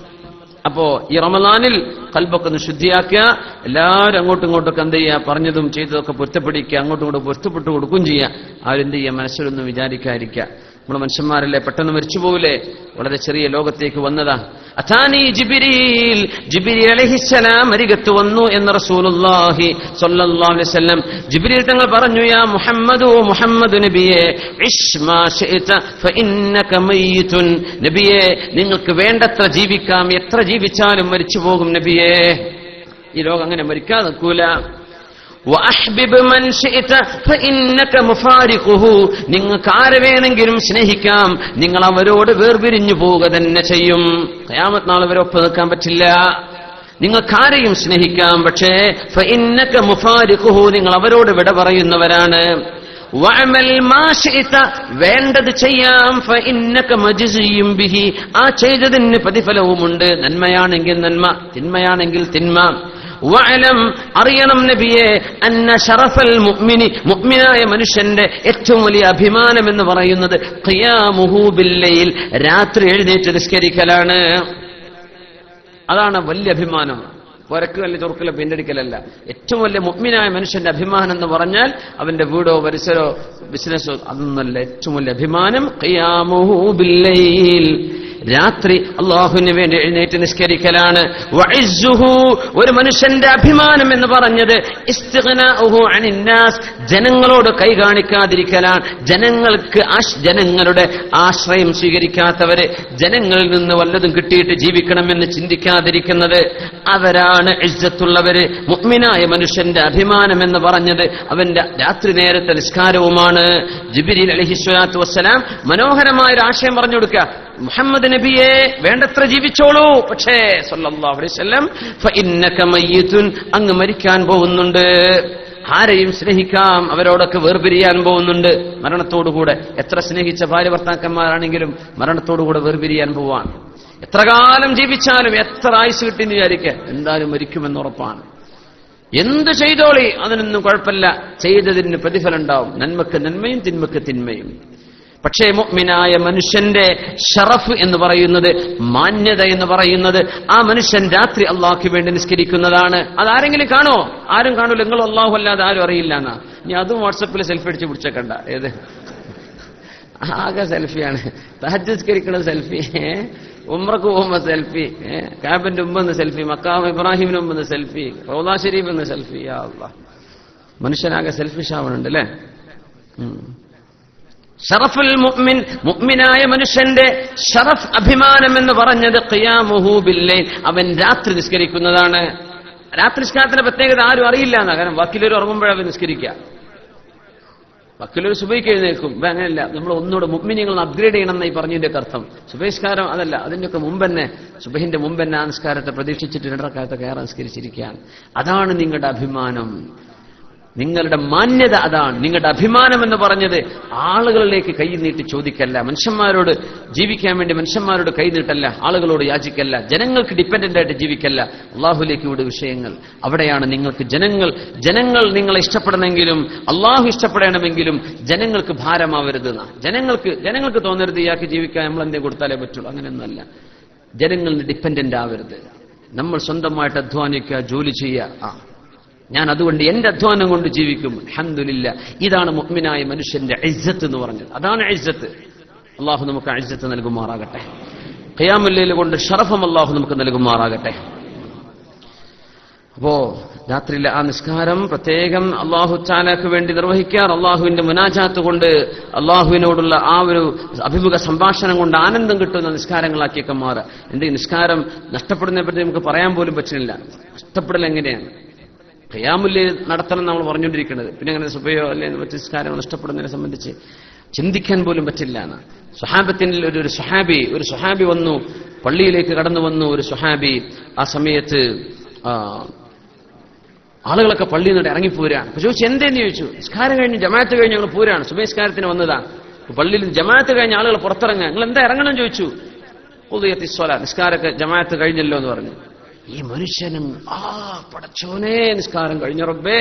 അപ്പോ ഈ റമളാനിൽ ഖൽബൊക്കെ ഒന്ന് ശുദ്ധിയാക്കുക. എല്ലാവരും അങ്ങോട്ടും ഇങ്ങോട്ടൊക്കെ എന്ത് ചെയ്യുക, പറഞ്ഞതും ചെയ്തതൊക്കെ പൊരുത്തപ്പെടിക്കുക, അങ്ങോട്ടും ഇങ്ങോട്ടും പൊരുത്തപ്പെട്ട് കൊടുക്കുകയും ചെയ്യുക. ആരെന്ത് ചെയ്യുക, മനസ്സിലൊന്നും വിചാരിക്കാതിരിക്കുക. നമ്മുടെ മനുഷ്യന്മാരല്ലേ, പെട്ടെന്ന് മരിച്ചു പോവില്ലേ, വളരെ ചെറിയ ലോകത്തേക്ക് വന്നതാ. അതാനി ജിബ്രീൽ, ജിബ്രീൽ അലൈഹിസ്സലാം അരികത്ത് വന്നു എന്ന് റസൂലുള്ളാഹി സ്വല്ലല്ലാഹു അലൈഹി വസല്ലം. ജിബ്രീൽ തങ്ങൾ പറഞ്ഞു, യാ മുഹമ്മദു, മുഹമ്മദ് നബിയെ, ഇശ് മാ ശിഅത ഫഇന്നക മയ്യിതുൻ. നബിയെ, നിങ്ങൾക്ക് വേണ്ടത്ര ജീവിക്കാം, എത്ര ജീവിച്ചാലും മരിച്ചു പോകും നബിയെ. ഈ ലോകം അങ്ങനെ മരിക്കാതെ നിൽക്കൂല. വഅഹ്ബിബ് മൻ ശിഅത ഫഇന്നക മുഫാരിഖുഹു. നിങ്ങൾക്ക് ആരെ വേണമെങ്കിലും സ്നേഹിക്കാം, നിങ്ങൾ അവരോട് വേർപിരിഞ്ഞു പോവുക തന്നെ ചെയ്യും. ഖിയാമത്ത് നാൾ വരെ ഒപ്പം നിൽക്കാൻ പറ്റില്ല. നിങ്ങൾക്കാരെയും സ്നേഹിക്കാം, പക്ഷേ ഫഇന്നക മുഫാരിഖുഹു, നിങ്ങൾ അവരോട് വിട പറയുന്നവരാണ്. വഅമൽ മാ ശിഅത, വേണ്ടത് ചെയ്യാം, ഫഇന്നക മജ്സിയും ബിഹി, ആ ചെയ്തതിന് പ്രതിഫലവുമുണ്ട്. നന്മയാണെങ്കിൽ നന്മ, തിന്മയാണെങ്കിൽ തിന്മ. വഅലം, അറിയണം നബിയെ, അന്ന ശറഫൽ മുഅ്മിനി, മുഅ്മിനായ മനുഷ്യന്റെ ഏറ്റവും വലിയ അഭിമാനം എന്ന് പറയുന്നത് ഖിയാമുഹു ബില്ലൈൽ, രാത്രി എഴുന്നേറ്റ് നിസ്കരിക്കലാണ്. അതാണ് വലിയ അഭിമാനം. പുരക്കല്ല ചൊറുക്കല പിന്നടിക്കലല്ല. ഏറ്റവും വലിയ മുഅ്മിനായ മനുഷ്യന്റെ അഭിമാനം എന്ന് പറഞ്ഞാൽ അവന്റെ വീടോ പരിസരോ ബിസിനസ്സോ അതൊന്നല്ല. ഏറ്റവും വലിയ അഭിമാനം ഖിയാമുഹു ബില്ലൈൽ, രാത്രി അല്ലാഹുവിന് വേണ്ടി എഴുന്നേറ്റ് നിസ്കരിക്കലാണ്. വഇസ്സുഹു, ഒരു മനുഷ്യന്റെ അഭിമാനം എന്ന് പറഞ്ഞത് ഇസ്തിഗ്നാഉഹു അനിന്നാസ്, ജനങ്ങളോട് കൈ കാണിക്കാതിരിക്കലാണ്. ജനങ്ങളുടെ ആശ്രയം സ്വീകരിക്കാത്തവര്, ജനങ്ങളിൽ നിന്ന് വല്ലതും കിട്ടിയിട്ട് ജീവിക്കണമെന്ന് ചിന്തിക്കാതിരിക്കുന്നത്, അവരാണ് ഇസ്സത്തുള്ളവര്. മുഅ്മിനായ മനുഷ്യന്റെ അഭിമാനം എന്ന് പറഞ്ഞത് അവന്റെ രാത്രി നേരത്തെ നിസ്കാരവുമാണ്. ജിബ്രീൽ അലൈഹിസ്സലാത്തു വസ്സലാം മനോഹരമായ ഒരു ആശയം പറഞ്ഞു കൊടുക്കുക. മുഹമ്മദ് നബിയെ, വേണ്ടത്ര ജീവിച്ചോളൂ, പക്ഷേ സല്ലല്ലാഹു അലൈഹി വസല്ലം ഫഇന്നക മയ്യിതുൻ, അങ്ങ് മരിക്കാൻ പോകുന്നുണ്ട്. ആരെയും സ്നേഹിക്കാം, അവരോടൊക്കെ വേർപിരിയാൻ പോകുന്നുണ്ട്. മരണത്തോടുകൂടെ എത്ര സ്നേഹിച്ച ഭാര്യ ഭർത്താക്കന്മാരാണെങ്കിലും മരണത്തോടുകൂടെ വേർപിരിയാൻ പോവാൻ. എത്ര കാലം ജീവിച്ചാലും, എത്ര ആയുസ് കിട്ടിയെന്ന് വിചാരിക്കുക, എന്തായാലും മരിക്കുമെന്ന് ഉറപ്പാണ്. എന്ത് ചെയ്തോളി, അതിനൊന്നും കുഴപ്പമില്ല, ചെയ്തതിന് പ്രതിഫലം ഉണ്ടാവും. നന്മക്ക് നന്മയും തിന്മക്ക് തിന്മയും. പക്ഷേ മുഅ്മിനായ മനുഷ്യന്റെ ഷറഫ് എന്ന് പറയുന്നത്, മാന്യത എന്ന് പറയുന്നത്, ആ മനുഷ്യൻ രാത്രി അള്ളാഹ്ക്ക് വേണ്ടി നിസ്കരിക്കുന്നതാണ്. അതാരെങ്കിലും കാണോ? ആരും കാണൂല. നിങ്ങൾ അള്ളാഹു അല്ലാതെ ആരും അറിയില്ല എന്നാ. ഇനി അതും വാട്സപ്പിൽ സെൽഫി അടിച്ച് പിടിച്ചേക്കണ്ട. ഏത് ആകെ സെൽഫിയാണ്. തഹജ്ജുദ് നിസ്കരിക്കുന്ന സെൽഫി, ഉംറക്ക് പോകുമ്പോ സെൽഫി, കാബന്റെ മുമ്പെന്ന് സെൽഫി, മക്കാം ഇബ്രാഹിമിന് മുമ്പെന്ന് സെൽഫി, റൗള ശരീഫ് എന്ന് സെൽഫി. യാ അല്ലാഹ്, മനുഷ്യനാകെ സെൽഫിഷ് ആവണുണ്ട് അല്ലേ? ഷറഫുൽ മുഅ്മിൻ, മുഅ്മിനായ മനുഷ്യന്റെ ഷറഫ്, അഭിമാനം എന്ന് പറഞ്ഞത് ഖിയാമുഹു ബില്ലൈൽ, അവൻ രാത്രി നിസ്കരിക്കുന്നതാണ്. രാത്രി നിസ്കാരത്തിന്റെ പ്രത്യേകത ആരും അറിയില്ല എന്നാ. കാരണം വക്കീലൊരു ഉറങ്ങുമ്പോഴവൻ നിസ്കരിക്കുക. വക്കീലൊരു സുബഹിക്ക് എഴുന്നേൽക്കും. ഇപ്പൊ അങ്ങനെയല്ല. നമ്മൾ ഒന്നുകൂടെ മുഅ്മിനീങ്ങൾ അപ്ഗ്രേഡ് ചെയ്യണം എന്നായി പറഞ്ഞതിന്റെ അർത്ഥം. സുബഹിസ്കാരം അതല്ല, അതിന്റെയൊക്കെ മുമ്പ് തന്നെ, സുബഹിന്റെ മുമ്പ് തന്നെ ആ നിസ്കാരത്തെ പ്രതീക്ഷിച്ചിട്ട് 2 റക്അത്ത് കയറാൻ നിസ്കരിച്ചിരിക്കുകയാണ്. അതാണ് നിങ്ങളുടെ അഭിമാനം, നിങ്ങളുടെ മാന്യത. അതാണ് നിങ്ങളുടെ അഭിമാനം എന്ന് പറഞ്ഞത്. ആളുകളിലേക്ക് കൈ നീട്ടി ചോദിക്കല്ല, മനുഷ്യന്മാരോട് ജീവിക്കാൻ വേണ്ടി മനുഷ്യന്മാരോട് കൈ നീട്ടല്ല, ആളുകളോട് യാചിക്കല്ല, ജനങ്ങൾക്ക് ഡിപ്പെൻഡന്റ് ആയിട്ട് ജീവിക്കല്ല, അള്ളാഹുലേക്ക് വിട് വിഷയങ്ങൾ. അവിടെയാണ് നിങ്ങൾക്ക് ജനങ്ങൾ നിങ്ങളെ ഇഷ്ടപ്പെടണമെങ്കിലും അള്ളാഹു ഇഷ്ടപ്പെടണമെങ്കിലും ജനങ്ങൾക്ക് ഭാരമാവരുത്. ജനങ്ങൾക്ക് തോന്നരുത് ഇയാൾക്ക് ജീവിക്കാൻ നമ്മൾ എന്തേ കൊടുത്താലേ പറ്റുള്ളൂ. അങ്ങനെയൊന്നുമല്ല. ജനങ്ങളിൽ ഡിപ്പെൻഡന്റ് ആവരുത്. നമ്മൾ സ്വന്തമായിട്ട് അധ്വാനിക്കുക, ജോലി ചെയ്യുക. ഞാൻ അതുകൊണ്ട് എന്റെ അധ്വാനം കൊണ്ട് ജീവിക്കും, അൽഹംദുലില്ലാ. ഇതാണ് മുഅ്മിനായ മനുഷ്യന്റെ ഇസ്സത്ത് എന്ന് പറഞ്ഞത്. അതാണ് ഇസ്സത്ത്. അള്ളാഹു നമുക്ക് ഇസ്സത്ത് നൽകുമാറാകട്ടെ. ഖിയാമുൽ ലൈൽ കൊണ്ട് ഷറഫം അള്ളാഹു നമുക്ക് നൽകുമാറാകട്ടെ. അപ്പോ രാത്രിയിലെ ആ നിസ്കാരം പ്രത്യേകം അള്ളാഹു തആലക്ക് വേണ്ടി നിർവഹിക്കാൻ, അള്ളാഹുവിന്റെ മുനാജാത്ത് കൊണ്ട് അള്ളാഹുവിനോടുള്ള ആ ഒരു അഭിമുഖ സംഭാഷണം കൊണ്ട് ആനന്ദം കിട്ടുന്ന നിസ്കാരങ്ങളാക്കിയൊക്കെ മാറുക. എന്തെങ്കിലും നിസ്കാരം നഷ്ടപ്പെടുന്നതിനെ പറ്റി നമുക്ക് പറയാൻ പോലും പറ്റുന്നില്ല. നഷ്ടപ്പെടൽ എങ്ങനെയാണ്? ഖിയാമുൽ ലൈൽ നടത്തണം നമ്മൾ പറഞ്ഞുകൊണ്ടിരിക്കുന്നത്. പിന്നെ അങ്ങനെ സുബഹിയോ അല്ലെങ്കിൽ മറ്റു നിസ്കാരങ്ങൾ നഷ്ടപ്പെടുന്നതിനെ സംബന്ധിച്ച് ചിന്തിക്കാൻ പോലും പറ്റില്ല എന്ന്. സ്വഹാബത്തിൽ ഒരു സ്വഹാബി വന്നു, പള്ളിയിലേക്ക് കടന്നു വന്നു. ഒരു സ്വഹാബി ആ സമയത്ത് ആളുകളൊക്കെ പള്ളിയിൽ നിന്ന് ഇറങ്ങിപ്പോരാണ്. അപ്പൊ ചോദിച്ചു, എന്തേന്ന് ചോദിച്ചു. നിസ്കാരം കഴിഞ്ഞ് ജമാഅത്ത് കഴിഞ്ഞ് ഞങ്ങൾ പോരാണ്, സുബഹി നിസ്കാരത്തിന് വന്നതാണ്. പള്ളിയിൽ ജമാഅത്ത് കഴിഞ്ഞ ആളുകൾ പുറത്തിറങ്ങുക, നിങ്ങൾ എന്താ ഇറങ്ങണം ചോദിച്ചു. ഖുദിയത്തിസ് സ്വലാ, നിസ്കാരമൊക്കെ ജമാഅത്ത് കഴിഞ്ഞല്ലോ എന്ന് പറഞ്ഞു. ഈ മനുഷ്യനും പടച്ചോനെ, നിസ്കാരം കഴിഞ്ഞ റബ്ബേ,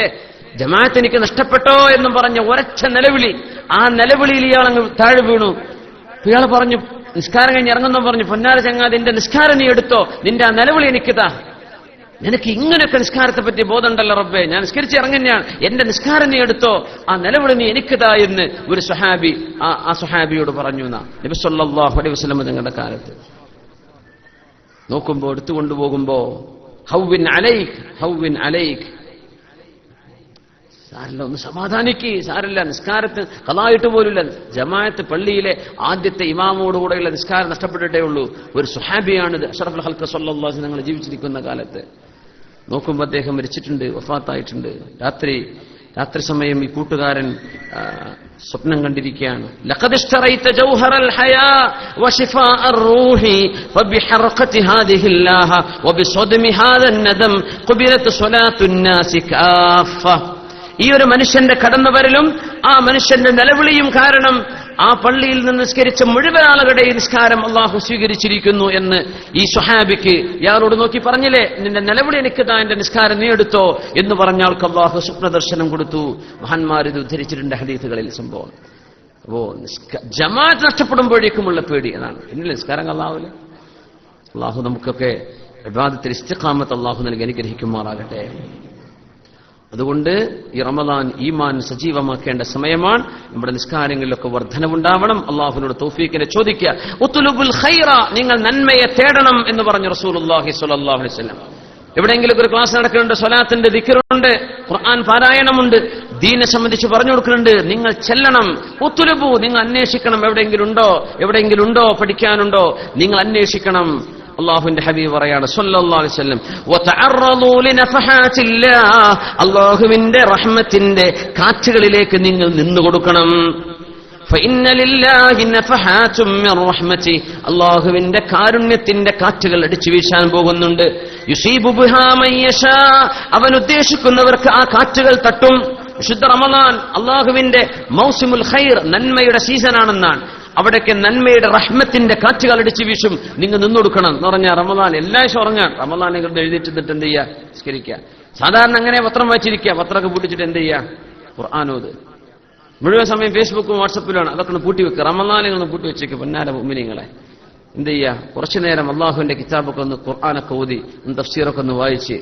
ജമാഅത്ത് എനിക്ക് നഷ്ടപ്പെട്ടോ എന്നും പറഞ്ഞ ഒരൊറ്റ നിലവിളി. ആ നിലവിളിയിൽ ഇയാളങ്ങ് താഴെ വീണു. ഇയാൾ പറഞ്ഞു, നിസ്കാരം കഴിഞ്ഞ് ഇറങ്ങുന്നു പറഞ്ഞു, പൊന്നാര ചങ്ങാതി, നിന്റെ നിസ്കാരം നീ എടുത്തോ, നിന്റെ ആ നിലവിളി എനിക്കിതാ. നിനക്ക് ഇങ്ങനെയൊക്കെ നിസ്കാരത്തെ പറ്റി ബോധമുണ്ടല്ലോ റബ്ബേ, ഞാൻ നിസ്കരിച്ച് ഇറങ്ങുന്നതാണ്, എന്റെ നിസ്കാരം നീ എടുത്തോ, ആ നിലവിളി നീ എനിക്കിതാ എന്ന് ഒരു സ്വഹാബി ആ സ്വഹാബിയോട് പറഞ്ഞു എന്നാ നബി സല്ലല്ലാഹു അലൈഹി വസല്ലം തങ്ങളുടെ കാലത്ത്. നോക്കുമ്പോ എടുത്തുകൊണ്ടുപോകുമ്പോ ഹൗവിൻ അലൈക് ഹൗവിൻ അലൈക്, സാരല്ല, ഒന്ന് സമാധാനിക്ക്, സാരല്ല, നിസ്കാരത്തിന് ഖളായിട്ട് പോലുമില്ല. ജമാഅത്ത് പള്ളിയിലെ ആദ്യത്തെ ഇമാമോടുകൂടെയുള്ള നിസ്കാരം നഷ്ടപ്പെട്ടിട്ടേ ഉള്ളൂ. ഒരു സുഹാബിയാണിത്, അഷ്റഫുൽ ഖൽഖ് സ്വല്ലല്ലാഹു അലൈഹി വസല്ലം ജീവിച്ചിരിക്കുന്ന കാലത്ത്. നോക്കുമ്പോൾ അദ്ദേഹം മരിച്ചിട്ടുണ്ട്, വഫാത്തായിട്ടുണ്ട്. രാത്രി സമയം ഈ കൂട്ടുകാരൻ സ്വപ്നം കണ്ടിരിക്കുകയാണ്. ലഖദ് ഇഷ്തറൈത ജൗഹറൽ ഹയാ വശിഫാഅർ റൂഹി ഫബിഹർഖതി ഹാദിഹിൽ ലാഹ വബിസദ്മി ഹാദൻ നദം ഖുബിലത് സ്വലാത്തുൻ നാസി കാഫ. ഈ ഒരു മനുഷ്യന്റെ കടന്നുവരലും ആ മനുഷ്യന്റെ നിലവിളിയും കാരണം ആ പള്ളിയിൽ നിന്ന് നിസ്കരിച്ച മുഴുവൻ ആളുകളുടെയും നിസ്കാരം അള്ളാഹു സ്വീകരിച്ചിരിക്കുന്നു എന്ന് ഈ സ്വഹാബിക്ക് ഇയാളോട് നോക്കി പറഞ്ഞില്ലേ, നിന്റെ നിലവിളി എനിക്ക് താ, എന്റെ നിസ്കാരം നീ എടുത്തോ എന്ന് പറഞ്ഞ ആൾക്ക് അള്ളാഹു സ്വപ്നദർശനം കൊടുത്തു. മഹാന്മാർ ഇത് ഉദ്ധരിച്ചിട്ടുണ്ട് ഹദീസുകളിൽ സംഭവം. അപ്പോ ജമാഅത്ത് നഷ്ടപ്പെടുമ്പോഴേക്കുമുള്ള പേടി അതാണ്. പിന്നില്ല നിസ്കാരം അള്ളാഹുല. അള്ളാഹു നമുക്കൊക്കെ ഇബാദത്തിൽ ഇസ്തിഖാമത്ത് അള്ളാഹു നൽകി അനുഗ്രഹിക്കുമാറാകട്ടെ. അതുകൊണ്ട് ഈ റമദാൻ ഈമാൻ സജീവമാക്കേണ്ട സമയമാണ്. നമ്മുടെ നിസ്കാരങ്ങളിലൊക്കെ വർധനവുണ്ടാവണം. അള്ളാഹുവിനോട് തൗഫീഖിനെ ചോദിക്കുക. ഉത്ലുബുൽ ഖൈറ, നിങ്ങൾ നന്മയെ തേടണം എന്ന് പറഞ്ഞു റസൂലുള്ളാഹി സ്വല്ലല്ലാഹു അലൈഹി വസല്ലം. എവിടെയെങ്കിലും ഒരു ക്ലാസ് നടക്കുന്നുണ്ട്, സ്വലാത്തിന്റെ ദിക്റുണ്ട്, ഖുർആൻ പാരായണമുണ്ട്, ദീനെ സംബന്ധിച്ച് പറഞ്ഞു കൊടുക്കുന്നുണ്ട്, നിങ്ങൾ ചെല്ലണം. ഉത്ലുബു, നിങ്ങൾ അന്വേഷിക്കണം. എവിടെയെങ്കിലും ഉണ്ടോ പഠിക്കാനുണ്ടോ, നിങ്ങൾ അന്വേഷിക്കണം. അല്ലാഹുവിന്റെ ഹബീബ് പറയാണ് സ്വല്ലല്ലാഹു അലൈഹി വസല്ലം, വതഅറദൂ ലിനഫഹാത്തില്ലാഹ്, അല്ലാഹുവിന്റെ റഹ്മത്തിന്റെ കാറ്റുകളിലേക്ക് നിങ്ങൾ നിന്നു കൊടുക്കണം. ഫഇന്ന ലില്ലാഹി നഫഹാതും മിർ റഹ്മതി, അല്ലാഹുവിന്റെ കാരുണ്യത്തിന്റെ കാറ്റുകൾ അടിച്ചു വീശാൻ പോകുന്നുണ്ട്. യുസീബു ബിഹാ മൻ യശാ, അവൻ ഉദ്ദേശിക്കുന്നവർക്ക് ആ കാറ്റുകൾ തട്ടും. വിശുദ്ധ റമദാൻ അല്ലാഹുവിന്റെ മൗസിമുൽ ഖൈർ, നന്മയുടെ സീസണാണെന്നാണ്. അവിടേക്ക് നന്മയുടെ റഹ്മത്തിന്റെ കാറ്റുകൾ അടിച്ചു വീശും. നിങ്ങൾ നിന്നൊടുക്കണം എന്ന് പറഞ്ഞാൽ റമദാൻ എല്ലാ ദിവസവും ഉറങ്ങാൻ, റമദാൻ നിങ്ങൾ എഴുതിയിട്ടിട്ട് എന്ത് ചെയ്യുക, നിസ്കരിക്കുക. സാധാരണ അങ്ങനെ പത്രം വായിച്ചിരിക്കുക, പത്രമൊക്കെ പൂട്ടിച്ചിട്ട് എന്ത് ചെയ്യുക, ഖുർആനോത്. മുഴുവൻ സമയം ഫേസ്ബുക്കും വാട്സപ്പിലാണ്, അതൊക്കെ ഒന്ന് പൂട്ടി വെക്കുക. റമദാനിൽ പൂട്ടി വെച്ചേക്ക് പൊന്നാര മുഅ്മിനീങ്ങളെ. എന്ത് ചെയ്യുക, കുറച്ചു നേരം അള്ളാഹുവിന്റെ കിതാബൊക്കെ ഒന്ന്, ഖുർആനൊക്കെ ഓതി, തഫ്സീറൊക്കെ ഒന്ന് വായിച്ച്,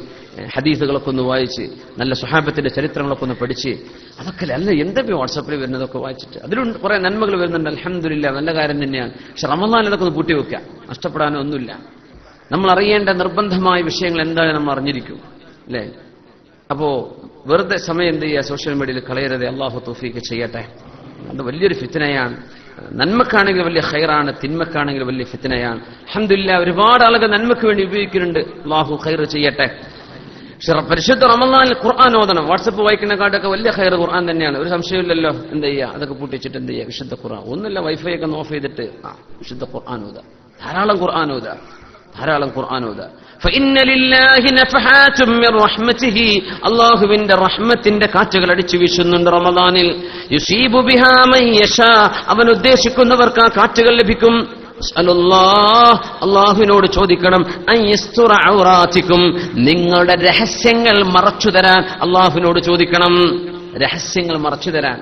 ഹദീസുകളൊക്കെ ഒന്ന് വായിച്ച്, നല്ല സ്വഹാബത്തിന്റെ ചരിത്രങ്ങളൊക്കെ ഒന്ന് പഠിച്ച്, അതൊക്കെ അല്ല എന്തൊക്കെ വാട്സാപ്പിൽ വരുന്നതൊക്കെ വായിച്ചിട്ട് അതിലും കുറെ നന്മകൾ വരുന്നുണ്ട്. അൽഹംദുലില്ലാ, നല്ല കാര്യം തന്നെയാണ്. പക്ഷെ റമദാൻ ഇതൊക്കെ ഒന്ന് പൂട്ടി വെക്കുക, നഷ്ടപ്പെടാനോ ഒന്നുമില്ല. നമ്മൾ അറിയേണ്ട നിർബന്ധമായ വിഷയങ്ങൾ എന്തായാലും നമ്മൾ അറിഞ്ഞിരിക്കും, അല്ലേ? അപ്പോ വെറുതെ സമയം എന്ത് ചെയ്യുക, സോഷ്യൽ മീഡിയയിൽ കളയരുത്. അള്ളാഹു തൗഫീഖ് ചെയ്യട്ടെ. അത് വലിയൊരു ഫിത്നയാണ്. നന്മക്കാണെങ്കിൽ വലിയ ഖൈറാണ്, തിന്മക്കാണെങ്കിൽ വലിയ ഫിത്നയാണ്. അൽഹംദുലില്ലാ, ഒരുപാട് ആളുകൾ നന്മക്ക് വേണ്ടി ഉപയോഗിക്കുന്നുണ്ട്. അള്ളാഹു ഖൈർ ചെയ്യട്ടെ. പരിശുദ്ധ റമദാനിൽ ഖുർആൻ ഓതണം. വാട്സപ്പ് വായിക്കുന്നതിനെക്കാട്ടൊക്കെ വലിയ ഖൈർ ഖുർആൻ തന്നെയാണ്, ഒരു സംശയമില്ലല്ലോ. എന്ത് ചെയ്യുക, അതൊക്കെ പൂട്ടിച്ചിട്ട് എന്ത് ചെയ്യുക, വിശുദ്ധ ഖുർആൻ. ഒന്നുമില്ല, വൈഫൈ ഒക്കെ ഓഫ് ചെയ്തിട്ട് വിശുദ്ധ ഖുർആൻ ഓതുക, ധാരാളം ഖുർആൻ ഓതുക, ധാരാളം ഖുർആൻ ഓതുക. ഫഇന്ന ലില്ലാഹി നഫഹാതും മിർ റഹ്മതിഹി, അല്ലാഹുവിന്റെ റഹ്മത്തിന്റെ കാറ്റുകൾ അടിച്ചു വീശുന്നുണ്ട് റമദാനിൽ. യുസീബു ബിഹാ മൻ യശാ, അവൻ ഉദ്ദേശിക്കുന്നവർക്ക് ആ കാറ്റുകൾ ലഭിക്കും. അള്ളാഹുവിനോട് ചോദിക്കണം. അയ്യസ്തുറ ഔറാത്തിക്കും, നിങ്ങളുടെ രഹസ്യങ്ങൾ മറച്ചു തരാൻ അള്ളാഹുവിനോട് ചോദിക്കണം. രഹസ്യങ്ങൾ മറച്ചു തരാൻ.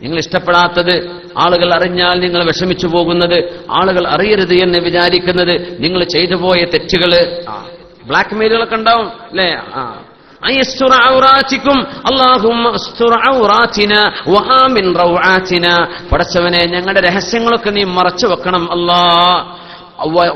നിങ്ങൾ ഇഷ്ടപ്പെടാത്തത് ആളുകൾ അറിഞ്ഞാൽ നിങ്ങൾ വിഷമിച്ചു പോകുന്നത്, ആളുകൾ അറിയരുത് എന്ന് വിചാരിക്കുന്നത്, നിങ്ങൾ ചെയ്തു പോയ തെറ്റുകള്, ബ്ലാക്ക് മെയിലുകളൊക്കെ ഉണ്ടാവും, അല്ലേ? അയ്യസ്തുറ ഔറാത്തിക്കും, അല്ലാഹുമ്മ അസ്തുറ ഔറാത്തിന വആമിൻ റൗആത്തിന, പടച്ചവനെ ഞങ്ങളുടെ രഹസ്യങ്ങളൊക്കെ നീ മറച്ചു വെക്കണം അല്ലാഹ്.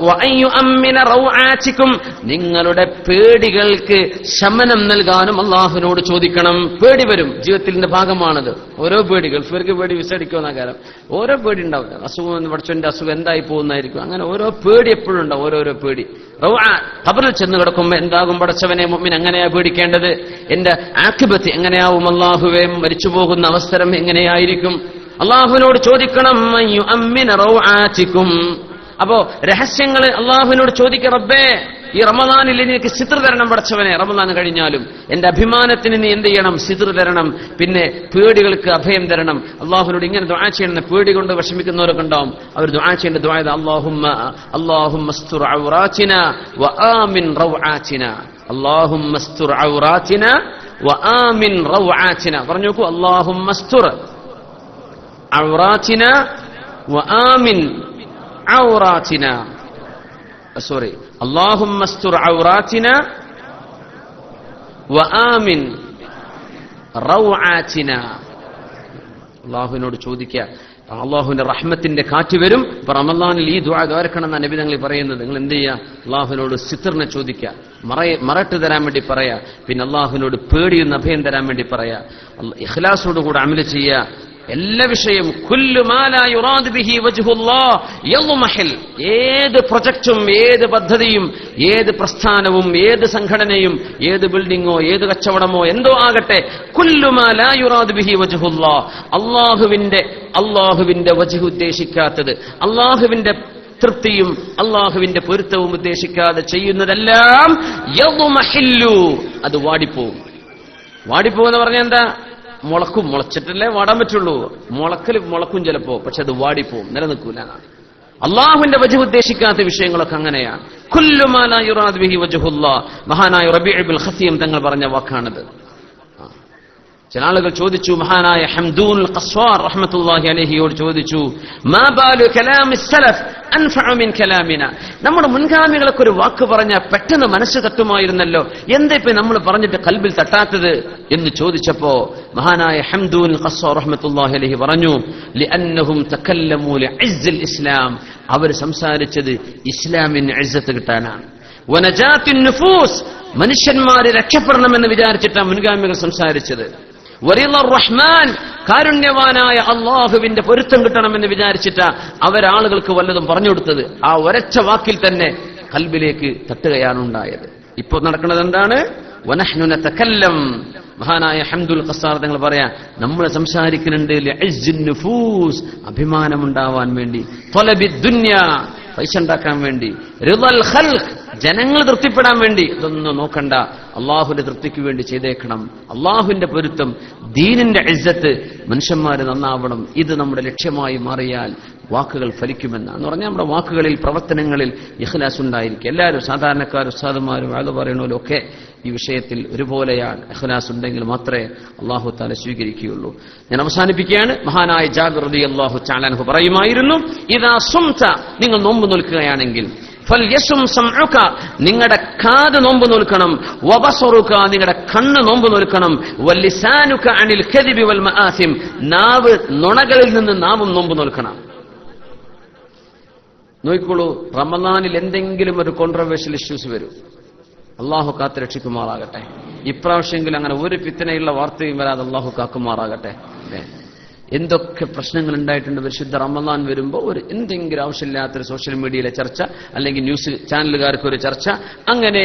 വഅയ്യുഅമ്മിന റൗആത്തിക്കും, നിങ്ങളുടെ പേടികൾക്ക് ശമനം നൽകാനും അള്ളാഹുവിനോട് ചോദിക്കണം. പേടി വരും, ജീവിതത്തിന്റെ ഭാഗമാണത്. ഓരോ പേടി, ഗൾഫുകാർക്ക് പേടി, വിസടിക്കുമെന്ന കാര്യം ഓരോ പേടി ഉണ്ടാവും. അസുഖം, പഠിച്ചവന്റെ അസുഖം എന്തായി പോകുന്നതായിരിക്കും, അങ്ങനെ ഓരോ പേടി എപ്പോഴും ഉണ്ടാവും, ഓരോരോ പേടി. ഖബറിൽ ചെന്ന് കിടക്കുമ്പോ എന്താകും, പടച്ചവനെ മുഅ്മിൻ എങ്ങനെയാ പേടിക്കേണ്ടത്, എന്റെ ആഖിബത്ത് എങ്ങനെയാവും, അള്ളാഹുവേ മരിച്ചു പോകുന്ന അവസരം എങ്ങനെയായിരിക്കും, അള്ളാഹുവിനോട് ചോദിക്കണം. അയ്യുഅമ്മിന റൗആത്തിക്കും, അപ്പോ രഹസ്യങ്ങള് അള്ളാഹുവിനോട് ചോദിക്ക. റബ്ബേ, ഈ റമദാനിൽ എനിക്ക് സിത്ർ തരണം പടച്ചവനെ. റമദാൻ കഴിഞ്ഞാലും എന്റെ അഭിമാനത്തിന് നീ എന്ത് ചെയ്യണം, സിത്ർ തരണം. പിന്നെ പേടികൾക്ക് അഭയം തരണം. അള്ളാഹുവിനോട് ഇങ്ങനെ ദുആ ചെയ്യണം. പേടി കൊണ്ട് വിഷമിക്കുന്നവരൊക്കെ ഉണ്ടാവും, അവർ ദുആ ചെയ്യേണ്ട ദുആ അല്ലാഹുമ്മ അസ്തുർ ഔറാത്തിന വആമിൻ റൗആത്തിന, അല്ലാഹുമ്മ അസ്തുർ ഔറാത്തിന വആമിൻ റൗആത്തിന. പറഞ്ഞു നോക്കൂ, അല്ലാഹുമ്മ അസ്തുർ ഔറാത്തിന വആമിൻ ഔറാത്തിന, സോറി, അല്ലാഹുമ്മ അസ്തുർ ഔറാത്തിന വആമിൻ റൗആത്തിന. അല്ലാഹുവിനോട് ചോദിക്കുക, അള്ളാഹുവിന്റെ റഹ്മത്തിന്റെ കാറ്റ് വരും. ഇപ്പൊ റമളാനിൽ ഈ ദുആ ദ്വാരക്കണം എന്നാണ് നബി തങ്ങൾ പറയുന്നത്. നിങ്ങൾ എന്ത് ചെയ്യുക? അള്ളാഹുവിനോട് സിത്തറിനെ ചോദിക്കുക, മറട്ട് തരാൻ വേണ്ടി പറയാ. പിന്നെ അള്ളാഹുവിനോട് പേടിയും അഭയം തരാൻ വേണ്ടി പറയാ. ഇഖ്ലാസോടുകൂടെ അമല് ചെയ്യുക. എല്ലാ വിഷയം കുല്ലു മാ ലാ യുറാദു ബിഹി വജ്ഹുല്ലാഹ് യദ്മഹിൽ. ഏത് പ്രൊജക്റ്റും ഏത് പദ്ധതിയും ഏത് പ്രസ്ഥാനവും ഏത് സംഘടനയും ഏത് ബിൽഡിങ്ങോ ഏത് കച്ചവടമോ എന്തോ ആകട്ടെ, കുല്ലു മാ ലാ യുറാദു ബിഹി വജ്ഹുല്ലാഹ്, അള്ളാഹുവിന്റെ വജ്ഹ് ഉദ്ദേശിക്കാത്തത്, അള്ളാഹുവിന്റെ തൃപ്തിയും അള്ളാഹുവിന്റെ പൊരുത്തവും ഉദ്ദേശിക്കാതെ ചെയ്യുന്നതെല്ലാം യദ്മഹില്ലു, അത് വാടിപ്പോവും. വാടിപ്പോവെന്ന് പറഞ്ഞാൽ എന്താ? മുളക്കും. മുളച്ചിട്ടല്ലേ വാടാൻ പറ്റുള്ളൂ. മുളക്കും ചിലപ്പോ, പക്ഷെ അത് വാടിപ്പോവും, നിലനിൽക്കൂല. അള്ളാഹുവിന്റെ വജ്ഹ് ഉദ്ദേശിക്കാത്ത വിഷയങ്ങളൊക്കെ അങ്ങനെയാണ്. കുല്ലു മാ ലാ യുറാദു ബിഹി വജ്ഹുല്ലാഹ്. മഹാനായ റബീഉ ബിൻ ഖസീം തങ്ങൾ പറഞ്ഞ വാക്കാണിത്. ചില ആളുകൾ ചോദിച്ചു, മഹാനായ ഹംദൂൻ ഖസ്വാർ റഹ്മത്തുള്ളാഹി അലൈഹിയോട് ചോദിച്ചു, മാ ബാലു കലാമി സലഫ് അൻഫഉ മിൻ കലാമിന. നമ്മുടെ മുൻഗാമികളൊക്കെ ഒരു വാക്ക് പറഞ്ഞാൽ പെട്ടെന്ന് മനസ്സ് തട്ടുമായിരുന്നല്ലോ, എന്താ ഇപ്പൊ നമ്മൾ പറഞ്ഞിട്ട് കൽബിൽ തട്ടാത്തത് എന്ന് ചോദിച്ചപ്പോ മഹാനായ ഹംദൂൻ ഖസ്വാർ റഹ്മത്തുള്ളാഹി അലൈഹി പറഞ്ഞു, ലിഅന്നഹും തകല്ലമു ലിഇസ്സിൽ ഇസ്ലാം. അവർ സംസാരിച്ചത് ഇസ്ലാമിന് ഇസ്സത്ത് കിട്ടാനാണ്. വനജാത്തിൻ നുഫൂസ്, മനുഷ്യന്മാരെ രക്ഷപ്പെടണമെന്ന് വിചാരിച്ചിട്ടാണ് മുൻഗാമികൾ സംസാരിച്ചത്. വറിളർ റഹ്മാൻ, കാരുണ്യവാനായ അള്ളാഹുവിന്റെ പൊരുത്തം കിട്ടണമെന്ന് വിചാരിച്ചിട്ടാ അവരാളുകൾക്ക് വല്ലതും പറഞ്ഞു കൊടുത്തത്. ആ ഒരൊറ്റ വാക്കിൽ തന്നെ കൽബിലേക്ക് തട്ടുകയാണ് ഉണ്ടായത്. ഇപ്പോൾ നടക്കുന്നത് എന്താണ്? വനഹ്നു നതകല്ലം. മഹാനായ ഹംദുൽ ഖസ്സാർ തങ്ങൾ പറയാ, നമ്മൾ സംസാരിക്കുന്നുണ്ട് ലിഇസ്സിൻ നുഫൂസ്, അഭിമാനമുണ്ടാവാൻ വേണ്ടി, ത്വലബിദ് ദുനിയ, പൈസ ഉണ്ടാക്കാൻ വേണ്ടി, റിളൽ ഖൽഖ്, ജനങ്ങൾ തൃപ്തിപ്പെടാൻ വേണ്ടി. ഇതൊന്നും നോക്കണ്ട, അള്ളാഹുവിന്റെ തൃപ്തിക്ക് വേണ്ടി ചെയ്തേക്കണം. അള്ളാഹുവിന്റെ പൊരുത്തം, ദീനിന്റെ ഇസ്സത്ത്, മനുഷ്യന്മാര് നന്നാവണം. ഇത് നമ്മുടെ ലക്ഷ്യമായി മാറിയാൽ വാക്കുകൾ ഫലിക്കുമെന്നാണ് പറഞ്ഞാൽ നമ്മുടെ വാക്കുകളിൽ പ്രവർത്തനങ്ങളിൽ ഇഖ്ലാസ് ഉണ്ടായിരിക്കും. എല്ലാവരും സാധാരണക്കാരും ഉസ്താദുമാരും അത് പറയണമല്ലോ ഒക്കെ ഈ വിഷയത്തിൽ ഒരുപോലെയാണ്. ഇഖ്ലാസ് ഉണ്ടെങ്കിൽ മാത്രമേ അള്ളാഹു തആല സ്വീകരിക്കുകയുള്ളൂ. ഞാൻ അവസാനിപ്പിക്കുകയാണ്. മഹാനായ ജാബിർ റളിയല്ലാഹു തആല അൻഹു പറയുമായിരുന്നു, ഇദാ സുംത, നിങ്ങൾ നോമ്പ് നോൽക്കുകയാണെങ്കിൽ, ഫൽയസും സംഉക, നിങ്ങളുടെ കാത് നോമ്പ് നോൽക്കണം, വബസറുക, നിങ്ങളുടെ കണ്ണ് നോമ്പ് നോൽക്കണം, വലിസാനുക അനിൽ കദിബി വൽ മആസിം, നാവ്, നുണകളിൽ നിന്ന് നാവും നോമ്പ് നോൽക്കണം. നോക്കിക്കോളൂ, റമളാനിൽ എന്തെങ്കിലും ഒരു കോൺട്രവേഴ്ഷ്യൽ ഇഷ്യൂസ് വരും. അള്ളാഹു കാത്ത് രക്ഷിക്കുമാറാകട്ടെ. ഇപ്രാവശ്യമെങ്കിലും അങ്ങനെ ഒരു ഫിത്നയുള്ള വാർത്തയും വരാതെ അള്ളാഹു കാക്കുമാറാകട്ടെ. എന്തൊക്കെ പ്രശ്നങ്ങൾ ഉണ്ടായിട്ടുണ്ട്. പരിശുദ്ധ റമളാൻ വരുമ്പോൾ ഒരു എന്തെങ്കിലും ആവശ്യമില്ലാത്തൊരു സോഷ്യൽ മീഡിയയിലെ ചർച്ച, അല്ലെങ്കിൽ ന്യൂസ് ചാനലുകാർക്ക് ഒരു ചർച്ച, അങ്ങനെ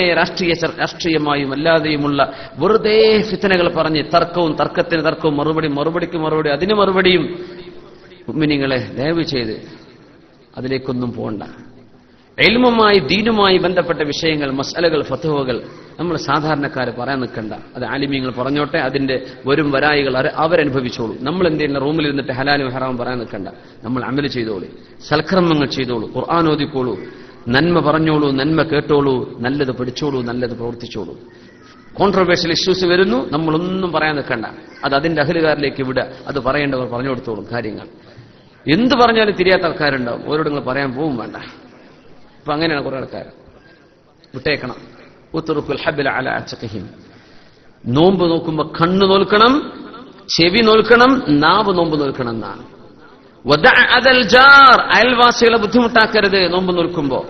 രാഷ്ട്രീയമായും അല്ലാതെയുമുള്ള വെറുതെ ഫിത്നകൾ പറഞ്ഞ് തർക്കത്തിന് തർക്കവും, മറുപടിക്ക് മറുപടി, അതിന് മറുപടിയും. മുഅ്മിനീങ്ങളെ, ദയവ് ചെയ്ത് അതിലേക്കൊന്നും പോകണ്ട. ഇൽമുമായി ദീനുമായി ബന്ധപ്പെട്ട വിഷയങ്ങൾ, മസ്അലകൾ, ഫത്വകൾ നമ്മൾ സാധാരണക്കാർ പറയാൻ നിൽക്കണ്ട. അത് ആലിമീങ്ങൾ പറഞ്ഞോട്ടെ, അതിന്റെ വരും വരായികൾ അവരനുഭവിച്ചോളൂ. നമ്മൾ എന്തെങ്കിലും റൂമിൽ ഇരുന്നിട്ട് ഹലാലും ഹറാമും പറയാൻ നിൽക്കണ്ട. നമ്മൾ അമല് ചെയ്തോളൂ, സൽക്കർമ്മങ്ങൾ ചെയ്തോളൂ, ഖുർആൻ ഓതിക്കോളൂ, നന്മ പറഞ്ഞോളൂ, നന്മ കേട്ടോളൂ, നല്ലത് പഠിച്ചോളൂ, നല്ലത് പ്രവർത്തിച്ചോളൂ. കോൺട്രവേഴ്ഷ്യൽ ഇഷ്യൂസ് വരുന്നു, നമ്മളൊന്നും പറയാൻ നിൽക്കണ്ട. അത് അതിന്റെ അഹലുകാരിലേക്ക് വിടുക. അത് പറയേണ്ടവർ പറഞ്ഞു കൊടുത്തോളും കാര്യങ്ങൾ. എന്ത് പറഞ്ഞാലും തിരിയാത്ത ആൾക്കാരുണ്ടാവും, ഓരോട് നിങ്ങൾ പറയാൻ പോവും വേണ്ട. അപ്പൊ അങ്ങനെയാണ് കുറെ ആൾക്കാർ. വിട്ടേക്കണം. ഉത്റുക്കുൽ ഹബ്ല അലാ അത്ഖിഹിം. നോമ്പ് നോക്കുമ്പോ കണ്ണ് നോൽക്കണം, ചെവി നോൽക്കണം, നാവ് നോമ്പ് നോൽക്കണം എന്നാണ്. വദഅ അദൽ ജാർ, അയൽവാസികളെ ബുദ്ധിമുട്ടാക്കരുത് നോമ്പ് നോൽക്കുമ്പോ.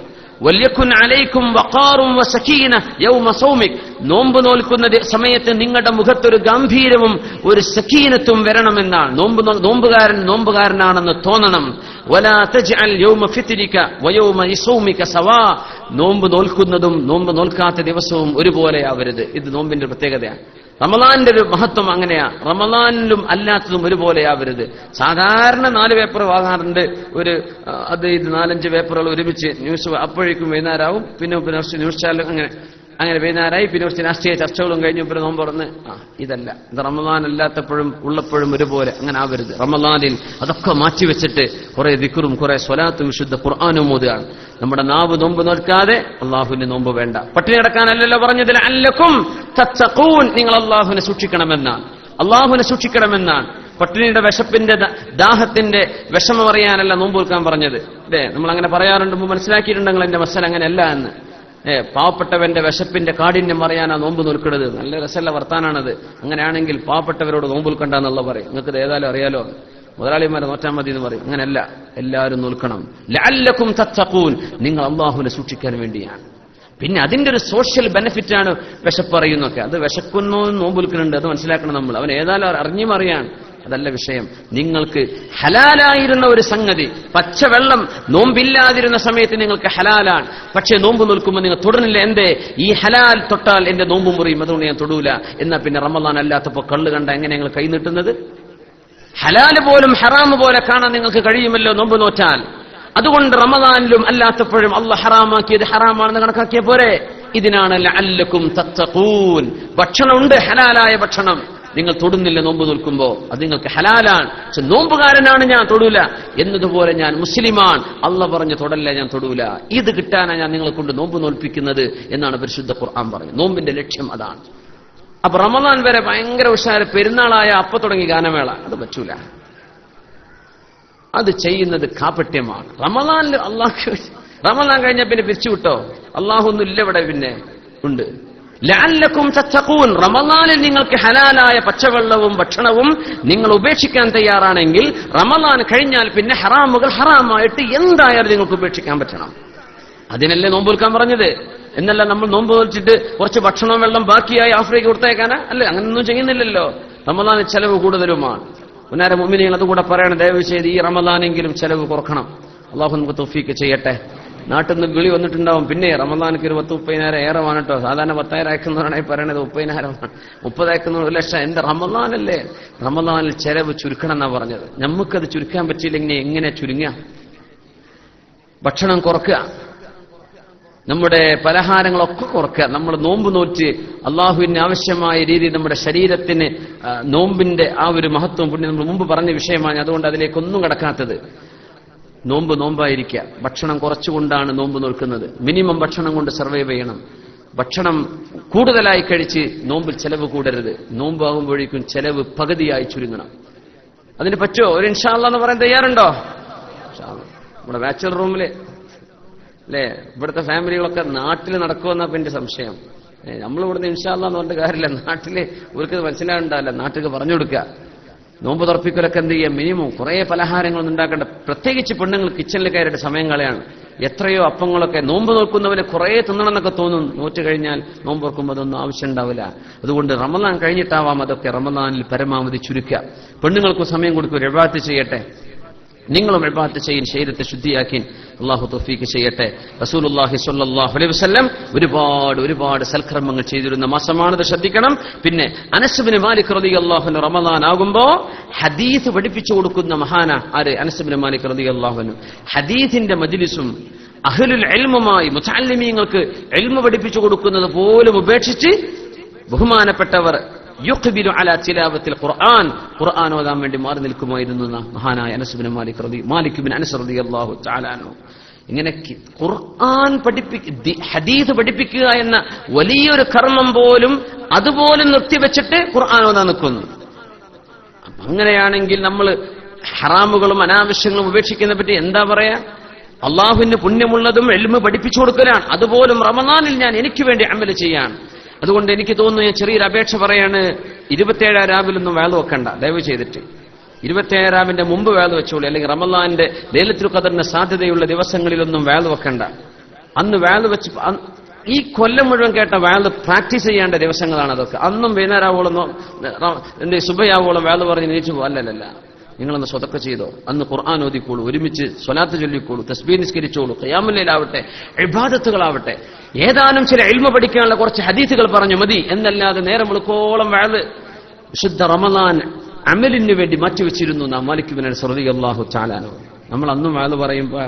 വല്യകുൻ അലൈക്കും വഖാറും വസകീന യൗമ സൗമിക്, നോമ്പ് നോൽക്കുന്ന സമയത്ത് നിങ്ങളുടെ മുഖത്തൊരു ഗംഭീരവും ഒരു സകീനത്തും വരണമെന്നാണ്. നോമ്പുകാരനാണെന്ന് തോന്നണം. വലാ തജ്അൽ യൗമ ഫിത്രിക വയൗമ യസൗമിക സവാ, നോമ്പ് നോൽക്കുന്നതും നോമ്പ് നോൽക്കാത്ത ദിവസവും ഒരുപോലെയാവരുത്. ഇത് നോമ്പിന്റെ പ്രത്യേകതയാണ്. റമളാന്റെ ഒരു മഹത്വം അങ്ങനെയാ. റമളാനിലും അല്ലാത്തതും ഒരുപോലെയാവരുത്. സാധാരണ 4 പേപ്പർ വാങ്ങാറുണ്ട്. ഇത് 4-5 പേപ്പറുകൾ ഒരുമിച്ച് ന്യൂസ്, അപ്പോഴേക്കും വൈകുന്നേരമാവും. പിന്നെ ന്യൂസ് ചാനൽ അങ്ങനെ വൈകുന്നേരമായി. പിന്നെ കുറച്ച് രാഷ്ട്രീയ ചർച്ചകളും കഴിഞ്ഞു പിന്നെ നോമ്പ് തുറന്ന്. ഇതല്ല. ഇത് റമളാൻ അല്ലാത്തപ്പോഴും ഉള്ളപ്പോഴും ഒരുപോലെ അങ്ങനെ ആവരുത്. റമളാനിൽ അതൊക്കെ മാറ്റിവെച്ചിട്ട് കുറെ ദിക്റും കുറെ സ്വലാത്തും വിശുദ്ധ ഖുർആനും ഓതുകയാണ്. നമ്മുടെ നാവ് നോമ്പ് നോൽക്കാതെ അള്ളാഹുവിന്റെ നോമ്പ് വേണ്ട. പട്ടിണി കിടക്കാനല്ലല്ലോ പറഞ്ഞതിൽ അല്ലക്കും തത്തഖൂൻ, നിങ്ങൾ അള്ളാഹുവിനെ സൂക്ഷിക്കണമെന്നാണ്. അള്ളാഹുവിനെ സൂക്ഷിക്കണമെന്നാണ്. പട്ടിണിയുടെ വിശപ്പിന്റെ ദാഹത്തിന്റെ വിഷമം അറിയാനല്ല നോമ്പ് നോൽക്കാൻ പറഞ്ഞത്. അല്ലേ, നമ്മൾ അങ്ങനെ പറയാറുണ്ട്. മനസ്സിലാക്കിയിട്ടുണ്ടെങ്കിൽ എന്റെ മസല അങ്ങനെയല്ല എന്ന്. പാവപ്പെട്ടവന്റെ വിശപ്പിന്റെ കാഠിന്യം അറിയാനാ നോമ്പ് നോൽക്കുന്നത്. നല്ല രസമുള്ള വർത്താനാണത്. അങ്ങനെയാണെങ്കിൽ പാവപ്പെട്ടവരോട് നോമ്പ് നോൽക്കണ്ടെന്നുള്ള പറയും. നിങ്ങൾക്ക് ഏതായാലും അറിയാലോ. മുതലാളിമാരെ നോറ്റാൽ മതി എന്ന് പറയും. അങ്ങനെയല്ല, എല്ലാവരും നോൽക്കണം. ലഅല്ലക്കും തത്തഖൂൻ, നിങ്ങൾ അള്ളാഹുവിനെ സൂക്ഷിക്കാൻ വേണ്ടിയാണ്. പിന്നെ അതിന്റെ ഒരു സോഷ്യൽ ബെനിഫിറ്റാണ് വിശപ്പറിയുന്നൊക്കെ. അത് വിശക്കുന്നു നോമ്പുൽക്കുന്നുണ്ട്, അത് മനസ്സിലാക്കണം നമ്മൾ. അവൻ ഏതായാലും അറിഞ്ഞും അറിയാൻ, അതല്ല വിഷയം. നിങ്ങൾക്ക് ഹലാലായിരുന്ന ഒരു സംഗതി, പച്ചവെള്ളം നോമ്പില്ലാതിരുന്ന സമയത്ത് നിങ്ങൾക്ക് ഹലാലാണ്, പക്ഷേ നോമ്പ് നോൽക്കുമ്പോൾ നിങ്ങൾ തൊടുന്നില്ല. എന്തേ? ഈ ഹലാൽ തൊട്ടാൽ എന്റെ നോമ്പ് മുറിയും, അതുകൊണ്ട് ഞാൻ തൊടൂല. എന്നാ പിന്നെ റമദാൻ അല്ലാത്തപ്പോ കള്ള് കണ്ട എങ്ങനെ നിങ്ങൾ കൈ നീട്ടുന്നത്? ഹലാല് പോലും ഹറാമ് പോലെ കാണാൻ നിങ്ങൾക്ക് കഴിയുമല്ലോ നോമ്പ് നോറ്റാൽ. അതുകൊണ്ട് റമദാനിലും അല്ലാത്തപ്പോഴും അള്ളാഹ് ഹറാമാക്കിയത് ഹറാമാണെന്ന് കണക്കാക്കിയ പോരെ. ഇതിനാണ് ലഅല്ലക്കും തത്തഖൂൻ. ഭക്ഷണമുണ്ട്, ഹലാലായ ഭക്ഷണം, നിങ്ങൾ തൊടുന്നില്ല നോമ്പ് നോൽക്കുമ്പോ, അത് നിങ്ങൾക്ക് ഹലാലാണ്. പക്ഷെ നോമ്പുകാരനാണ് ഞാൻ, തൊടൂല. എന്നതുപോലെ ഞാൻ മുസ്ലിമാൻ, അള്ളാഹ് പറഞ്ഞു തൊടല്ല, ഞാൻ തൊടൂല. ഇത് കിട്ടാനാണ് ഞാൻ നിങ്ങളെ കൊണ്ട് നോമ്പ് നോൽപ്പിക്കുന്നത് എന്നാണ് പരിശുദ്ധ ഖുർആൻ പറയുന്നത്. നോമ്പിന്റെ ലക്ഷ്യം അതാണ്. അപ്പൊ റമദാൻ വരെ ഭയങ്കര ഉഷാര്, പെരുന്നാളായ അപ്പൊ തുടങ്ങി ഗാനമേള, അത് പറ്റൂല. അത് ചെയ്യുന്നത് കാപട്യമാണ്. റമദാനിൽ അള്ളാഹ്, റമദാൻ കഴിഞ്ഞ പിന്നെ പിരിച്ചുവിട്ടോ, അള്ളാഹൊന്നും ഇല്ല ഇവിടെ, പിന്നെ ഉണ്ട്. ലഅല്ലക്കും തത്തഖൂൻ, റമദാനിൽ നിങ്ങൾക്ക് ഹലാലായ പച്ചവെള്ളവും ഭക്ഷണവും നിങ്ങൾ ഉപേക്ഷിക്കാൻ തയ്യാറാണെങ്കിൽ റമദാൻ കഴിഞ്ഞാൽ പിന്നെ ഹറാമുകൾ ഹറാമായിട്ട് എന്തായാലും നിങ്ങൾക്ക് ഉപേക്ഷിക്കാൻ പറ്റണം. അതിനല്ലേ നോമ്പൊൽക്കാൻ പറഞ്ഞത്. എന്നല്ല നമ്മൾ നോമ്പ് നോൽച്ചിട്ട് കുറച്ച് ഭക്ഷണവും വെള്ളം ബാക്കിയായി ആഫ്രിക്ക കൊടുത്തേക്കാനാ? അല്ലേ, അങ്ങനൊന്നും ചെയ്യുന്നില്ലല്ലോ. റമദാനിൽ ചെലവ് കൂടുതലുമാണ്. മുന്നാര മുഅ്മിനീങ്ങൾ അതുകൂടെ പറയണം, ദയവ് ചെയ്ത് ഈ റമദാനെങ്കിലും ചെലവ് കുറക്കണം. അള്ളാഹു നമുക്ക് തൗഫീക്ക് ചെയ്യട്ടെ. നാട്ടിൽ നിന്ന് വിളി വന്നിട്ടുണ്ടാവും, പിന്നെ റമദാനക്ക് 20-30,000 ഏറെ വേണം കേട്ടോ. സാധാരണ 10,000 അയക്കുന്നവരാണ് പറയണത്, 30,000 30 അയക്കുന്നവർ 1,00,000. എന്റെ റമദാനല്ലേ, റമദാനിൽ ചെലവ് ചുരുക്കണം എന്നാ പറഞ്ഞത്. നമുക്കത് ചുരുക്കാൻ പറ്റിയില്ലെങ്കിൽ എങ്ങനെ ചുരുങ്ങുക? ഭക്ഷണം കുറക്കുക, നമ്മുടെ പലഹാരങ്ങളൊക്കെ കുറക്കുക. നമ്മൾ നോമ്പ് നോറ്റ് അള്ളാഹുവിന് ആവശ്യമായ രീതിയിൽ നമ്മുടെ ശരീരത്തിന് നോമ്പിന്റെ ആ ഒരു മഹത്വം പുണ്യം നമ്മൾ മുമ്പ് പറഞ്ഞ വിഷയമാണ്. അതുകൊണ്ട് അതിലേക്കൊന്നും കടക്കാത്തത്. നോമ്പ് നോമ്പായിരിക്കുക. ഭക്ഷണം കുറച്ചുകൊണ്ടാണ് നോമ്പ് നോൽക്കുന്നത്. മിനിമം ഭക്ഷണം കൊണ്ട് സർവൈവ് ചെയ്യണം. ഭക്ഷണം കൂടുതലായി കഴിച്ച് നോമ്പിൽ ചെലവ് കൂടരുത്. നോമ്പാകുമ്പോഴേക്കും ചെലവ് പകുതിയായി ചുരുങ്ങണം. അതിന് പറ്റുമോ? ഒരു ഇൻഷാ അല്ലാഹ് എന്ന് പറയാൻ തയ്യാറുണ്ടോ? നമ്മുടെ ബാച്ചലർ റൂമില് അല്ലേ, ഇവിടുത്തെ ഫാമിലികളൊക്കെ നാട്ടിൽ നടക്കുമെന്നാ എന്റെ സംശയം. നമ്മളിവിടുന്ന് ഇൻഷാ അല്ലാഹ് എന്ന് പറഞ്ഞിട്ട് കാര്യമില്ല. നാട്ടില് ഇവർക്ക് മനസ്സിലാകണ്ടല്ല, നാട്ടിൽ പറഞ്ഞു കൊടുക്കുക. നോമ്പ് തുറപ്പിക്കലൊക്കെ എന്ത് ചെയ്യാം, മിനിമം കുറെ പലഹാരങ്ങളൊന്നും ഉണ്ടാക്കേണ്ട. പ്രത്യേകിച്ച് പെണ്ണുങ്ങൾ കിച്ചണിൽ കയറിയിട്ട് സമയം കളയാണ്. എത്രയോ അപ്പങ്ങളൊക്കെ നോമ്പ് നോക്കുന്നവര് കുറെ തിന്നണമെന്നൊക്കെ തോന്നും. നോറ്റ് കഴിഞ്ഞാൽ നോമ്പ് തുറക്കുമ്പോൾ അതൊന്നും ആവശ്യം ഉണ്ടാവില്ല. അതുകൊണ്ട് റമദാൻ കഴിഞ്ഞിട്ടാവാം അതൊക്കെ. റമദാനിൽ പരമാവധി ചുരുക്കുക. പെണ്ണുങ്ങൾക്ക് സമയം കൊടുക്കുക, ഇബാദത്ത് ചെയ്യട്ടെ. നിങ്ങളും ഇബാദത്ത് ചെയ്യും, ശരീരത്തെ ശുദ്ധിയാക്കി അള്ളാഹു തൗഫീക്ക് ചെയ്യട്ടെ. റസൂലുള്ളാഹി സ്വല്ലല്ലാഹു അലൈഹി വസല്ലം ഒരുപാട് സൽക്കർമ്മങ്ങൾ ചെയ്തിരുന്ന മാസമാണത്, ശ്രദ്ധിക്കണം. പിന്നെ അനസ് ഇബ്നു മാലിക് റളിയല്ലാഹു അൻഹു റമദാൻ ആകുമ്പോ ഹദീസ് പഠിപ്പിച്ചു കൊടുക്കുന്ന മഹാന ആര്? അനസ് ഇബ്നു മാലിക് റളിയല്ലാഹു അൻഹു. ഹദീസിന്റെ മജ്ലിസും അഹ്ലുൽ ഇൽമുമായി മുതഅല്ലിമീങ്ങൾക്ക് ഇൽമു പഠിപ്പിച്ചു കൊടുക്കുന്നത് പോലും ഉപേക്ഷിച്ച് ബഹുമാനപ്പെട്ടവർ യുഖ്ബിലു അലാ തിലാവത്തിൽ ഖുർആൻ, ഖുർആൻ ഓതാൻ വേണ്ടി മാറി നിൽക്കുമായിരുന്നു മഹാനായ അനസ് ഇബ്നു മാലിക് ഇബ്നു അനസ് റളിയല്ലാഹു തആല അൻഹു. ഇങ്ങനെ ഖുർആൻ ഹദീസ് പഠിപ്പിക്കുക എന്ന വലിയൊരു കർമ്മം പോലും അതുപോലും നിർത്തിവെച്ചിട്ട് ഖുർആൻ ഓതാൻ നിൽക്കുന്നു. അങ്ങനെയാണെങ്കിൽ നമ്മൾ ഹറാമുകളും അനാവശ്യങ്ങളും ഉപേക്ഷിക്കുന്നതിനെ പറ്റി എന്താ പറയാ? അള്ളാഹുവിന് പുണ്യമുള്ളതും ഇൽമു പഠിപ്പിച്ചു കൊടുക്കലാണ്. അതുപോലും റമദാനിൽ ഞാൻ എനിക്ക് വേണ്ടി അമൽ ചെയ്യാൻ. അതുകൊണ്ട് എനിക്ക് തോന്നുന്നു, ഞാൻ ചെറിയൊരു അപേക്ഷ പറയാണ്, 27 രാവിലൊന്നും വേള വെക്കണ്ട ദയവ് ചെയ്തിട്ട്. 27 രാവിന്റെ മുമ്പ് വേള വെച്ചോളൂ. അല്ലെങ്കിൽ റമദാന്റെ ലൈലത്തുൽ ഖദറിന് സാധ്യതയുള്ള ദിവസങ്ങളിലൊന്നും വേള വെക്കണ്ട. അന്ന് വേള വെച്ച് ഈ കൊല്ലം മുഴുവൻ കേട്ട വേള പ്രാക്ടീസ് ചെയ്യേണ്ട ദിവസങ്ങളാണ് അതൊക്കെ. അന്നും വൈകുന്നേരമാവോളം സുബയാവോളം വേള പറഞ്ഞ് നീച്ചു പോകും. അല്ലല്ല, നിങ്ങളൊന്ന് സ്വതക്ക ചെയ്തോ. അന്ന് ഖുർആൻ ഓതിക്കോളൂ, ഒരുമിച്ച് സ്വലാത്ത് ചൊല്ലിക്കോളൂ, തസ്ബീഹ് നിസ്കരിച്ചോളൂ, ഖിയാമുൽ ലൈലാവട്ടെ, ഇബാദത്തുകളാവട്ടെ. ഏതാനും ചില ഇൽമ പഠിക്കാനുള്ള കുറച്ച് ഹദീസുകൾ പറഞ്ഞു മതി എന്നല്ലാതെ നേരം വെളുക്കോളം വേള് വിശുദ്ധ റമദാൻ അമലിന് വേണ്ടി മാറ്റിവെച്ചിരുന്നു മാലിക് ഇബ്നു അനസ് റളിയല്ലാഹു തആല അൻഹു. നമ്മൾ അന്നും വേള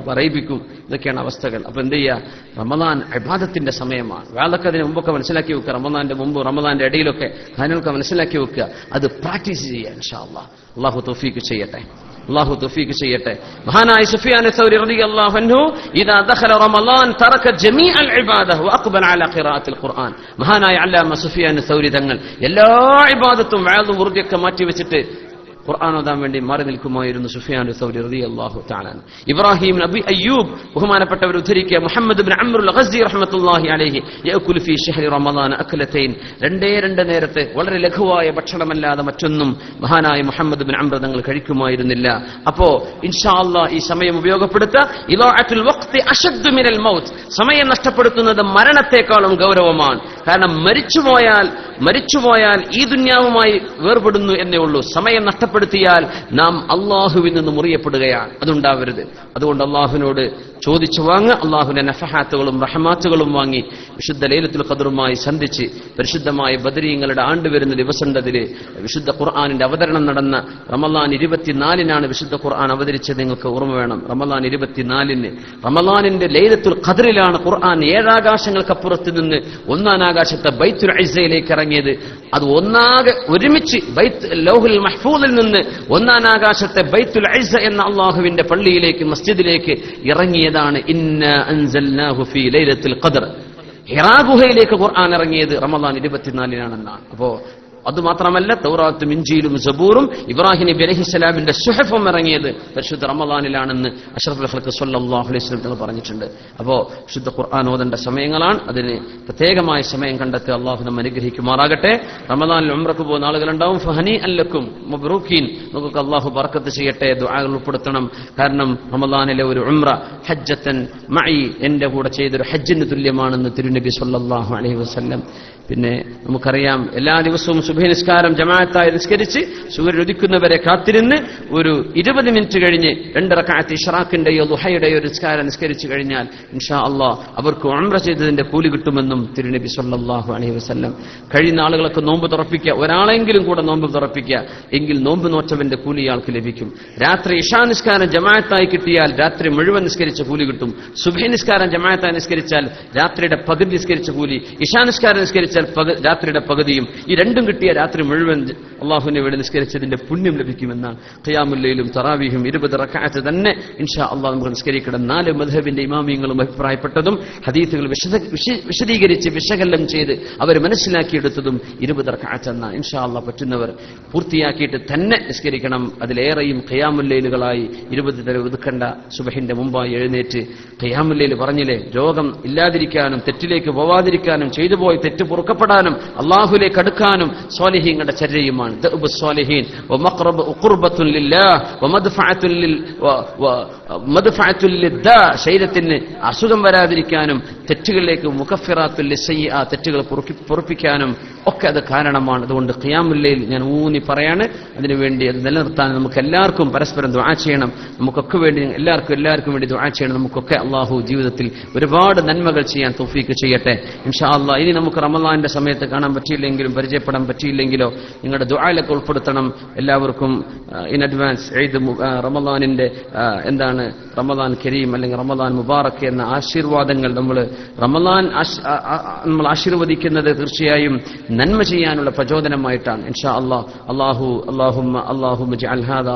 പറയിപ്പിക്കും. ഇതൊക്കെയാണ് അവസ്ഥകൾ. അപ്പൊ എന്ത് ചെയ്യുക? റമദാൻ ഇബാദത്തിന്റെ സമയമാണ്. വേളക്ക് അതിന് മുമ്പൊക്കെ മനസ്സിലാക്കി വെക്കുക. റമദാന്റെ മുമ്പ് റമദാന്റെ ഇടയിലൊക്കെ കാര്യങ്ങളൊക്കെ മനസ്സിലാക്കി വെക്കുക. അത് പ്രാക്ടീസ് ചെയ്യുക ഇൻഷാ അല്ലാഹ്. അല്ലാഹു തൗഫീഖ് ചെയ്യട്ടെ. അല്ലാഹു തൗഫീഖ് ചെയ്യട്ടെ. മഹാനായ സുഫിയാൻ സൗരി റളിയല്ലാഹു അൻഹു ഇദാ ദഖല റമളാൻ തറക ജമീഅൽ ഇബാദഹ വഅഖബല അലാ ഖിറാഅത്തിൽ ഖുർആൻ. മഹാനായ അല്ലാമ സുഫിയാൻ സൗരി തങ്ങൾ എല്ലാ ഇബാദത്തും വഅദും വറുദിയൊക്കെ മാറ്റി വെച്ചിട്ട് ഖുർആൻ ഓതാൻ വേണ്ടി മാറി നിൽക്കുമായിരുന്നു സുഫിയാൻ സൗരി റളിയല്ലാഹു തആല. ഇബ്രാഹിം നബി അയ്യൂബ് ബഹുമാനപ്പെട്ടവർ ഉദ്ധരിക്കുക, മുഹമ്മദ് ബിൻ അംർ അൽ-ഗസി റഹ്മത്തുള്ളാഹി അലൈഹി യഅകുലു ഫീ ശഹ്രി റമളാൻ അക്ലതൈൻ, രണ്ട് നേരത്തെ വളരെ ലഘുവായ ഭക്ഷണമല്ലാതെ മറ്റൊന്നും മഹാനായ മുഹമ്മദ് ബിൻ അംർ തങ്ങൾ കഴിക്കുമായിരുന്നില്ല. അപ്പോ ഇൻഷാ അല്ലാഹ് ഈ സമയം ഉപയോഗപ്പെടുത്തുക. ഇളാഅത്തുൽ വഖ്തി അശദ്ദു മിനൽ മൗത്ത്, സമയം നഷ്ടപ്പെടുത്തുന്നത് മരണത്തെക്കാളും ഗൗരവമാണ്. കാരണം മരിച്ചുപോയാൽ ഈ ദുന്യാവുമായി വേർപെടുന്നു എന്നേ ഉള്ളൂ. സമയം നഷ്ടപ്പെടുത്തിയാൽ നാം അള്ളാഹുവിൽ നിന്ന് മുറിയപ്പെടുകയാണ്. അതുണ്ടാവരുത്. അതുകൊണ്ട് അള്ളാഹുവിനോട് ചോദിച്ചു വാങ്ങുക. അള്ളാഹുവിന്റെ നഫഹാത്തുകളും റഹ്മാത്തുകളും വാങ്ങി വിശുദ്ധ ലൈലത്തുൽ ഖദ്റുമായി സന്ധിച്ച് പരിശുദ്ധമായ ബദരീങ്ങളുടെ ആണ്ട് വരുന്ന ദിവസമുണ്ടതില് വിശുദ്ധ ഖുർആനിന്റെ അവതരണം നടന്ന റമളാൻ 24-നാണ് വിശുദ്ധ ഖുർആൻ അവതരിച്ചത്. നിങ്ങൾക്ക് ഓർമ്മ വേണം, റമളാൻ 24-ന് റമളാനിന്റെ ലൈലത്തുൽ ഖദ്റിലാണ് ഖുർആൻ 7 ആകാശങ്ങൾക്കപ്പുറത്ത് നിന്ന് 1-ാം ആകാശത്തെ ബൈത്തുൽ ഇസ്സയിലേക്ക് ഇറങ്ങിയത്. അത് ഒന്നാകെ ഒരുമിച്ച് ലൗഹുൽ മഹ്ഫൂദിൽ നിന്ന് 1-ാം ആകാശത്തെ ബൈത്തുൽ ഇസ്സ എന്ന അള്ളാഹുവിന്റെ പള്ളിയിലേക്ക് മസ്ജിദിലേക്ക് ഇറങ്ങിയതാണ്. ഇന്നാ അൻസൽനാഹു ഫീ ലൈലത്തുൽ ഖദ്ർ. ഹിറാ ഗുഹയിലേക്ക് ഖുർആൻ ഇറങ്ങിയത് റമളാൻ 24-നാണെന്നാണ്. അപ്പോ അതുമാത്രമല്ല, തൗറാത്തും ഇഞ്ചീലും സബൂറും ഇബ്രാഹിം നബി അലൈഹിസ്സലാമിന്റെ സുഹഫും ഇറങ്ങിയത് പരിശുദ്ധ റമളാനിലാണെന്ന് അഷ്റഫുൽ ഖൽഖ് സ്വല്ലല്ലാഹു അലൈഹി വസല്ലം തങ്ങൾ പറഞ്ഞിട്ടുണ്ട്. അപ്പോ വിശുദ്ധ ഖുർആൻ ഓതേണ്ട സമയങ്ങളാണ്. അതിന് പ്രത്യേകമായ സമയം കണ്ടെത്തി അള്ളാഹു നമ്മെ അനുഗ്രഹിക്കുമാറാകട്ടെ. റമളാനിൽ ഉംറക്ക് പോകുന്ന ആളുകളുണ്ടാവും. ഫഹനി അല്ലക്കും മബ്റൂക്കീൻ, നമുക്ക് അള്ളാഹു ബർക്കത്ത് ചെയ്യട്ടെ. ദുആകൾ ഉൾപ്പെടുത്തണം. കാരണം റമളാനിലെ ഒരു ഉംറ ഹജ്ജത്തൻ മഈ, എന്റെ കൂടെ ചെയ്തൊരു ഹജ്ജിന് തുല്യമാണെന്ന് തിരുനബി സ്വല്ലല്ലാഹു അലൈഹി വസല്ലം. പിന്നെ നമുക്കറിയാം, എല്ലാ ദിവസവും സുബഹി നിസ്കാരം ജമാഅത്തായി നിസ്കരിച്ച് സൂര്യൻ ഉദിക്കുന്നവരെ കാത്തിരുന്ന് ഒരു 20 മിനിറ്റ് കഴിഞ്ഞ് 2 റക്അത്ത് ഇശ്റാഖിന്റെയോ ദുഹയുടെയോ നിസ്കാരം നിസ്കരിച്ചു കഴിഞ്ഞാൽ ഇൻഷാ അല്ലാഹ് അവർക്ക് ഉംറ ചെയ്തതിന്റെ കൂലി കിട്ടുമെന്നും തിരുനബി സ്വല്ലല്ലാഹു അലൈഹി വസല്ലം. കഴിയുന്ന ആളുകളൊക്കെ നോമ്പ് തുറപ്പിക്കുക. ഒരാളെങ്കിലും കൂടെ നോമ്പ് തുറപ്പിക്കുക. എങ്കിൽ നോമ്പ് നോറ്റവന്റെ കൂലി ആൾക്ക് ലഭിക്കും. രാത്രി ഇശാ നിസ്കാരം ജമാഅത്തായി കിട്ടിയാൽ രാത്രി മുഴുവൻ നിസ്കരിച്ച കൂലി കിട്ടും. സുബഹി നിസ്കാരം ജമാഅത്തായി നിസ്കരിച്ചാൽ രാത്രിയുടെ പകുതി നിസ്കരിച്ച കൂലി, ഇശാ നിസ്കാരം നിസ്കരിച്ചാൽ രാത്രിയുടെ പകുതിയും, ഈ രണ്ടും കിട്ടിയ രാത്രി മുഴുവൻ അള്ളാഹുവിനെ വേണ്ടി നിസ്കരിച്ചതിന്റെ പുണ്യം ലഭിക്കുമെന്നാണ്. ഖിയാമുൽ ലൈലും തറാവീഹും 20 റക്അത്ത് തന്നെ ഇൻഷാ അല്ലാഹ് നമുക്ക് നിസ്കരിക്കണം. 4 മദ്ഹബിന്റെ ഇമാമിയങ്ങളും അഭിപ്രായപ്പെട്ടതും ഹദീസുകൾ വിശദീകരിച്ച് വിശകലനം ചെയ്ത് അവർ മനസ്സിലാക്കിയെടുത്തതും 20 റക്അത്ത് എന്നാണ്. ഇൻഷാ അല്ലാഹ് പറ്റുന്നവർ പൂർത്തിയാക്കിയിട്ട് തന്നെ നിസ്കരിക്കണം. അതിലേറെയും ഖിയാമുൽ ലൈലുകളായി 20 തരം ഒതുക്കണ്ട. സുബഹിന്റെ മുമ്പായി എഴുന്നേറ്റ് ഖിയാമുൽ ലൈൽ പറഞ്ഞില്ലേ, രോഗം ഇല്ലാതിരിക്കാനും തെറ്റിലേക്ക് പോവാതിരിക്കാനും ചെയ്തുപോയി തെറ്റ് പൊറുക്കപ്പെടാനും അള്ളാഹുലേക്ക് അടുക്കാനും സ്വാലിഹീങ്ങളുടെ ചര്യയുമാണ്. ദഅബു സ്വാലിഹീൻ വമഖറബു ഖുർബത്തുൻ ലില്ലാഹ് വമദ്ഫഅത്തുൻ ലിദ്ദാ, ശരീരത്തിന് അസുഖം വരാതിരിക്കാനും തെറ്റുകളിലേക്ക് മുകഫിറാത്തുൽ ലിസയ്യിആ, തെറ്റുകൾ പൊറുപ്പിക്കാനും ഒക്കെ അത് കാരണമാണ്. അതുകൊണ്ട് ഖിയാമുൽ ലൈൽ ഞാൻ ഊന്നി പറയാണ്. അതിനുവേണ്ടി അത് നിലനിർത്താൻ നമുക്ക് എല്ലാവർക്കും പരസ്പരം ദുആ ചെയ്യണം. നമുക്കൊക്കെ വേണ്ടി എല്ലാവർക്കും വേണ്ടി ദുആ ചെയ്യണം. നമുക്കൊക്കെ അള്ളാഹു ജീവിതത്തിൽ ഒരുപാട് നന്മകൾ ചെയ്യാൻ തൗഫീക്ക് ചെയ്യട്ടെ ഇൻഷാ അല്ലാഹ്. ഇനി നമുക്ക് റമളാന്റെ സമയത്ത് കാണാൻ പറ്റിയില്ലെങ്കിലും പരിചയപ്പെടാൻ പറ്റിയില്ലെങ്കിലോ നിങ്ങളുടെ ദുആയിലൊക്കെ ഉൾപ്പെടുത്തണം. എല്ലാവർക്കും ഇൻ അഡ്വാൻസ് റമളാനിന്റെ എന്താണ് റമളാൻ കരീം അല്ലെങ്കിൽ റമളാൻ മുബാറക് എന്ന ആശീർവാദങ്ങൾ നമ്മൾ ആശീർവദിക്കുന്നത് തീർച്ചയായും നന്മ ചെയ്യാനുള്ള പ്രചോദനമായിട്ടാണ് ഇൻഷാ അല്ലാഹ്. അല്ലാഹുമ്മ ജഅൽ ഹാദാ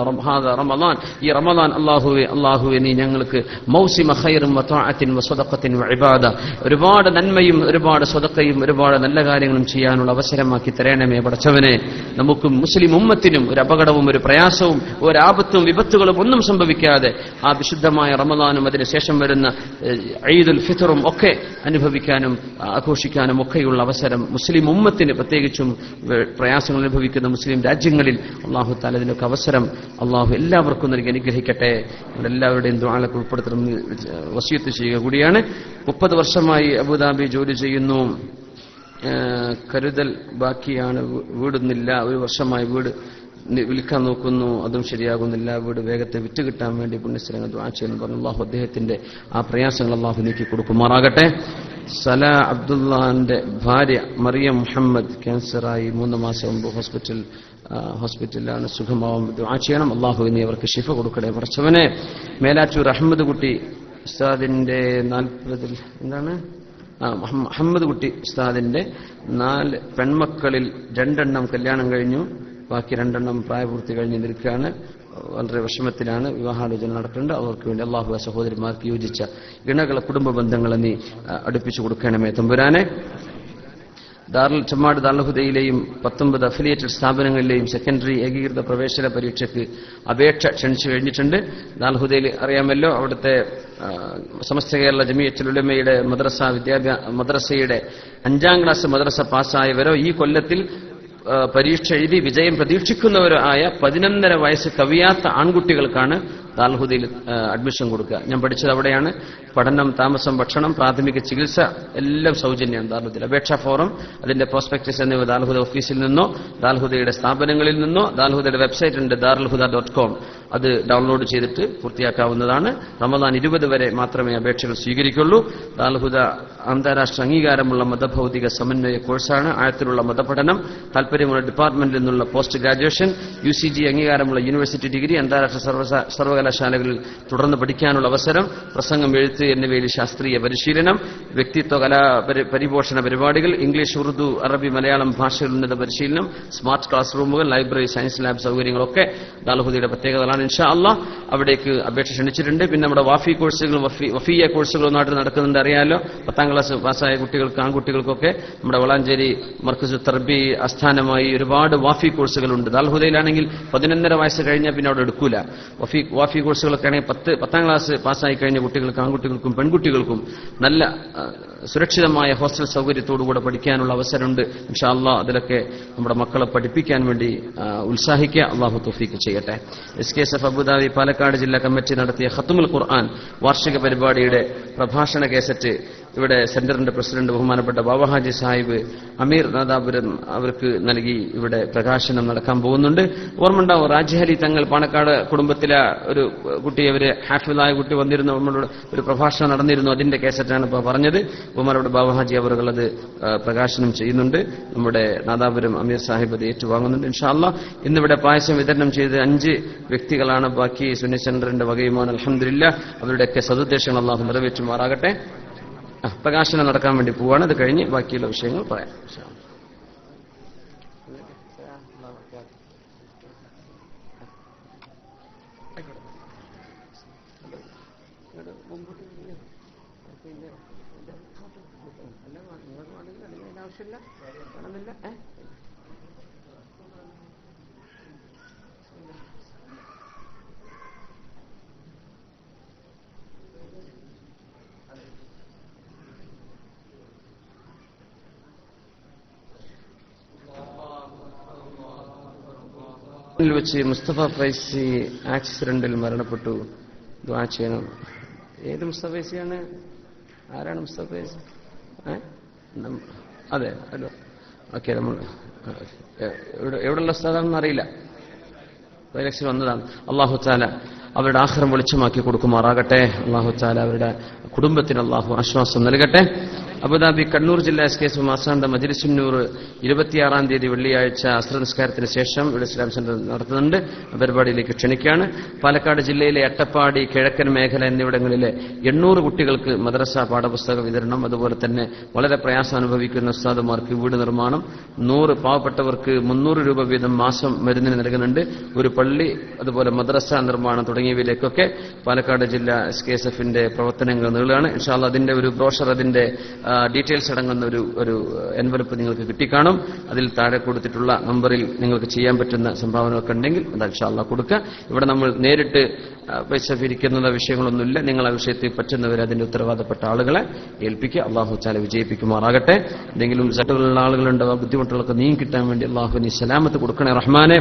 റമളാൻ, ഈ റമളാൻ അല്ലാഹുവേ നീ ഞങ്ങൾക്ക് മൗസിമ ഖൈറും വതഅത്തിൻ വസദഖത്തിൻ വഇബാദ, ഒരുപാട് നന്മയും ഒരുപാട് സ്വതക്കയും ഒരുപാട് നല്ല കാര്യങ്ങളും ചെയ്യാനുള്ള അവസരമാക്കി തരണമേ പടച്ചവനെ. നമുക്കും മുസ്ലിം ഉമ്മത്തിനും ഒരു അപകടവും ഒരു പ്രയാസവും ഒരു ആപത്തും വിപത്തുകളും ഒന്നും സംഭവിക്കാതെ ആ വിശുദ്ധമായ റമളാനും അതിനുശേഷം വരുന്ന ഈദുൽ ഫിത്റും ഒക്കെ അനുഭവിക്കാനും ആഘോഷിക്കാനും ഒക്കെയുള്ള അവസരം മുസ്ലിം ഉമ്മത്തിന്, പ്രത്യേകിച്ചും പ്രയാസങ്ങൾ അനുഭവിക്കുന്ന മുസ്ലിം രാജ്യങ്ങളിൽ അല്ലാഹു തആല ഇതിനൊക്കെ അവസരം അല്ലാഹു എല്ലാവർക്കും നൽകി അനുഗ്രഹിക്കട്ടെ. എല്ലാവരുടെയും ദുആലൊക്കെ ഉൾപ്പെടുത്തണമെന്ന് വസിയത്ത് ചെയ്യുക കൂടിയാണ്. 30 വർഷമായി അബുദാബി ജോലി ചെയ്യുന്നു. കരുതൽ ബാക്കിയാണ്, വീടുന്നില്ല. 1 വർഷമായി വീട് വിൽക്കാൻ നോക്കുന്നു, അതും ശരിയാകുന്നില്ല. വീട് വേഗത്തെ വിറ്റ് കിട്ടാൻ വേണ്ടി പുണ്യസ്ഥലങ്ങൾ ദുആ ചെയ്യുന്നു പറഞ്ഞു. അല്ലാഹു അദ്ദേഹത്തിന്റെ ആ പ്രയാസങ്ങൾ അല്ലാഹു നീക്കി കൊടുക്കുമാറാകട്ടെ. സലാ അബ്ദുല്ലാന്റെ ഭാര്യ മറിയം മുഹമ്മദ് ക്യാൻസറായി 3 മാസം മുമ്പ് ഹോസ്പിറ്റലിലാണ്. സുഖമാവും ദുആ ചെയ്യണം. അല്ലാഹു ഇനി അവർക്ക് ശിഫ കൊടുക്കട്ടെ പടച്ചവനെ. മേലാറ്റൂർ അഹമ്മദ് കുട്ടി ഉസ്താദിന്റെ 40 മുഹമ്മദ് കുട്ടി ഉസ്താദിന്റെ 4 പെൺമക്കളിൽ 2 എണ്ണം കല്യാണം കഴിഞ്ഞു, ബാക്കി 2 എണ്ണം പ്രായപൂർത്തി കഴിഞ്ഞ് നിൽക്കുകയാണ്. വളരെ വിഷമത്തിലാണ്. വിവാഹാലോചന നടക്കുന്നുണ്ട്. അവർക്ക് വേണ്ടി അള്ളാഹു സഹോദരിമാർക്ക് യോജിച്ച ഇണകളെ കുടുംബ ബന്ധങ്ങളെ നീ അടുപ്പിച്ചു കൊടുക്കണമേ തമ്പുരാനെ. ചെമ്മാട് ദാറുൽഹുദയിലെയും 19 അഫിലിയേറ്റഡ് സ്ഥാപനങ്ങളിലെയും സെക്കൻഡറി ഏകീകൃത പ്രവേശന പരീക്ഷയ്ക്ക് അപേക്ഷ ക്ഷണിച്ചു കഴിഞ്ഞിട്ടുണ്ട്. ദാറുൽഹുദയിൽ അറിയാമല്ലോ, അവിടുത്തെ സമസ്ത കേരള ജമിയത്തുൽ ഉലമയുടെ മദ്രസയുടെ 5ാം ക്ലാസ് മദ്രസ പാസ്സായവരോ ഈ കൊല്ലത്തിൽ പരീക്ഷ എഴുതി വിജയം പ്രതീക്ഷിക്കുന്നവരോ ആയ 11.5 വയസ്സ് കവിയാത്ത ആൺകുട്ടികൾക്കാണ് ദാറുൽഹുദയിൽ അഡ്മിഷൻ കൊടുക്കുക. ഞാൻ പഠിച്ചത് അവിടെയാണ്. പഠനം, താമസം, ഭക്ഷണം, പ്രാഥമിക ചികിത്സ എല്ലാം സൗജന്യമാണ് ദാറുൽഹുദയിൽ. അപേക്ഷാ ഫോറം, അതിന്റെ പ്രോസ്പെക്ടസ് എന്നിവ ദാറുൽഹുദ ഓഫീസിൽ നിന്നോ ദാറുൽഹുദയുടെ സ്ഥാപനങ്ങളിൽ നിന്നോ ദാറുൽഹുദയുടെ വെബ്സൈറ്റ് ഉണ്ട് darulhuda.com, അത് ഡൗൺലോഡ് ചെയ്തിട്ട് പൂർത്തിയാക്കാവുന്നതാണ്. റമദാൻ 20 വരെ മാത്രമേ അപേക്ഷകൾ സ്വീകരിക്കുള്ളൂ. ദാറുൽഹുദ അന്താരാഷ്ട്ര അംഗീകാരമുള്ള മതഭൗതിക സമന്വയ കോഴ്സാണ്. ആഴത്തിലുള്ള മതപഠനം, താൽപര്യമുള്ള ഡിപ്പാർട്ട്മെന്റിൽ നിന്നുള്ള പോസ്റ്റ് ഗ്രാജുവേഷൻ, UCG അംഗീകാരമുള്ള യൂണിവേഴ്സിറ്റി ഡിഗ്രി, അന്താരാഷ്ട്ര സർവകലാശാലകളിൽ തുടർന്ന് പഠിക്കാനുള്ള അവസരം, പ്രസംഗം, എഴുത്ത് എന്നിവയിൽ ശാസ്ത്രീയ പരിശീലനം, വ്യക്തിത്വ കലാ പരിപോഷണ പരിപാടികൾ, ഇംഗ്ലീഷ്, ഉറുദു, അറബി, മലയാളം ഭാഷയിൽ ഉന്നത പരിശീലനം, സ്മാർട്ട് ക്ലാസ് റൂമുകൾ, ലൈബ്രറി, സയൻസ് ലാബ് സൗകര്യങ്ങളൊക്കെ ദാറുൽഹുദയുടെ പ്രത്യേകതകളാണ്. ഇൻഷാ അല്ലാഹ് അവിടേക്ക് അപേക്ഷ ക്ഷണിച്ചിട്ടുണ്ട്. പിന്നെ നമ്മുടെ വാഫി കോഴ്സുകളും വഫിയ കോഴ്സുകളും നാട്ടിൽ നടക്കുന്നുണ്ട്, അറിയാമല്ലോ. 10ാം ക്ലാസ് പാസ്സായ കുട്ടികൾക്ക്, ആൺകുട്ടികൾക്കൊക്കെ നമ്മുടെ വളാഞ്ചേരി മർക്കസ് തർബി ആസ്ഥാനമായി ഒരുപാട് വാഫി കോഴ്സുകളുണ്ട്. ദാറുൽഹുദയിലാണെങ്കിൽ 11.5 വയസ്സ് കഴിഞ്ഞാൽ പിന്നെ അവിടെ എടുക്കൂല. വാഫി കോഴ്സുകളൊക്കെ ആണെങ്കിൽ 10ാം ക്ലാസ് പാസ്സായി കഴിഞ്ഞ കുട്ടികൾക്ക്, ആൺകുട്ടികൾക്കും പെൺകുട്ടികൾക്കും നല്ല സുരക്ഷിതമായ ഹോസ്റ്റൽ സൗകര്യത്തോടുകൂടെ പഠിക്കാനുള്ള അവസരമുണ്ട്. ഇൻഷാ അല്ലാഹ് അതിലൊക്കെ നമ്മുടെ മക്കളെ പഠിപ്പിക്കാൻ വേണ്ടി ഉത്സാഹിക്കുക. അല്ലാഹു തൗഫീഖ് ചെയ്യട്ടെ. SKSF അബുദാബി പാലക്കാട് ജില്ലാ കമ്മിറ്റി നടത്തിയ ഖത്മുൽ ഖുർആൻ വാർഷിക പരിപാടിയുടെ പ്രഭാഷണ കേസറ്റ് ഇവിടെ സെന്ററിന്റെ പ്രസിഡന്റ് ബഹുമാനപ്പെട്ട ബാബാഹാജി സാഹിബ് അമീർ നാദാപുരം അവർക്ക് നൽകി ഇവിടെ പ്രകാശനം നടക്കാൻ പോകുന്നുണ്ട്. ഓർമ്മയുണ്ടാവും, റാജിഹലി തങ്ങൾ പാണക്കാട് കുടുംബത്തിലെ ഒരു കുട്ടി, അവര് ഹാഫിളായ കുട്ടി വന്നിരുന്നു, നമ്മളോട് ഒരു പ്രഭാഷണം നടന്നിരുന്നു. അതിന്റെ കേസറ്റാണ് ഇപ്പോൾ പറഞ്ഞത്. ബഹുമാനപ്പെട്ട ബാബാഹാജി അവർ അത് പ്രകാശനം ചെയ്യുന്നുണ്ട്. നമ്മുടെ നാദാപുരം അമീർ സാഹിബ് അത് ഏറ്റുവാങ്ങുന്നുണ്ട്. ഇൻഷാ അല്ലാഹ് ഇന്നിവിടെ പായസം വിതരണം ചെയ്ത് 5 വ്യക്തികളാണ്. ബാക്കി സുന്നി സെന്ററിന്റെ വകയുമാണ്. അൽഹംദുലില്ലാഹ് അവരുടെയൊക്കെ സദുദ്ദേശങ്ങൾ അല്ലാഹു നിറവേറ്റുമാറാകട്ടെ. പ്രകാശനം നടക്കാൻ വേണ്ടി പോവാണ്. അത് കഴിഞ്ഞ് ബാക്കിയുള്ള വിഷയങ്ങൾ പറയാം. വെച്ച് മുസ്തഫ ഫൈസി ആക്സിഡന്റിൽ മരണപ്പെട്ടു. ദുആ ചെയ്യണം. ഏത് മുസ്തഫ ഫൈസിയാണ്? ആരാണ് മുസ്തഫ ഫൈസി? അതെ, ഹലോ, ഓക്കെ. നമ്മൾ എവിടെയുള്ള സ്ഥലമാണെന്ന് അറിയില്ല, ഇലക്ഷൻ വന്നതാണ്. അല്ലാഹു തആല അവരുടെ ആഖിറം വെളിച്ചമാക്കി കൊടുക്കുമാറാകട്ടെ. അല്ലാഹു തആല അവരുടെ കുടുംബത്തിന് അല്ലാഹു ആശ്വാസം നൽകട്ടെ. അബുദാബി കണ്ണൂർ ജില്ലാ SKSF മാസാന്ത മജ്ലിസുന്നൂർ 26-ാം തീയതി വെള്ളിയാഴ്ച അസ്ർ നിസ്കാരത്തിന് ശേഷം ഇവിടെ ഇസ്ലാം സെന്റർ നടത്തുന്നുണ്ട്. പരിപാടിയിലേക്ക് ക്ഷണിക്കുകയാണ്. പാലക്കാട് ജില്ലയിലെ അട്ടപ്പാടി, കിഴക്കൻ മേഖല എന്നിവിടങ്ങളിലെ 800 കുട്ടികൾക്ക് മദ്രസ പാഠപുസ്തക വിതരണം, അതുപോലെ തന്നെ വളരെ പ്രയാസം അനുഭവിക്കുന്ന ഉസ്താദുമാർക്ക് വീട് നിർമ്മാണം, 100 പാവപ്പെട്ടവർക്ക് 300 രൂപ വീതം മാസം മരുന്നിന് നൽകുന്നുണ്ട്. ഒരു പള്ളി, അതുപോലെ മദ്രസ നിർമ്മാണം തുടങ്ങിയവയിലേക്കൊക്കെ പാലക്കാട് ജില്ലാ SKSFന്റെ പ്രവർത്തനങ്ങൾ നീളുകയാണ്. ഇൻഷാ അല്ലാഹ് അതിന്റെ ഒരു ബ്രോഷർ, അതിന്റെ ഡീറ്റെയിൽസ് അടങ്ങുന്ന ഒരു എൻവലപ്പ് നിങ്ങൾക്ക് കിട്ടിക്കാണും. അതിൽ താഴെ കൊടുത്തിട്ടുള്ള നമ്പറിൽ നിങ്ങൾക്ക് ചെയ്യാൻ പറ്റുന്ന സംഭാവനകളൊക്കെ ഉണ്ടെങ്കിൽ അത് ഇൻഷാ അല്ലാഹ് കൊടുക്കുക. ഇവിടെ നമ്മൾ നേരിട്ട് പൈസ പിരിക്കുന്ന വിഷയങ്ങളൊന്നുമില്ല. നിങ്ങൾ ആ വിഷയത്തിൽ പറ്റുന്നവരെ അതിന്റെ ഉത്തരവാദപ്പെട്ട ആളുകളെ ഏൽപ്പിക്കുക. അല്ലാഹു തആല വിജയിപ്പിക്കുമാറാകട്ടെ. എന്തെങ്കിലും സട്ടുകളുള്ള ആളുകളുണ്ടാവുക, ബുദ്ധിമുട്ടുകളൊക്കെ നീങ്ങി കിട്ടാൻ വേണ്ടി അല്ലാഹു നീ സലാമത്ത് കൊടുക്കണേ റഹ്മാനെ.